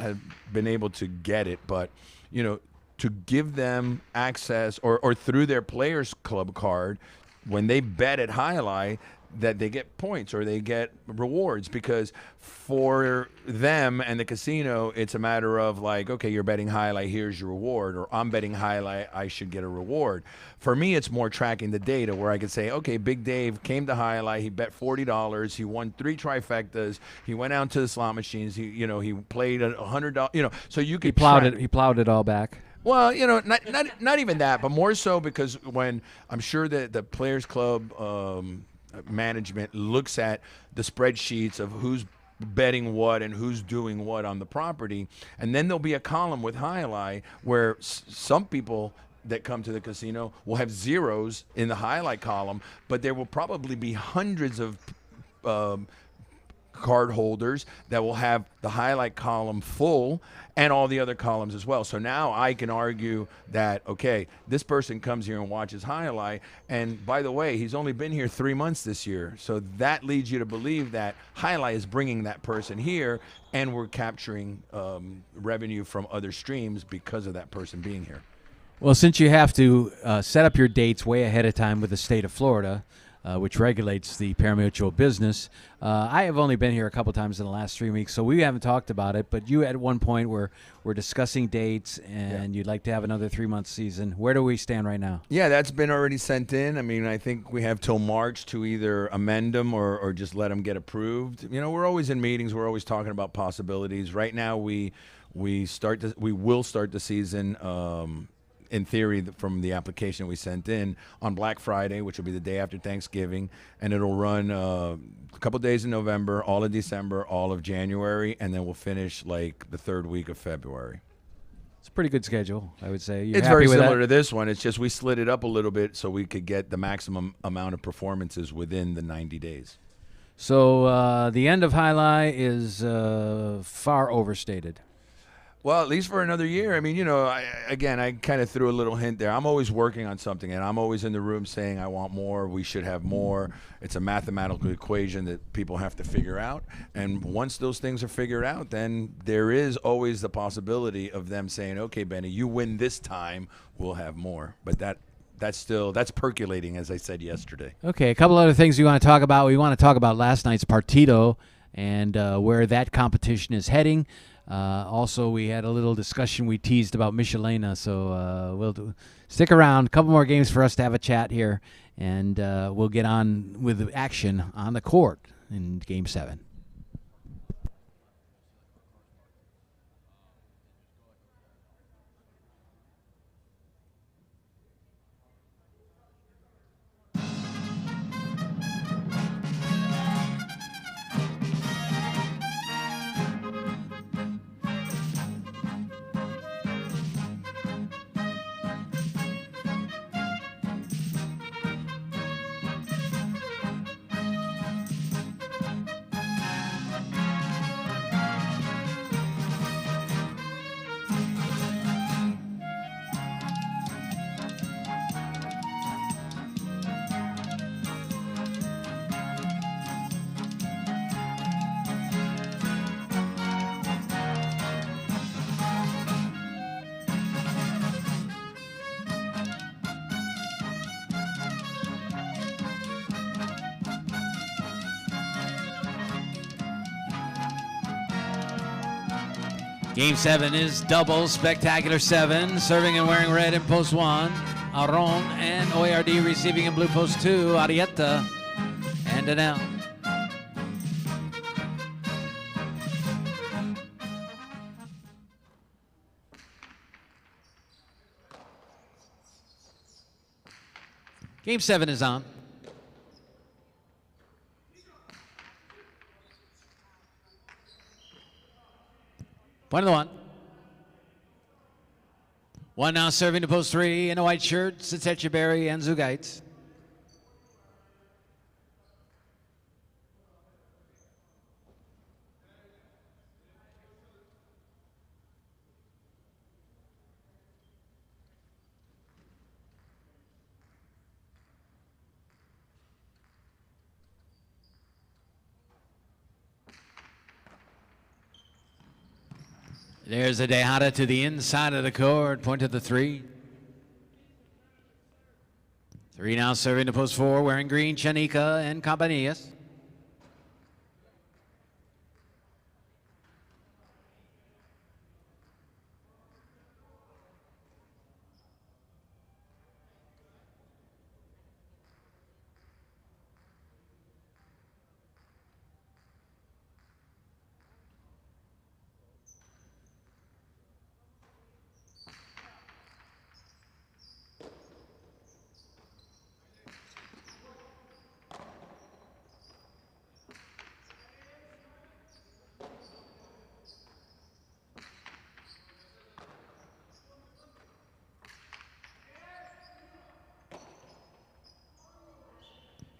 been able to get it, but, to give them access or through their Players Club card, when they bet at Highlight, that they get points or they get rewards, because for them and the casino, it's a matter of like, okay, you're betting Highlight, here's your reward, or I'm betting Highlight, I should get a reward. For me, it's more tracking the data where I could say, okay, Big Dave came to Highlight, he bet $40, he won 3 trifectas, he went out to the slot machines, he played $100, so you could He plowed it all back. Well, not even that, but more so because when I'm sure that the Players Club management looks at the spreadsheets of who's betting what and who's doing what on the property, and then there'll be a column with Highlight where some people that come to the casino will have zeros in the Highlight column, but there will probably be hundreds of card holders that will have the highlight column full and all the other columns as well. So now I can argue that, okay, this person comes here and watches highlight, and by the way, he's only been here 3 months this year. So that leads you to believe that highlight is bringing that person here, and we're capturing revenue from other streams because of that person being here. Well, since you have to set up your dates way ahead of time with the state of Florida, which regulates the parimutuel business, I have only been here a couple times in the last 3 weeks, so we haven't talked about it. But you at one point were discussing dates, and you'd like to have another 3-month season. Where do we stand right now? Yeah, that's been already sent in. I mean, I think we have till March to either amend them or just let them get approved. You know, we're always in meetings. We're always talking about possibilities. Right now, we will start the season. In theory, from the application we sent in on Black Friday, which will be the day after Thanksgiving, and it'll run a couple days in November, all of December, all of January, and then we'll finish like the 3rd week of February. It's a pretty good schedule, I would say. It's very similar to this one. It's just we slid it up a little bit so we could get the maximum amount of performances within the 90 days. So the end of Highlight is far overstated. Well, at least for another year. I mean, you know, I kind of threw a little hint there. I'm always working on something, and I'm always in the room saying I want more, we should have more. It's a mathematical equation that people have to figure out. And once those things are figured out, then there is always the possibility of them saying, okay, Benny, you win this time, we'll have more. But that's percolating, as I said yesterday. Okay, a couple other things we want to talk about. We want to talk about last night's Partido and where that competition is heading. Also, we had a little discussion we teased about Michelena, so stick around. A couple more games for us to have a chat here, and we'll get on with action on the court in Game 7. Game 7 is double spectacular 7. Serving and wearing red in post 1, Aron, and OARD receiving in blue post 2, Arietta and Danelle. Game 7 is on. Point of the 1. 1 now serving to post 3 in a white shirt, Sitsetcheberry and Zugaitz. There's a Dejada to the inside of the court, point to the 3. 3 now serving to post 4, wearing green, Chanika and Campanillas.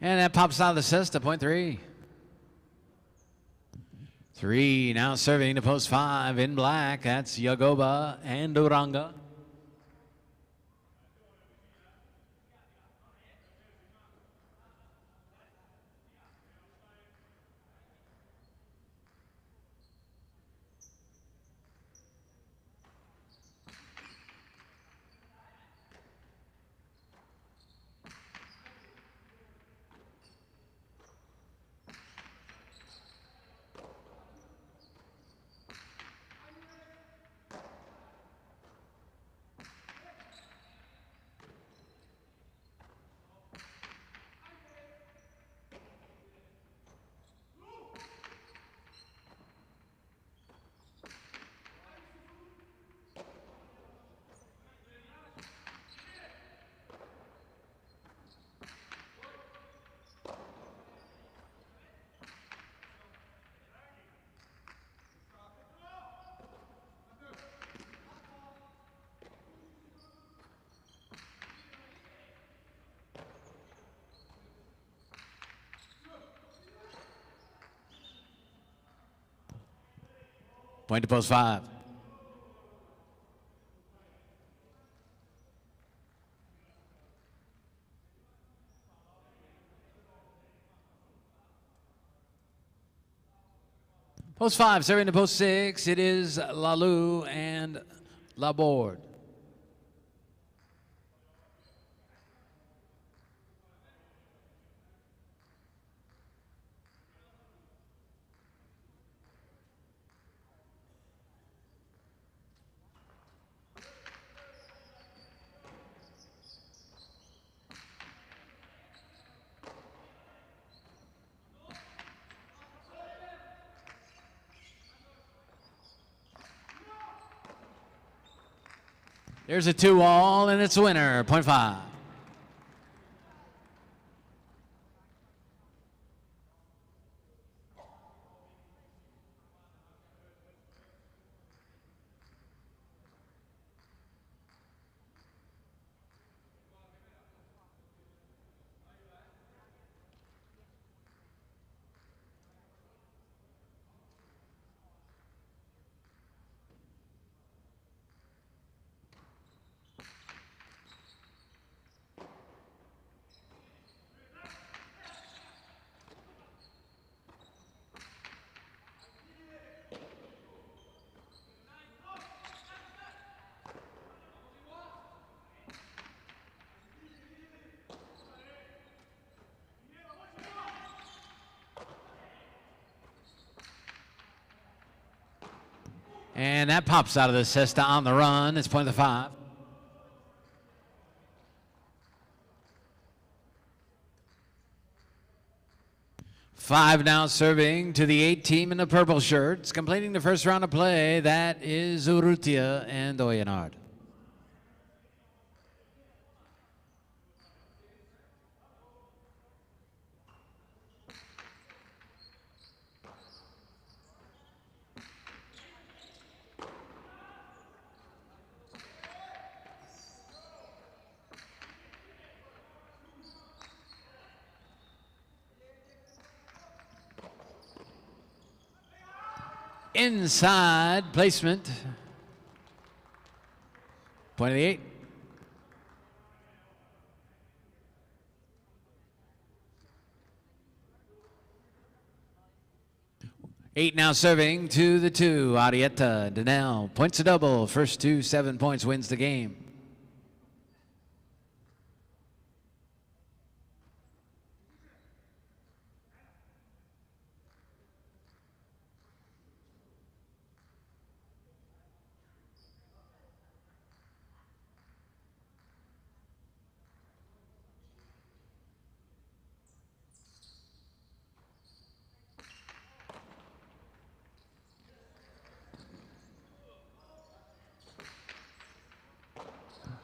And that pops out of the cesta, point 3. 3 now serving to post 5 in black. That's Yagoba and Uranga. Point to post 5. Post 5, serving to post 6. It is Lalu and Laborde. There's a 2-all, and it's a winner, point 5. And that pops out of the cesta on the run. It's point to 5. Five now serving to the 8 team in the purple shirts. Completing the first round of play, that is Urrutia and Oyenard. Inside placement. Point of the 8. Eight now serving to the 2. Arietta Danelle points a double. First 2, 7 points, wins the game.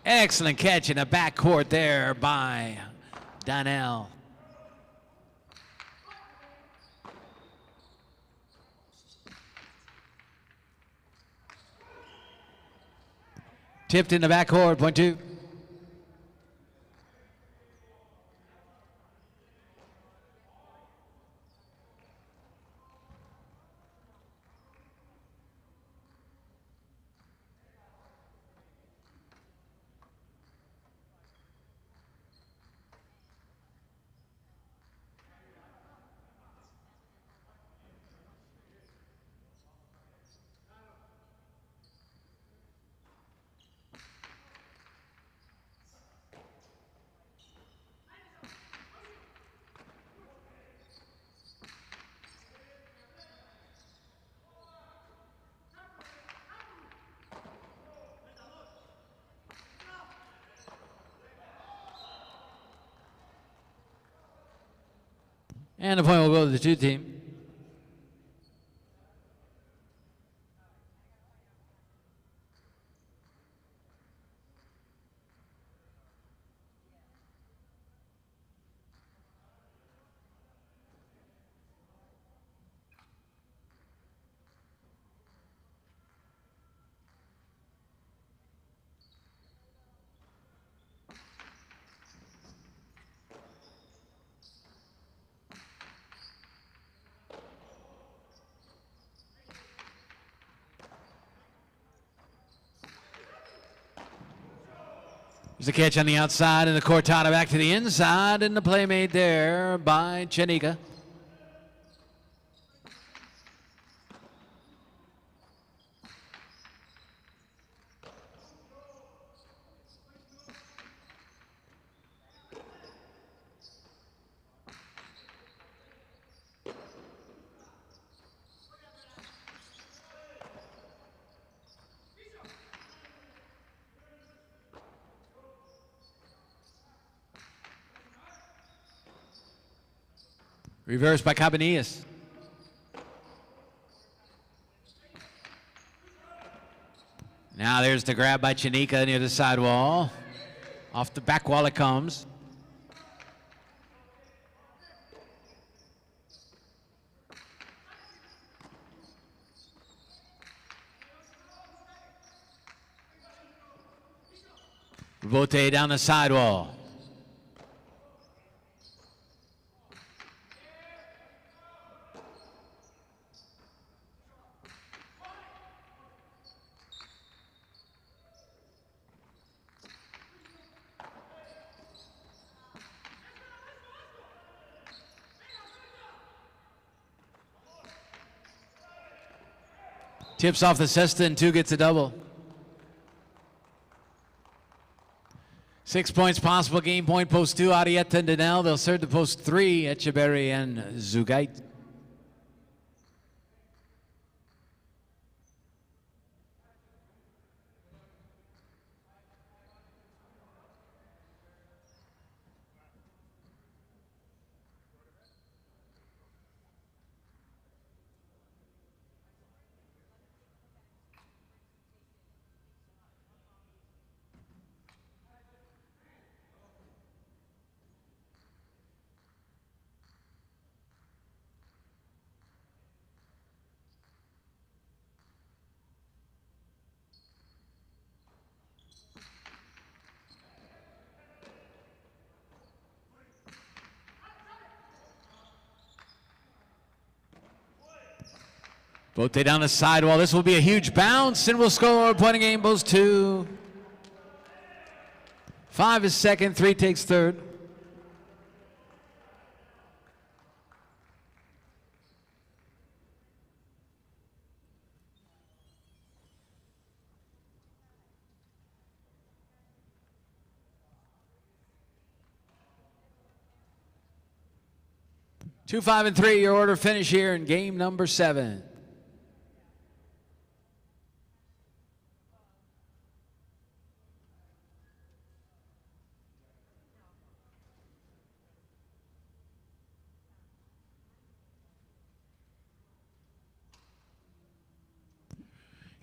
Excellent catch in the backcourt there by Donnell. Tipped in the backcourt, point 2. And the point will go to the 2 team. There's a catch on the outside, and the Cortada back to the inside, and the play made there by Chanika. Reversed by Cabanillas. Now there's the grab by Chanika near the sidewall. Off the back wall it comes. Bote down the sidewall. Tips off the cesta and 2 gets a double. 6 points possible. Game point, post 2, Arietta and Danel. They'll serve the post 3, Echeverry and Zugait. Bote down the sidewall. This will be a huge bounce, and we'll score. Point of game, post 2. 5 is second, 3 takes third. Two, 5, and 3. Your order finish here in game number 7.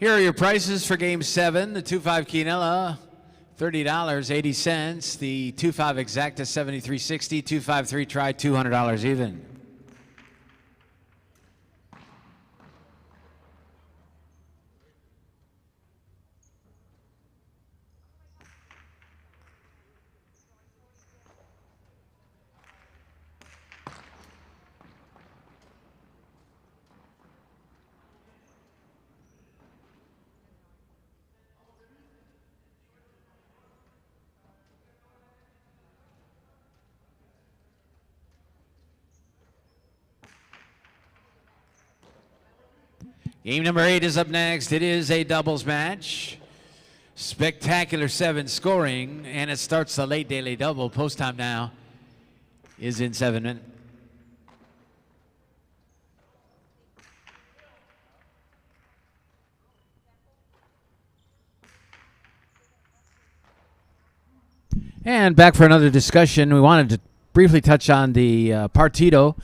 Here are your prices for Game 7. The 2-5 Quinella, $30.80. The 2-5 Exacta, $73.60. 2-5 3-try, $200 even. Game number 8 is up next. It is a doubles match. Spectacular 7 scoring, and it starts the late daily double. Post time now is in 7 minutes. And back for another discussion. We wanted to briefly touch on the Partido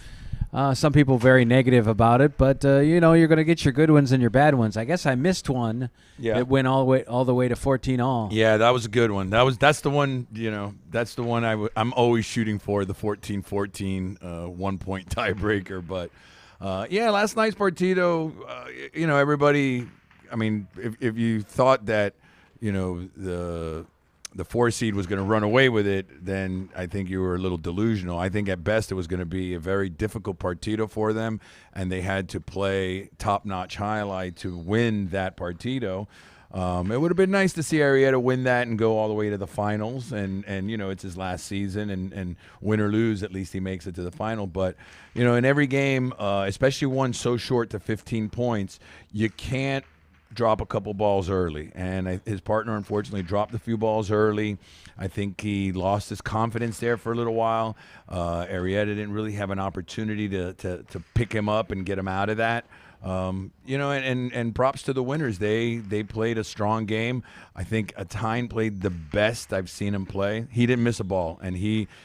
Some people very negative about it, but you're going to get your good ones and your bad ones. I guess I missed one that went all the way to 14-all. Yeah, that was a good one. That's the one. That's the one I'm always shooting for, the 14-14 1-point tiebreaker. But last night's partido, everybody. I mean, if you thought that the 4 seed was going to run away with it, then I think you were a little delusional. I think at best it was going to be a very difficult partido for them, and they had to play top-notch highlight to win that partido. It would have been nice to see Arrieta win that and go all the way to the finals, and it's his last season, and win or lose, at least he makes it to the final. But, in every game, especially one so short to 15 points, you can't drop a couple balls early, and his partner unfortunately dropped a few balls early. I think he lost his confidence there for a little while. Arrieta didn't really have an opportunity to pick him up and get him out of that. And props to the winners. They played a strong game. I think Atine played the best I've seen him play. He didn't miss a ball, and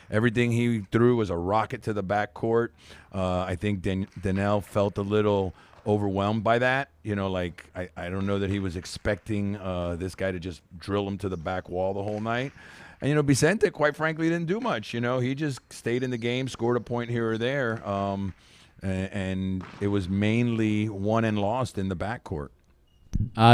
everything he threw was a rocket to the backcourt. I think Danelle felt a little overwhelmed by that. I don't know that he was expecting this guy to just drill him to the back wall the whole night. And, Vicente, quite frankly, didn't do much. He just stayed in the game, scored a point here or there, and it was mainly won and lost in the backcourt.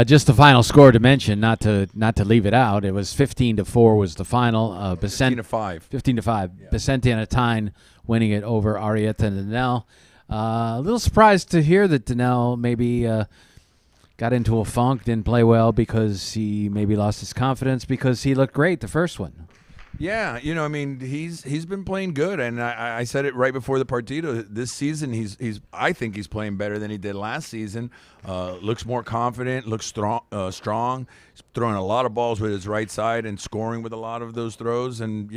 Just the final score to mention, not to leave it out. It was 15-4 was the final. 15-5. 15-5. Yeah. Vicente and Atine winning it over Arrieta and Danelle. A little surprised to hear that Danelle maybe got into a funk, didn't play well because he maybe lost his confidence because he looked great the first one. Yeah, he's been playing good, and I said it right before the partido. This season, I think he's playing better than he did last season. Looks more confident, looks strong. He's throwing a lot of balls with his right side and scoring with a lot of those throws. And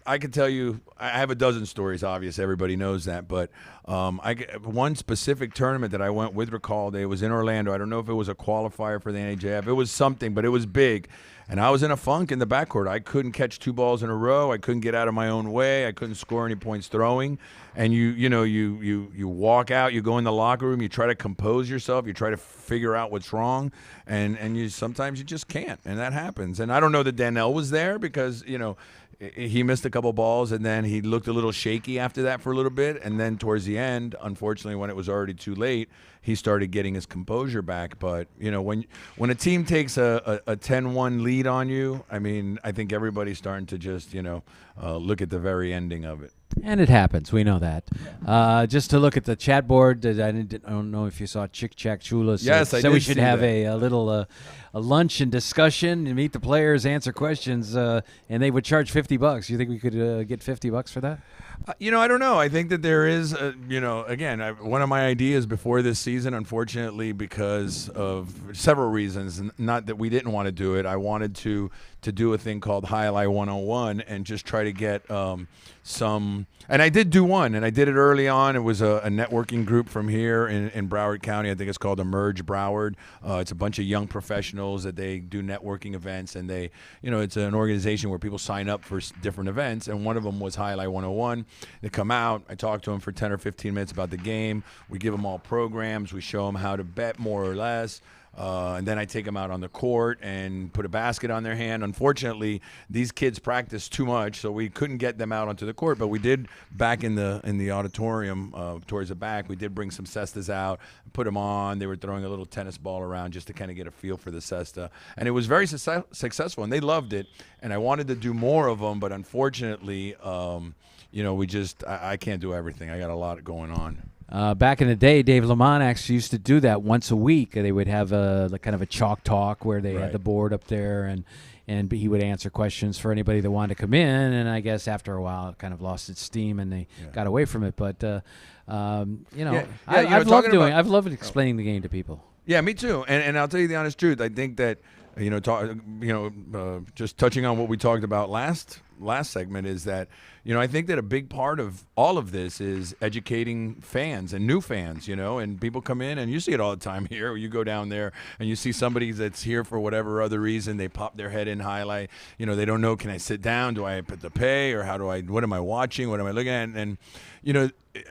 I could tell you, I have a dozen stories, obviously, everybody knows that, but one specific tournament that I went with Recall Day was in Orlando. I don't know if it was a qualifier for the NAJF. It was something, but it was big, and I was in a funk in the backcourt. I couldn't catch 2 balls in a row. I couldn't get out of my own way. I couldn't score any points throwing, and you walk out, you go in the locker room, you try to compose yourself, you try to figure out what's wrong, and sometimes you just can't, and that happens. And I don't know that Danelle was there because, he missed a couple balls, and then he looked a little shaky after that for a little bit. And then towards the end, unfortunately, when it was already too late, he started getting his composure back. But, when a team takes a 10-1 lead on you, I think everybody's starting to just, look at the very ending of it. And it happens. We know that. Just to look at the chat board, I don't know if you saw Chick Chack Chula. Yes, I did. We should see have that. a little a lunch and discussion and meet the players, answer questions, and they would charge $50. You think we could get $50 for that? I don't know. I think that there is, again, one of my ideas before this season, unfortunately, because of several reasons, not that we didn't want to do it. I wanted to do a thing called Highlight 101 and just try to get some, and I did do one, and I did it early on. It was a networking group from here in Broward County. I think it's called Emerge Broward. It's a bunch of young professionals that they do networking events, and they, it's an organization where people sign up for different events, and one of them was Highlight 101. They come out, I talk to them for 10 or 15 minutes about the game. We give them all programs. We show them how to bet more or less. And then I take them out on the court and put a basket on their hand. Unfortunately, these kids practice too much, so we couldn't get them out onto the court. But we did back in the auditorium towards the back. We did bring some cestas out, put them on. They were throwing a little tennis ball around just to kind of get a feel for the cesta, and it was very successful, and they loved it. And I wanted to do more of them, but unfortunately, I can't do everything. I got a lot going on. Back in the day, Dave Lamont actually used to do that once a week. They would have kind of a chalk talk where they had the board up there, and he would answer questions for anybody that wanted to come in. And I guess after a while, it kind of lost its steam, and they got away from it. But I've loved explaining the game to people. Yeah, me too. And I'll tell you the honest truth. I think that just touching on what we talked about last last segment is that, I think that a big part of all of this is educating fans and new fans, and people come in, and you see it all the time here. You go down there and you see somebody that's here for whatever other reason. They pop their head in highlight. They don't know, can I sit down? Do I have to pay? Or what am I watching? What am I looking at? And,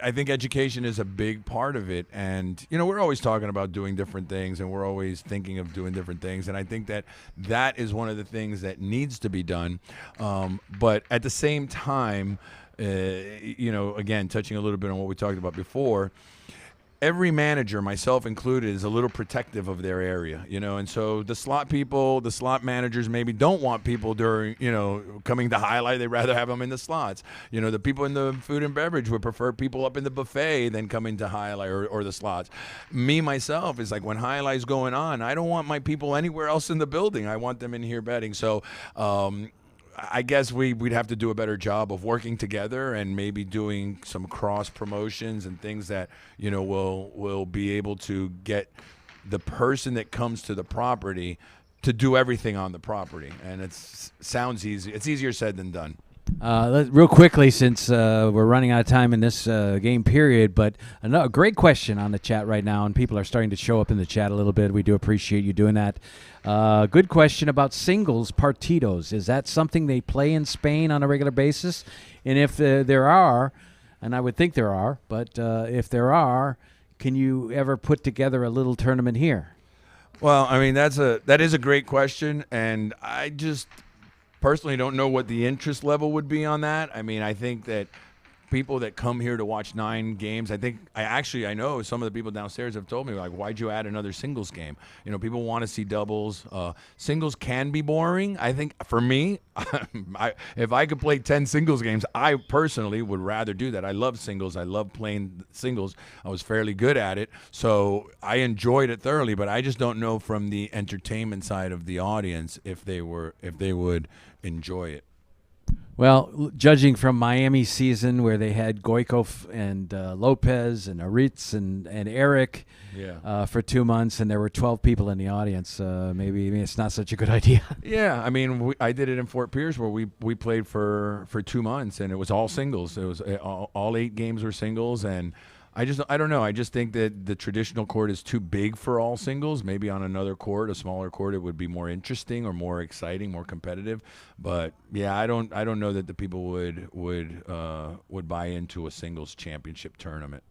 I think education is a big part of it. And, we're always talking about doing different things, and we're always thinking of doing different things. And I think that is one of the things that needs to be done. But at the same time, again, touching a little bit on what we talked about before, every manager, myself included, is a little protective of their area, and so the slot people, the slot managers maybe don't want people during, coming to highlight. They'd rather have them in the slots. The people in the food and beverage would prefer people up in the buffet than coming to highlight or the slots. Me, myself, is like when highlight's going on, I don't want my people anywhere else in the building. I want them in here betting. So, I guess we'd have to do a better job of working together and maybe doing some cross promotions and things that will be able to get the person that comes to the property to do everything on the property. And it sounds easy. It's easier said than done. Real quickly, since we're running out of time in this game period, but a great question on the chat right now, and people are starting to show up in the chat a little bit. We do appreciate you doing that. Good question about singles partidos. Is that something they play in Spain on a regular basis? And if there are, and I would think there are, but if there are, can you ever put together a little tournament here? Well, I mean, that is a great question, and I just personally don't know what the interest level would be on that. I mean, I think that people that come here to watch 9 games, I know some of the people downstairs have told me, like, why'd you add another singles game? People want to see doubles. Singles can be boring. I think for me, if I could play 10 singles games, I personally would rather do that. I love singles. I love playing singles. I was fairly good at it, so I enjoyed it thoroughly, but I just don't know from the entertainment side of the audience if they would enjoy it. Well, judging from Miami season where they had Goikov and Lopez and Aritz and Eric for 2 months, and there were 12 people in the audience, maybe it's not such a good idea. Yeah, I mean, I did it in Fort Pierce where we played for 2 months, and it was all singles. It was all 8 games were singles, and I don't know. I just think that the traditional court is too big for all singles. Maybe on another court, a smaller court, it would be more interesting or more exciting, more competitive. But yeah, I don't know that the people would buy into a singles championship tournament.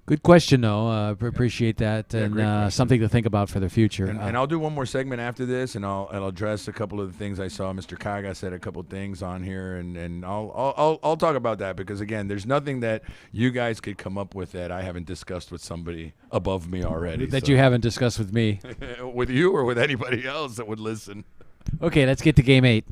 Good question, though. Appreciate that, Yeah, and something to think about for the future. And I'll do one more segment after this, and I'll address a couple of the things I saw. Mr. Kaga said a couple of things on here, and I'll talk about that because again, there's nothing that you guys could come up with that I haven't discussed with somebody above me already. That you haven't discussed with me, with you or with anybody else that would listen. Okay, let's get to Game 8.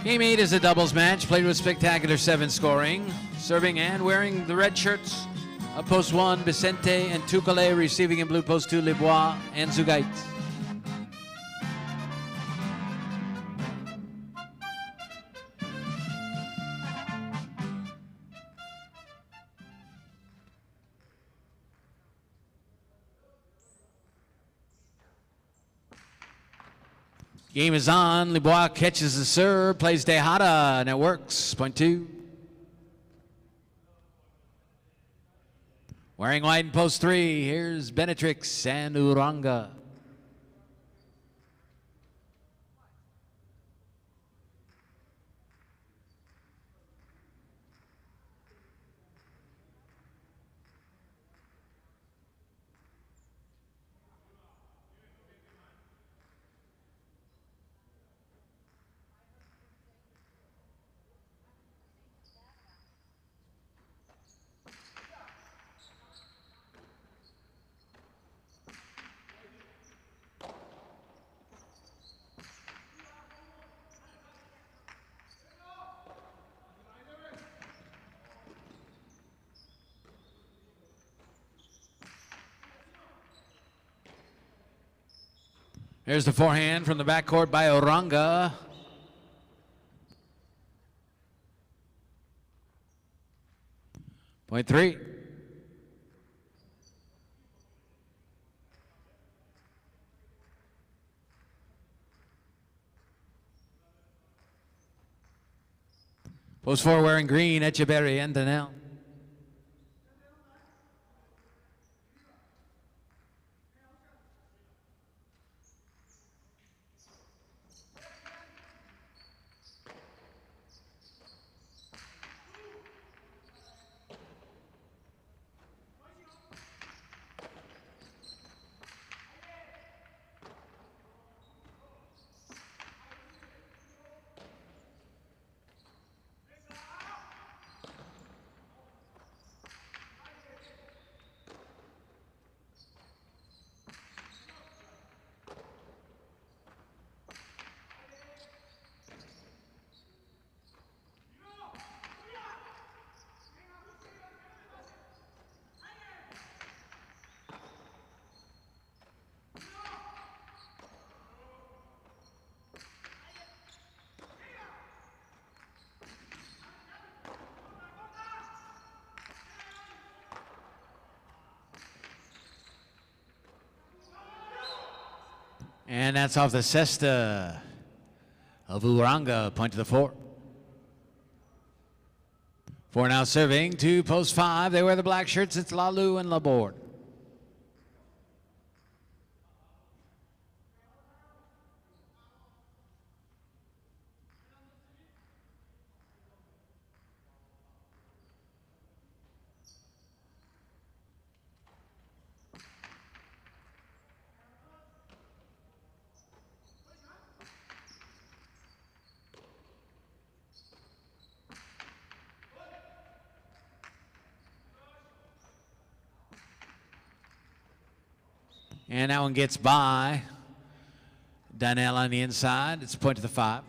Game 8 is a doubles match played with spectacular 7 scoring. Serving and wearing the red shirts of post 1, Vicente and Tukale. Receiving in blue post 2, Lebois and Zugait. Game is on. Lebois catches the serve, plays Tejada, and it works. Point 2. Wearing white in post 3, here's Benetrix and Uranga. Here's the forehand from the backcourt by Oranga. Point 3. Post 4 wearing green, Echeverry and Daniel. And that's off the cesta of Uranga, point to the 4. 4 now serving to post 5. They wear the black shirts. It's Lalu and Laborde. And that one gets by Daniel on the inside. It's a point to the 5.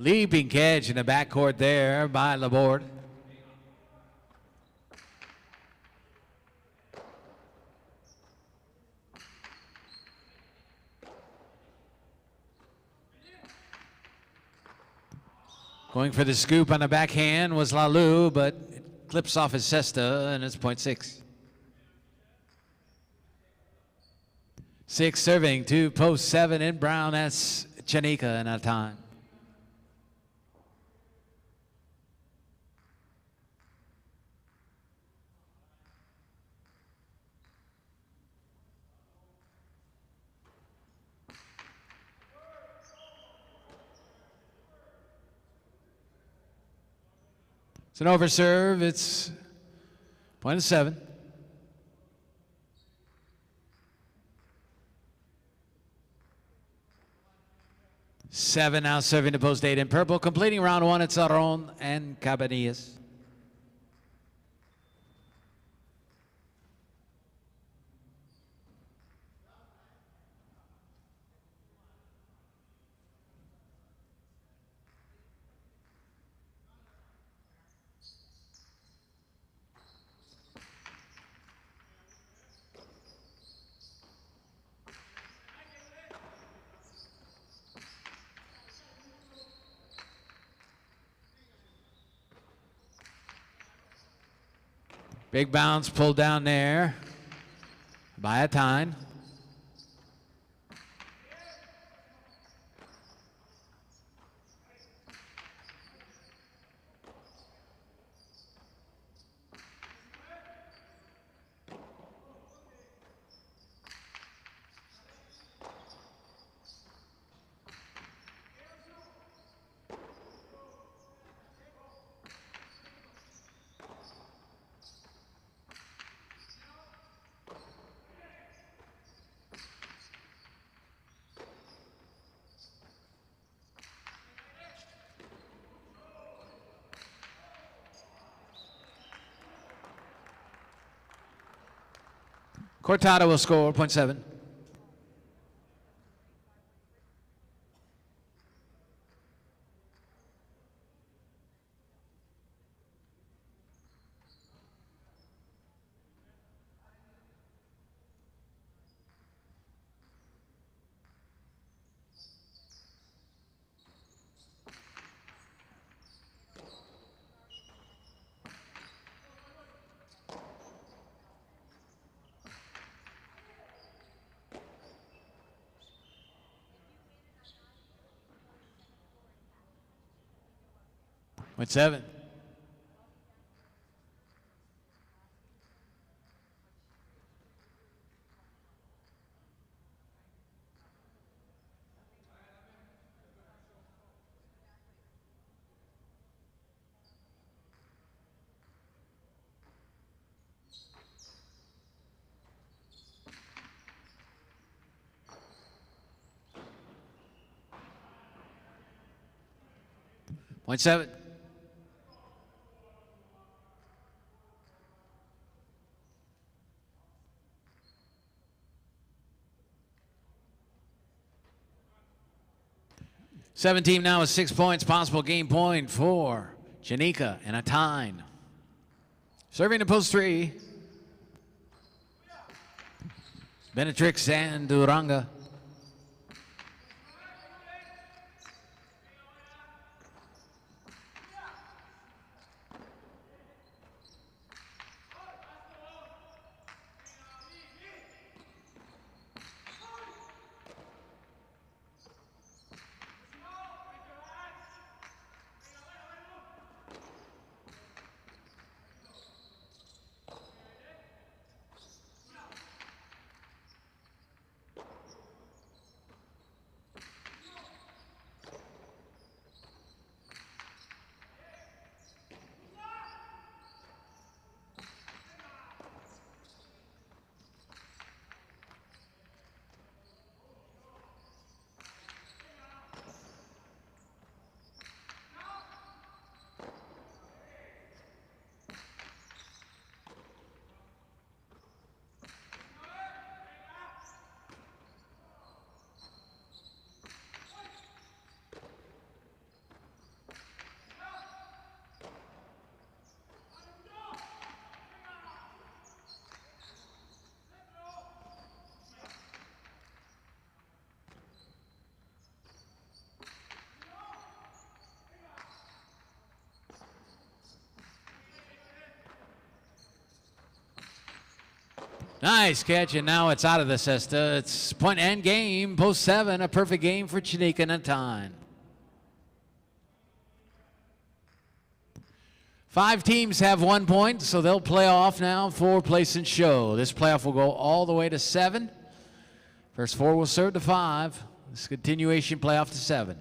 Leaping catch in the backcourt there by Laborde. Going for the scoop on the backhand was Lalu, but it clips off his cesta, and it's point 6. 6 serving to post 7 in brown. That's Chanika in that time. It's an overserve. It's point of 7. Seven now serving to post 8 in purple. Completing round 1, it's Aron and Cabanillas. Big bounce pulled down there by Atine. Cortado will score, point 7. Point 7. Point 7. Seven team now with 6 points. Possible game point for Janika and Atine. Serving to post 3. Benetrix and Duranga. Nice catch, and now it's out of the cesta. It's point and game, post 7, a perfect game for Janika and Atine. 5 teams have 1 point, so they'll play off now for place and show. This playoff will go all the way to 7. First 4 will serve to 5. This continuation playoff to 7.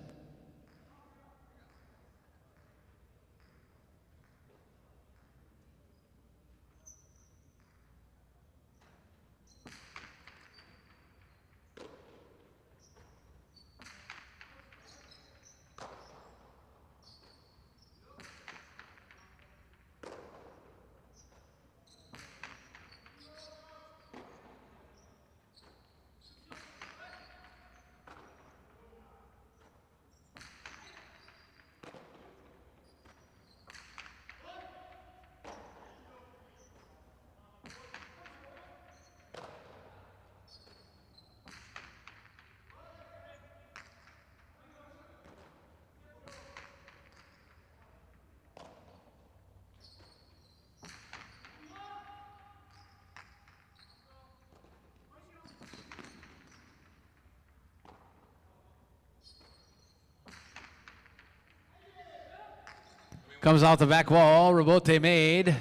Comes off the back wall, rebote made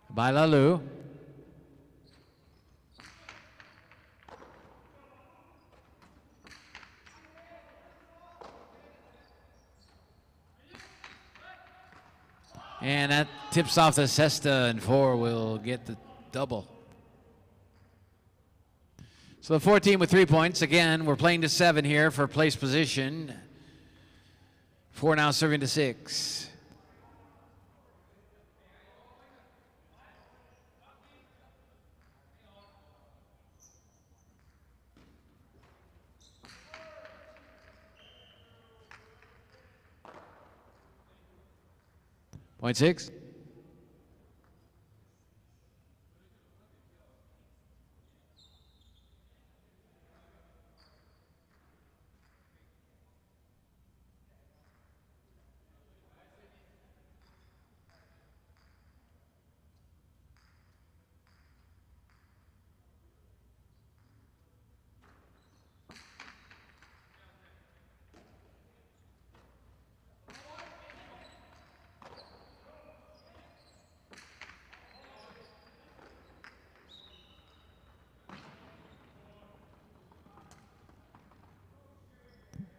by Lalu. And that tips off the cesta, and 4 will get the double. So the 4 team with 3 points. Again, we're playing to 7 here for place position. 4 now serving to 6. Point 6.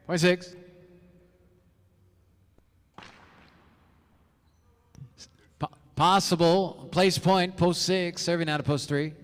Point 6. Possible place point, post 6, serving out of post 3.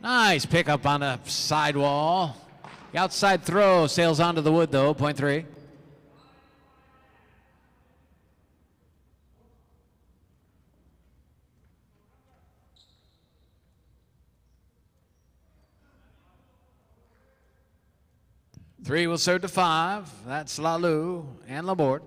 Nice pickup on the sidewall. The outside throw sails onto the wood, though. Point 3. Three will serve to 5. That's Lalu and Laborde.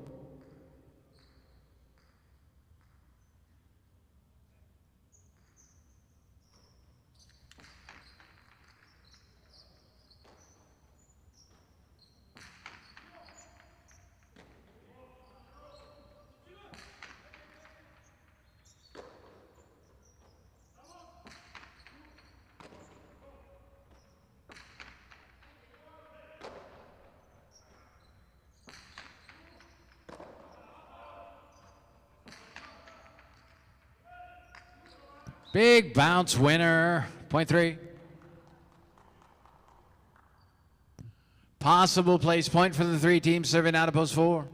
Big bounce winner. Point 3. Possible place point for the 3 teams serving out of post 4.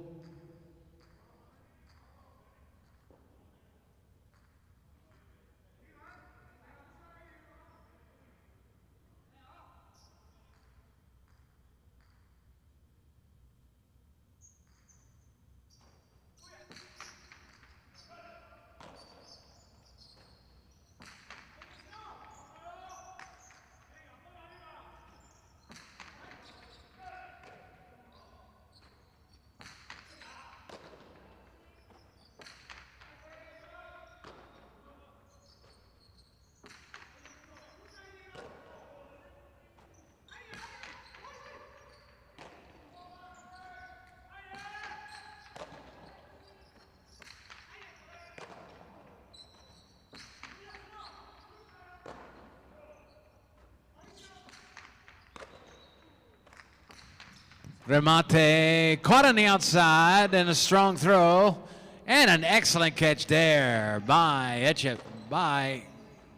Remate caught on the outside and a strong throw and an excellent catch there by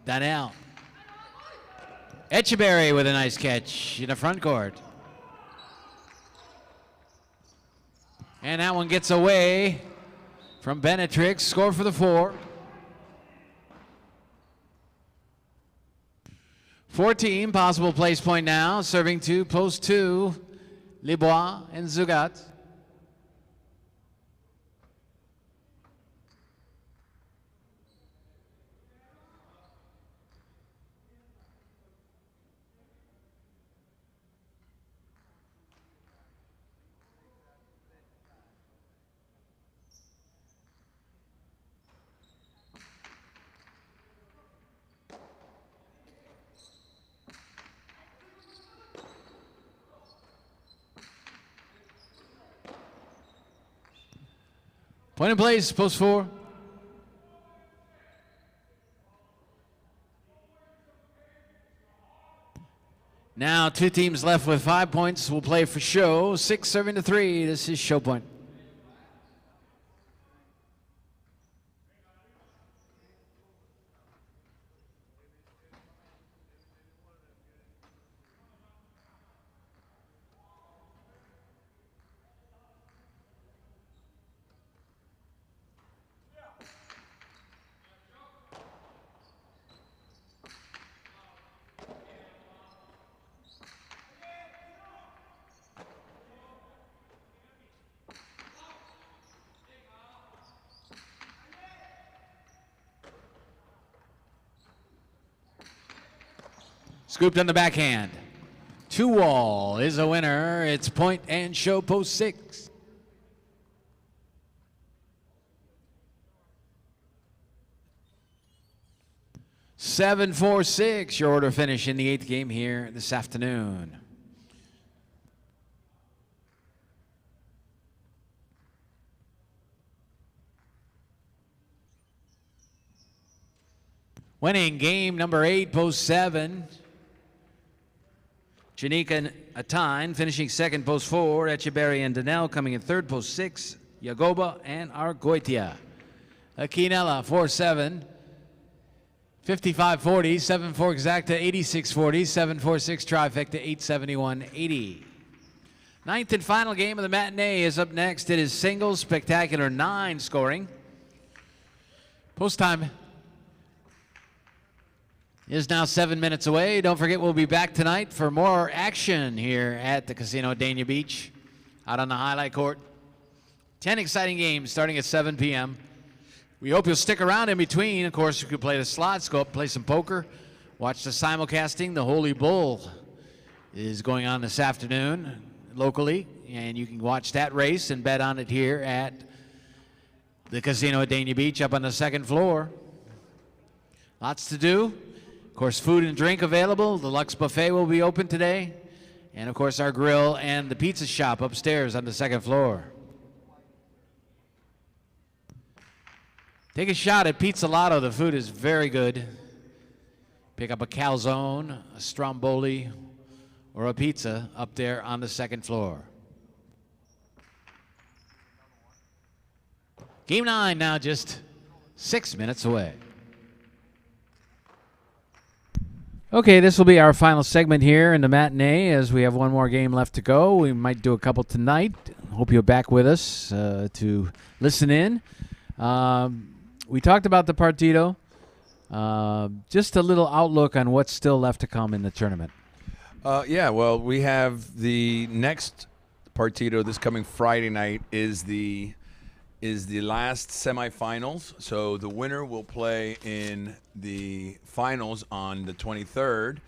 Daniel. Echeberry with a nice catch in the front court. And that one gets away from Benetrix. Score for the 4. 14, possible place point now. Serving to post 2. Libois and Zugat. Point in place, post 4. Now 2 teams left with 5 points will play for show. 6 serving to 3. This is show point. Scooped on the backhand. 2-wall is a winner. It's point and show post 6. Seven, 4-6, your order finish in the 8th game here this afternoon. Winning game number 8, post 7. Janika Atine finishing 2nd, post 4. Echeberry and Danel coming in 3rd, post 6. Yagoba and Argoitia. Aquinella 4-7. 55-40, 7-4 exacta, 86-40, 7-4-6 trifecta, 871-80. 9th and final game of the matinee is up next. It is singles, spectacular 9 scoring. Post time is now 7 minutes away. Don't forget, we'll be back tonight for more action here at the Casino Dania Beach, out on the highlight court. 10 exciting games starting at 7 p.m. We hope you'll stick around in between. Of course, you could play the slots, go up, play some poker, watch the simulcasting. The Holy Bull is going on this afternoon locally, and you can watch that race and bet on it here at the Casino at Dania Beach up on the 2nd floor. Lots to do. Of course, food and drink available. The Lux Buffet will be open today. And, of course, our grill and the pizza shop upstairs on the 2nd floor. Take a shot at Pizza Lotto. The food is very good. Pick up a calzone, a stromboli, or a pizza up there on the 2nd floor. Game 9 now just 6 minutes away. Okay, this will be our final segment here in the matinee as we have one more game left to go. We might do a couple tonight. Hope you're back with us to listen in. We talked about the Partido. Just a little outlook on what's still left to come in the tournament. Yeah, well, we have the next Partido this coming Friday night is the last semifinals. So the winner will play in the finals on the 23rd,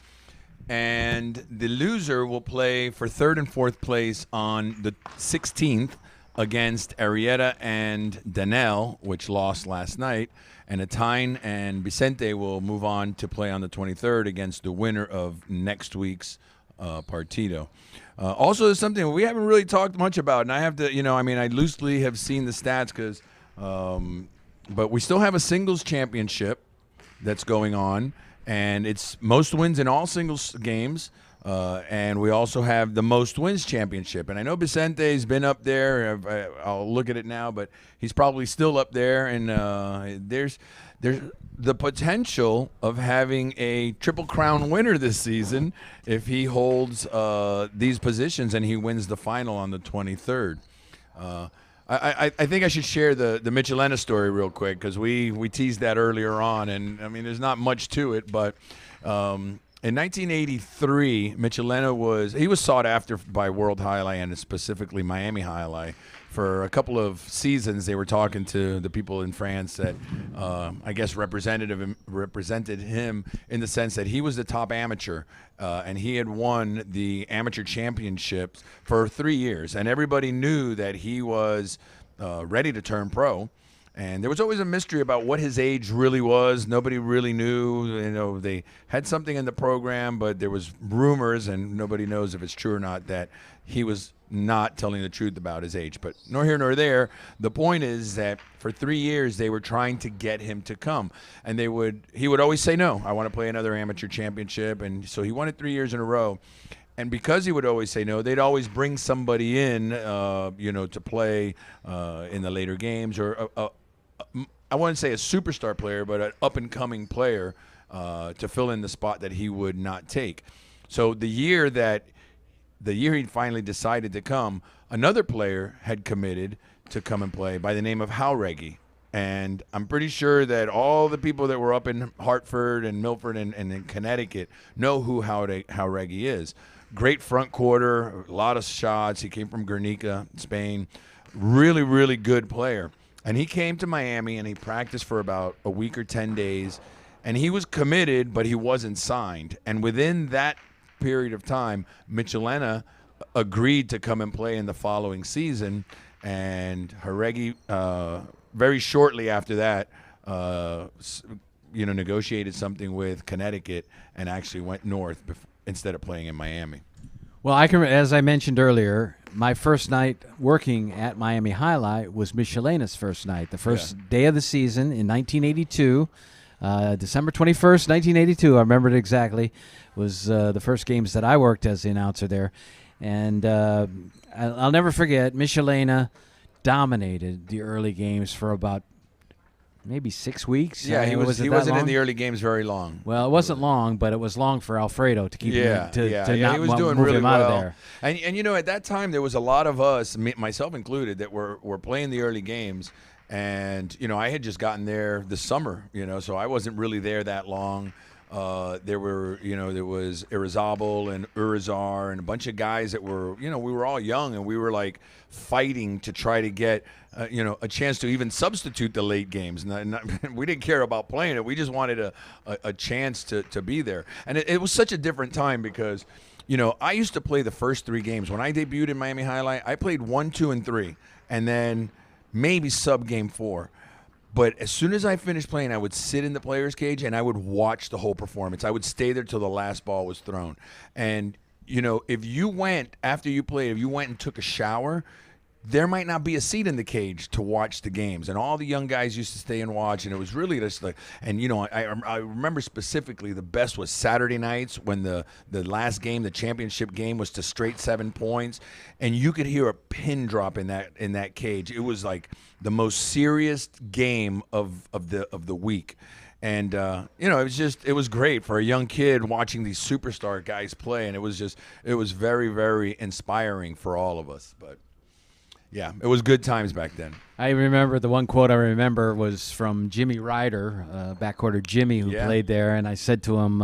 and the loser will play for 3rd and 4th place on the 16th against Arrieta and Danel, which lost last night. And Atine and Vicente will move on to play on the 23rd against the winner of next week's Partido. Also, there's something we haven't really talked much about, and I have to, I loosely have seen the stats because, but we still have a singles championship that's going on, and it's most wins in all singles games. And we also have the most wins championship. And I know Vicente's been up there. I'll look at it now, but he's probably still up there. And there's the potential of having a Triple Crown winner this season if he holds these positions and he wins the final on the 23rd. I think I should share the Michelena story real quick because we teased that earlier on. And, I mean, there's not much to it, but in 1983, Michelena was sought after by World Alai and specifically Miami Alai. For a couple of seasons, they were talking to the people in France that I guess represented him in the sense that he was the top amateur and he had won the amateur championships for 3 years. And everybody knew that he was ready to turn pro. And there was always a mystery about what his age really was. Nobody really knew. They had something in the program, but there was rumors, and nobody knows if it's true or not, that he was not telling the truth about his age. But nor here nor there. The point is that for 3 years they were trying to get him to come, and he would always say no. I want to play another amateur championship, and so he won it 3 years in a row. And because he would always say no, they'd always bring somebody in, to play in the later games, or I wouldn't say a superstar player, but an up-and-coming player to fill in the spot that he would not take. So the year he finally decided to come, another player had committed to come and play by the name of Jauregui. And I'm pretty sure that all the people that were up in Hartford and Milford and in Connecticut know who Jauregui is. Great front quarter, a lot of shots. He came from Guernica, Spain. Really, really good player. And he came to Miami and he practiced for about a week or 10 days. And he was committed, but he wasn't signed. And within that period of time, Michelena agreed to come and play in the following season. And Haregi, very shortly after that, negotiated something with Connecticut and actually went north instead of playing in Miami. Well, as I mentioned earlier, my first night working at Miami Highlight was Michelena's first night, the first day of the season in 1982, December 21st, 1982. I remember it exactly. Was the first games that I worked as the announcer there, and I'll never forget. Michelena dominated the early games for about maybe 6 weeks. Yeah, he wasn't in the early games very long. Well, it wasn't long, but it was long for Alfredo to keep him not he was doing move really him out well. of there. And at that time there was a lot of us, myself included, that were playing the early games. And I had just gotten there this summer, so I wasn't really there that long. There was Irizabal and Urizar and a bunch of guys that were, we were all young, and we were like fighting to try to get, a chance to even substitute the late games. We didn't care about playing it. We just wanted a chance to be there. And it was such a different time because, I used to play the first 3 games. When I debuted in Miami Highlight, I played 1, 2, and 3, and then maybe sub game 4. But as soon as I finished playing, I would sit in the player's cage and I would watch the whole performance. I would stay there till the last ball was thrown. And, if you went, after you played, if you went and took a shower, there might not be a seat in the cage to watch the games. And all the young guys used to stay and watch, and it was really just like, and I remember specifically the best was Saturday nights when the last game, the championship game, was to straight 7 points, and you could hear a pin drop in that cage. It was like the most serious game of the week. And it was great for a young kid watching these superstar guys play, and it was very, very inspiring for all of us. But yeah, it was good times back then. I remember the one quote I remember was from Jimmy Ryder, backcourter Jimmy, who played there, and I said to him,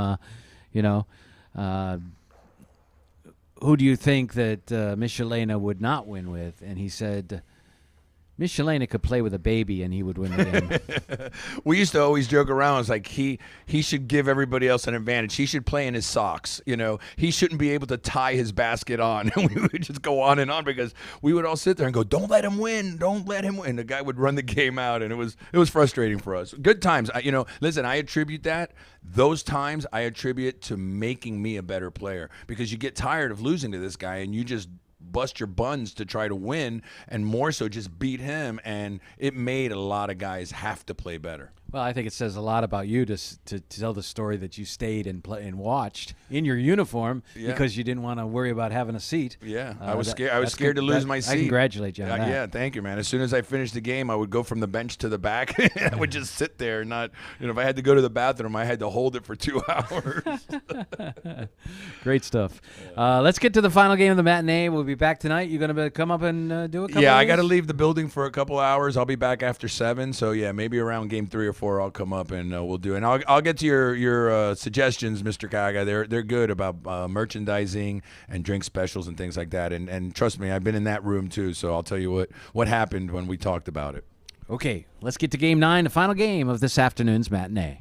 who do you think that Michelena would not win with? And he said, Michelena could play with a baby and he would win the game. We used to always joke around. It's like he should give everybody else an advantage. He should play in his socks. He shouldn't be able to tie his basket on. And we would just go on because we would all sit there and go, "Don't let him win! Don't let him win!" The guy would run the game out, and it was frustrating for us. Good times. Listen, I attribute those times to making me a better player, because you get tired of losing to this guy and you just bust your buns to try to win, and more so just beat him, and it made a lot of guys have to play better. Well, I think it says a lot about you to tell the story that you stayed and watched in your uniform because you didn't want to worry about having a seat. Yeah, I was scared. I was scared to lose my seat. I congratulate you on that. Yeah, thank you, man. As soon as I finished the game, I would go from the bench to the back. I would just sit there, and not. If I had to go to the bathroom, I had to hold it for 2 hours. Great stuff. Let's get to the final game of the matinee. We'll be back tonight. You going to come up and do a couple? Yeah, I got to leave the building for a couple hours. I'll be back after 7. So yeah, maybe around game 3 or 4. I'll come up and we'll do it. And I'll get to your suggestions, Mr. Kaga. They're good about merchandising and drink specials and things like that. And trust me, I've been in that room too. So I'll tell you what happened when we talked about it. Okay, let's get to game 9, the final game of this afternoon's matinee.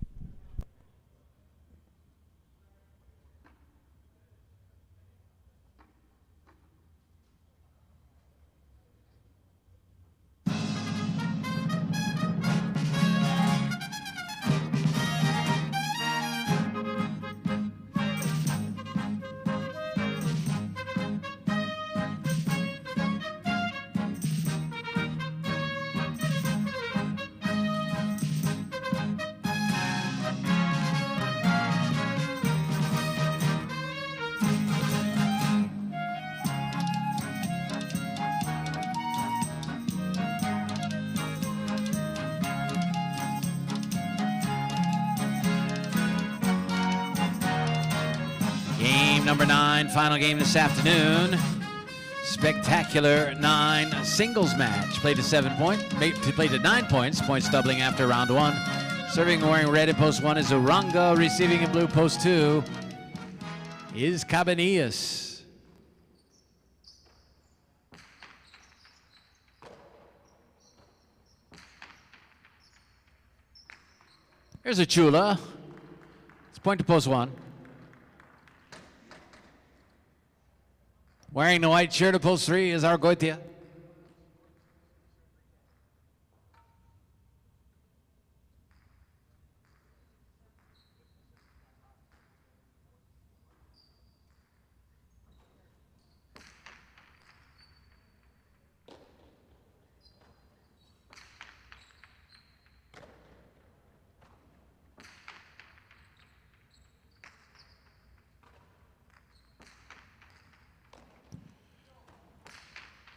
Game number 9, final game this afternoon. Spectacular 9 singles match. Played to 7 points. Played to 9 points. Points doubling after round 1. Serving and wearing red in post 1 is Uranga. Receiving in blue post 2 is Cabanillas. Here's a Chula. Point to post 1. Wearing the white shirt of post 3 is Argoitia.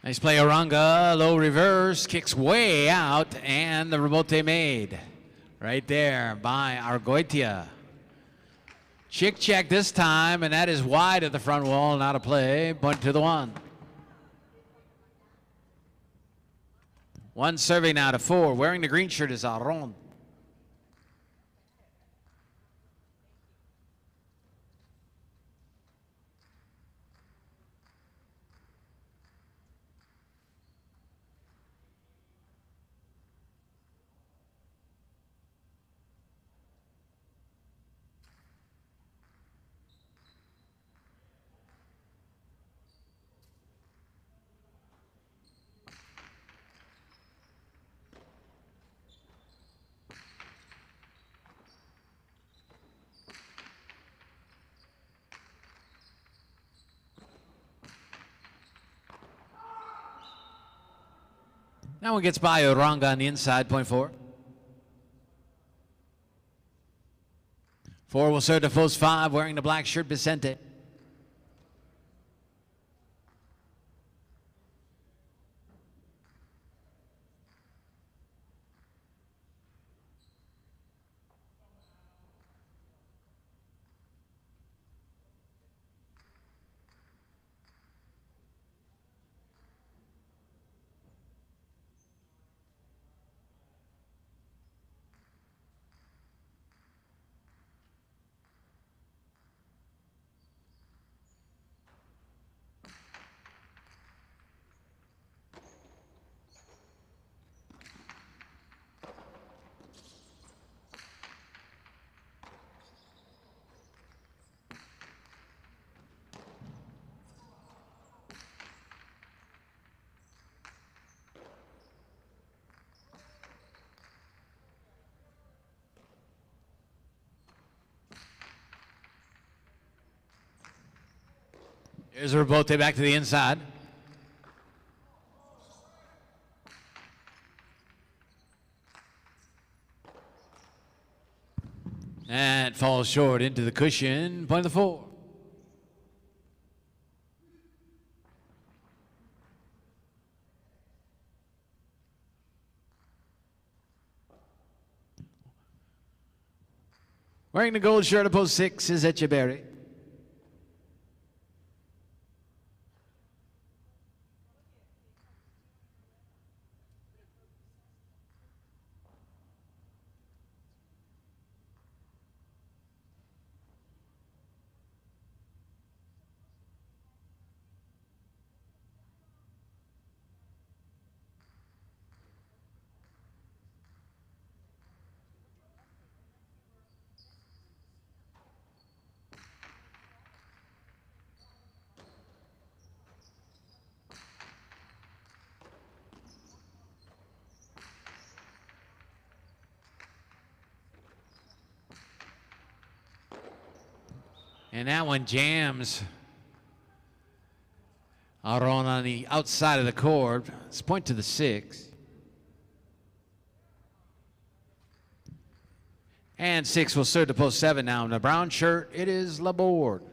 Nice play, Oranga. Low reverse, kicks way out, and the rebote made. Right there by Argoitia. Chick check this time, and that is wide at the front wall, not a play. Point to the 1. 1 serving now to 4. Wearing the green shirt is Aron. That one gets by Oranga on the inside, point 4. 4 will serve to post 5, wearing the black shirt, Vicente. Here's a rebote back to the inside. And falls short into the cushion. Point of the 4. Wearing the gold shirt of post 6 is Echeverry. And that one jams Aron on the outside of the court. Let's point to the 6. And 6 will serve to post 7 now. In the brown shirt, it is Laborde.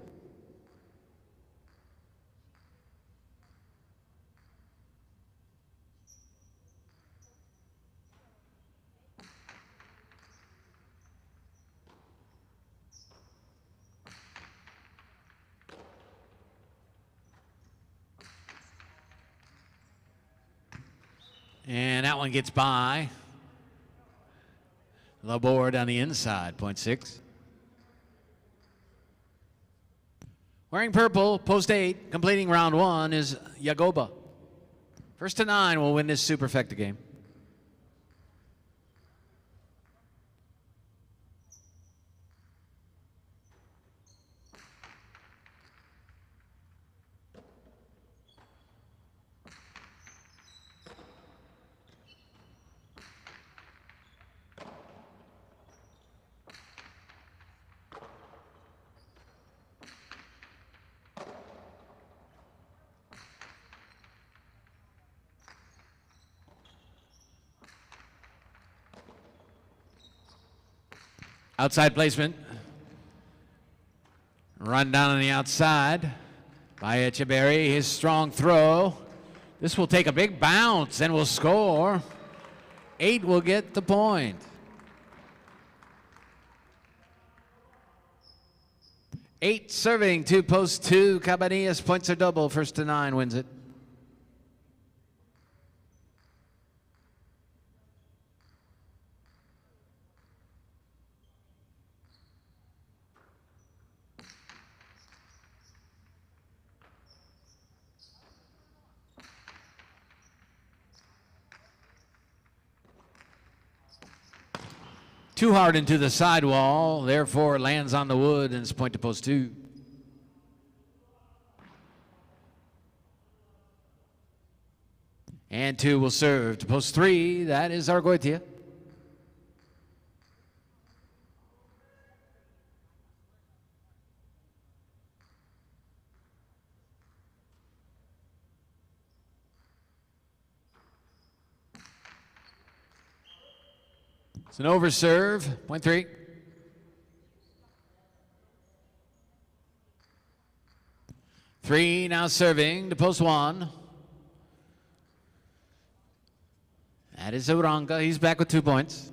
And that one gets by. Laborde on the inside, point 6. Wearing purple, post 8, completing round 1 is Yagoba. First to 9 will win this superfecta game. Outside placement. Run down on the outside by Echeverry. His strong throw. This will take a big bounce and will score. 8 will get the point. 8 serving, 2 post 2. Cabanillas points are double. First to 9 wins it. Too hard into the sidewall, therefore lands on the wood and it's point to post 2. And 2 will serve to post 3. That is Argoitia. It's an overserve, point 3. Three now serving to post 1. That is Uranga. He's back with 2 points.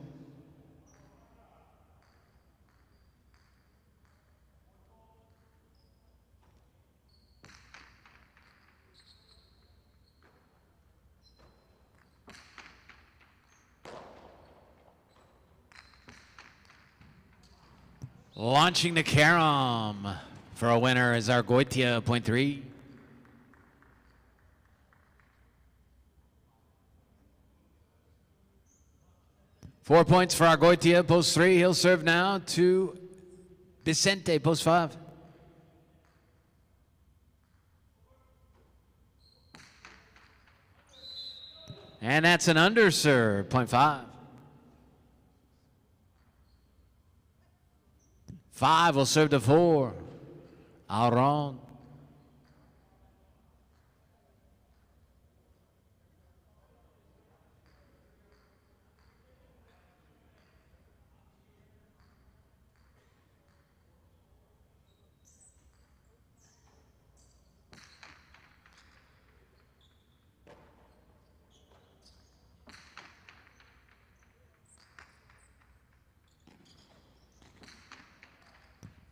Launching the carom for a winner is Argoitia, point 3. Four points for Argoitia, post 3. He'll serve now to Vicente, post 5. And that's an underserve, point 5. 5 will serve to 4. Auron.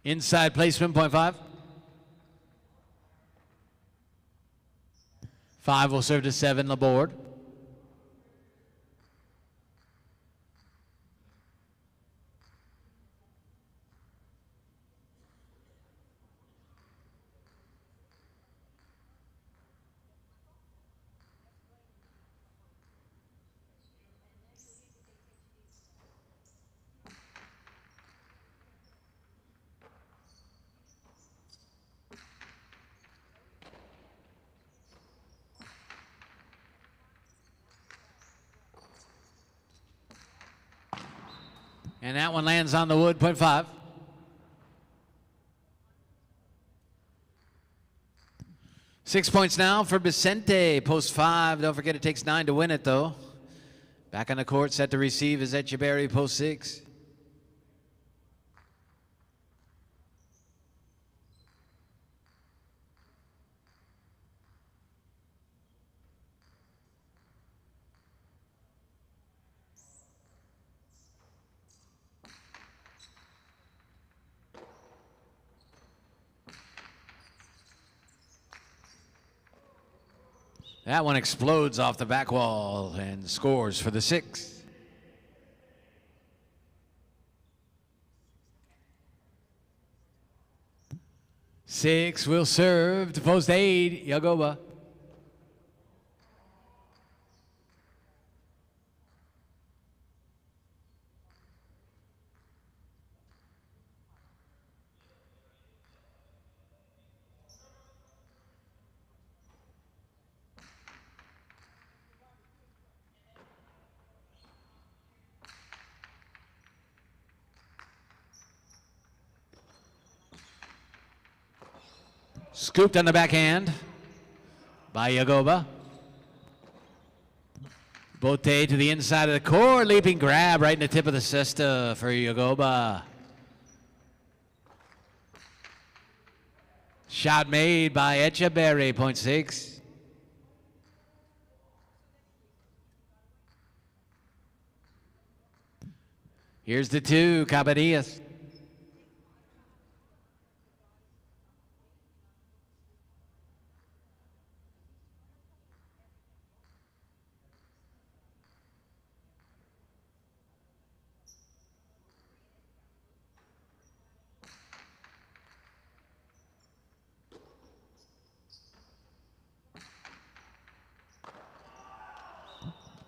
Inside placement, point 5. 5 will serve to 7, Laborde. And that one lands on the wood, point 5. Six points now for Vicente, post 5. Don't forget it takes 9 to win it, though. Back on the court, set to receive is Echeverry, post 6. That one explodes off the back wall and scores for the 6. Six will serve to post 8, Yagoba. Scooped on the backhand by Yagoba. Bote to the inside of the court. Leaping grab right in the tip of the cesta for Yagoba. Shot made by Echeberry, point 6. Here's the 2, Cabanillas.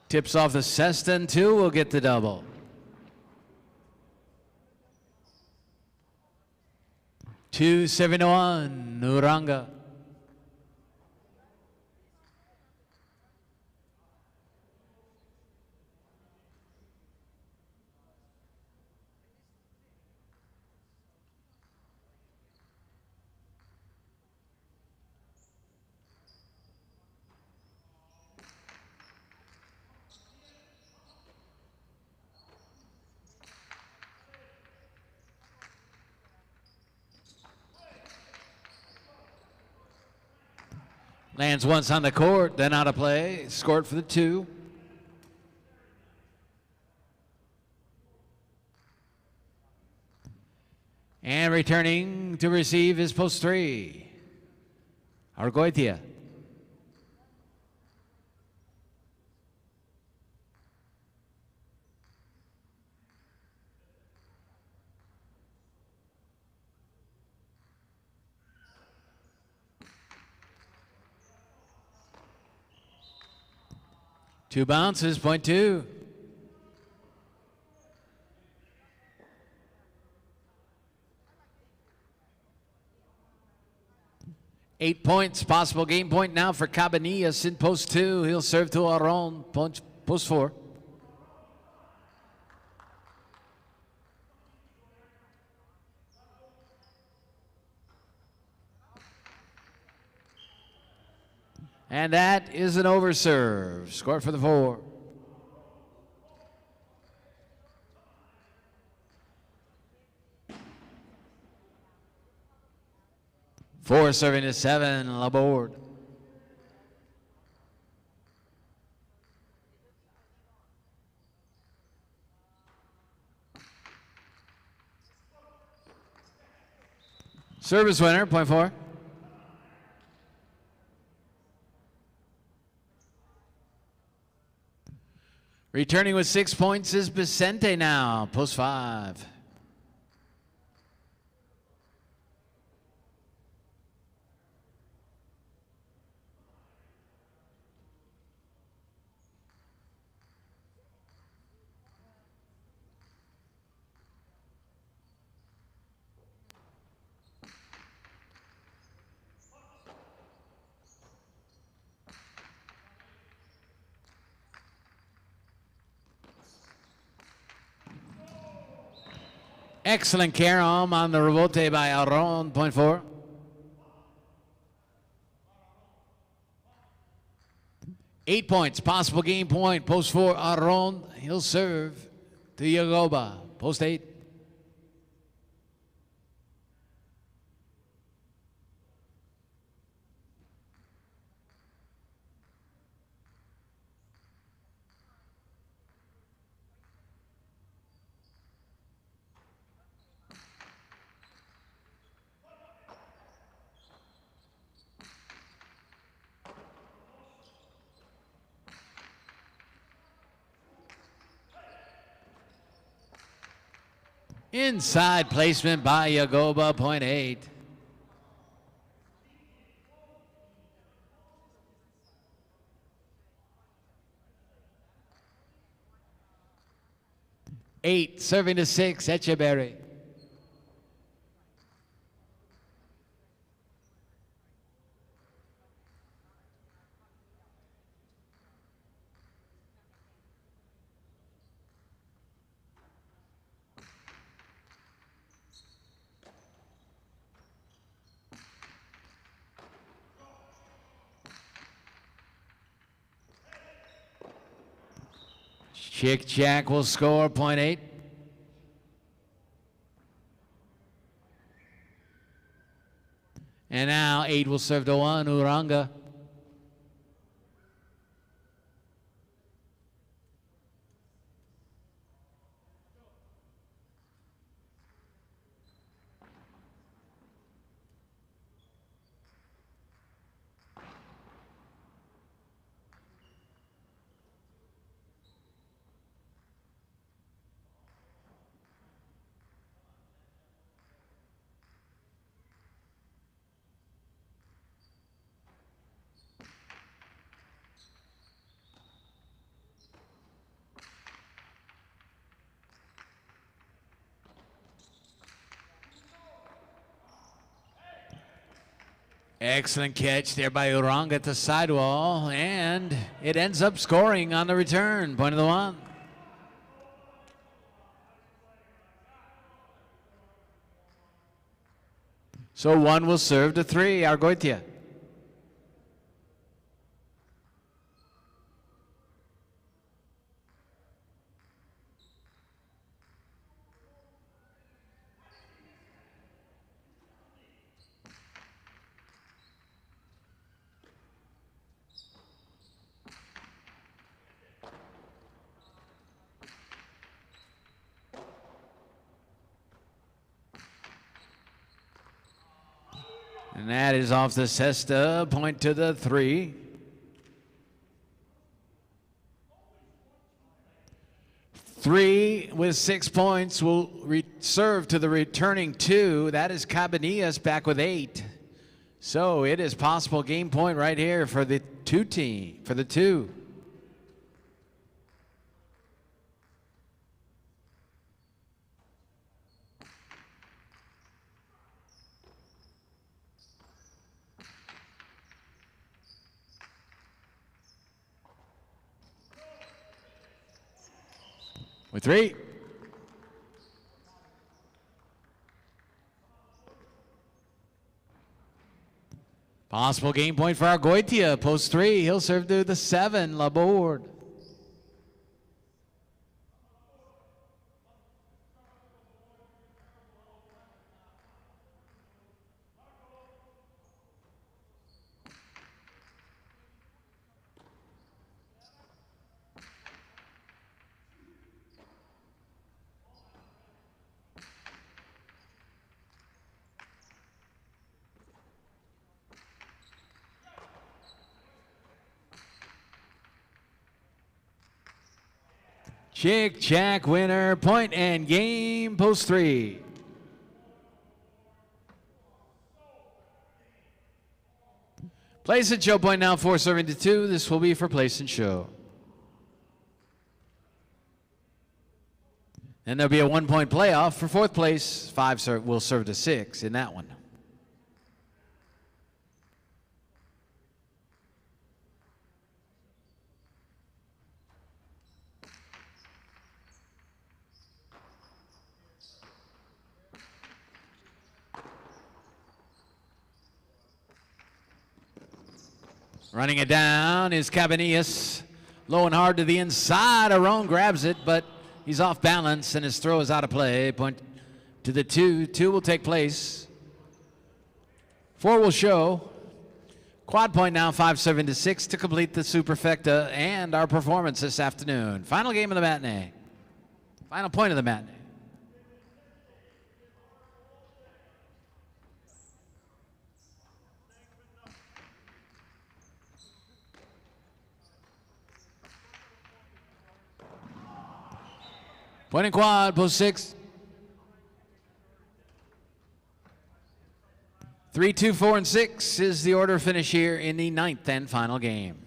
Tips off the Seston, 2 will get the double. Two 7-1, Uranga. Lands once on the court, then out of play. Scored for the 2. And returning to receive is post 3. Argoitia. Two bounces, point 2. Eight points, possible game point now for Cabanillas in post 2. He'll serve to Aron, post 4. And that is an overserve. Score for the 4. Four serving to 7, Laborde. Service winner, point 4. Returning with 6 points is Vicente now, post 5. Excellent carom on the rebote by Aron, point 4. Eight points, possible game point, post 4, Aron. He'll serve to Yagoba, post 8. Inside placement by Yagoba, point 8. Eight, serving to 6, Echeberry. Chick Jack will score, point 8. And now 8 will serve to 1, Uranga. Excellent catch there by Uranga at the sidewall, and it ends up scoring on the return. Point of the 1. So 1 will serve to 3, Argoitia. And that is off the cesta, point to the 3. 3 with 6 points will serve to the returning 2. That is Cabanillas back with 8. So it is possible game point right here for the 2 team, for the 2. With 3. Possible game point for Argoitia, post 3. He'll serve to the 7, Laborde. Chick-chack winner, point and game, post 3. Place and show point now, 4 serving to 2. This will be for place and show. And there'll be a 1-point playoff for 4th place. 5 will serve to 6 in that one. Running it down is Cabanillas. Low and hard to the inside. Aron grabs it, but he's off balance, and his throw is out of play. Point to the 2. 2 will take place. 4 will show. Quad point now, 5-7 to 6 to complete the superfecta and our performance this afternoon. Final game of the matinee. Final point of the matinee. Point and quad, post 6. 3, 2, 4, and 6 is the order finish here in the 9th and final game.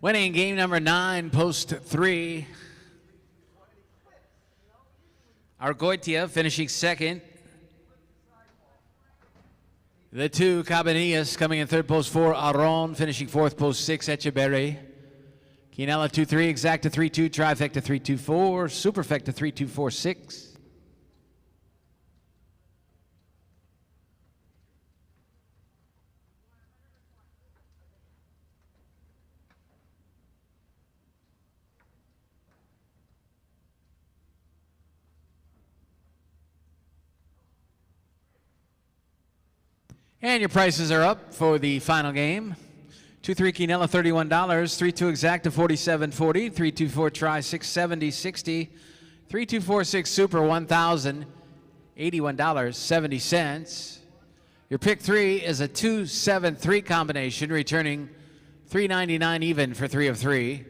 Winning game number 9, post 3. Argoitia finishing second. The 2, Cabanillas, coming in third, post 4. Aron finishing fourth, post 6. Echeverry. Quinella 2-3, Exacta 3-2, Trifecta 3-2-4, Superfecta 3-2-4-6. And your prices are up for the final game. 2-3 Quinella, $31. 3-2 Exacta, $47.40. 3-2-4 Try, $670.60. 3-2-4-6 Super, $1,081.70. Your pick 3 is a 2-7-3 combination, returning $3.99 even for 3 of 3.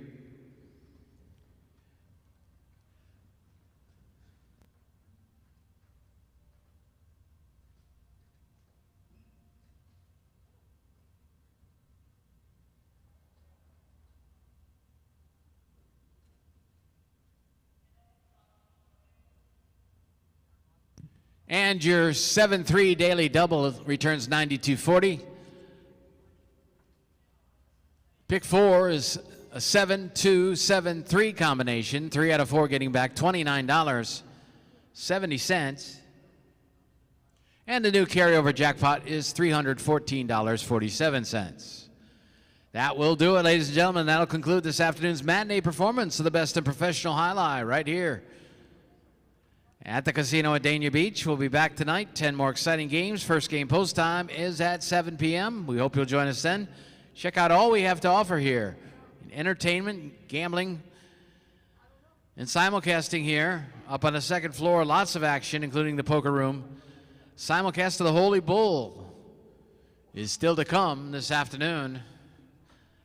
And your 7-3 daily double returns $92.40. Pick 4 is a 7-2-7-3 combination. 3 out of 4 getting back $29.70. And the new carryover jackpot is $314.47. That will do it, ladies and gentlemen. That'll conclude this afternoon's matinee performance of the best in professional highlight right here at the casino at Dania Beach. We'll be back tonight. 10 more exciting games. First game post time is at 7 p.m. We hope you'll join us then. Check out all we have to offer here. Entertainment, gambling, and simulcasting here. Up on the second floor, lots of action, including the poker room. Simulcast of the Holy Bull is still to come this afternoon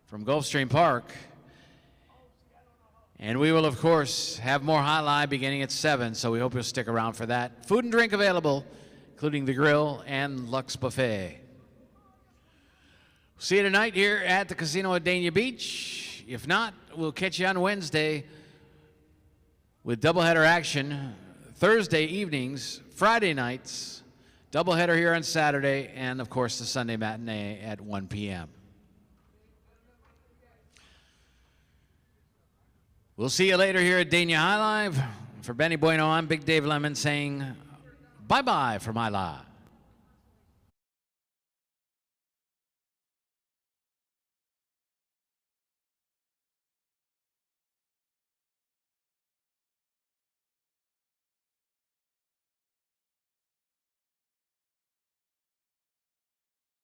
from Gulfstream Park. And we will, of course, have more highlight beginning at 7, so we hope you'll stick around for that. Food and drink available, including the grill and Lux Buffet. See you tonight here at the casino at Dania Beach. If not, we'll catch you on Wednesday with doubleheader action. Thursday evenings, Friday nights, doubleheader here on Saturday, and, of course, the Sunday matinee at 1 p.m. We'll see you later here at Dania High Live. For Benny Bueno, I'm Big Dave Lemon saying bye-bye from Alai.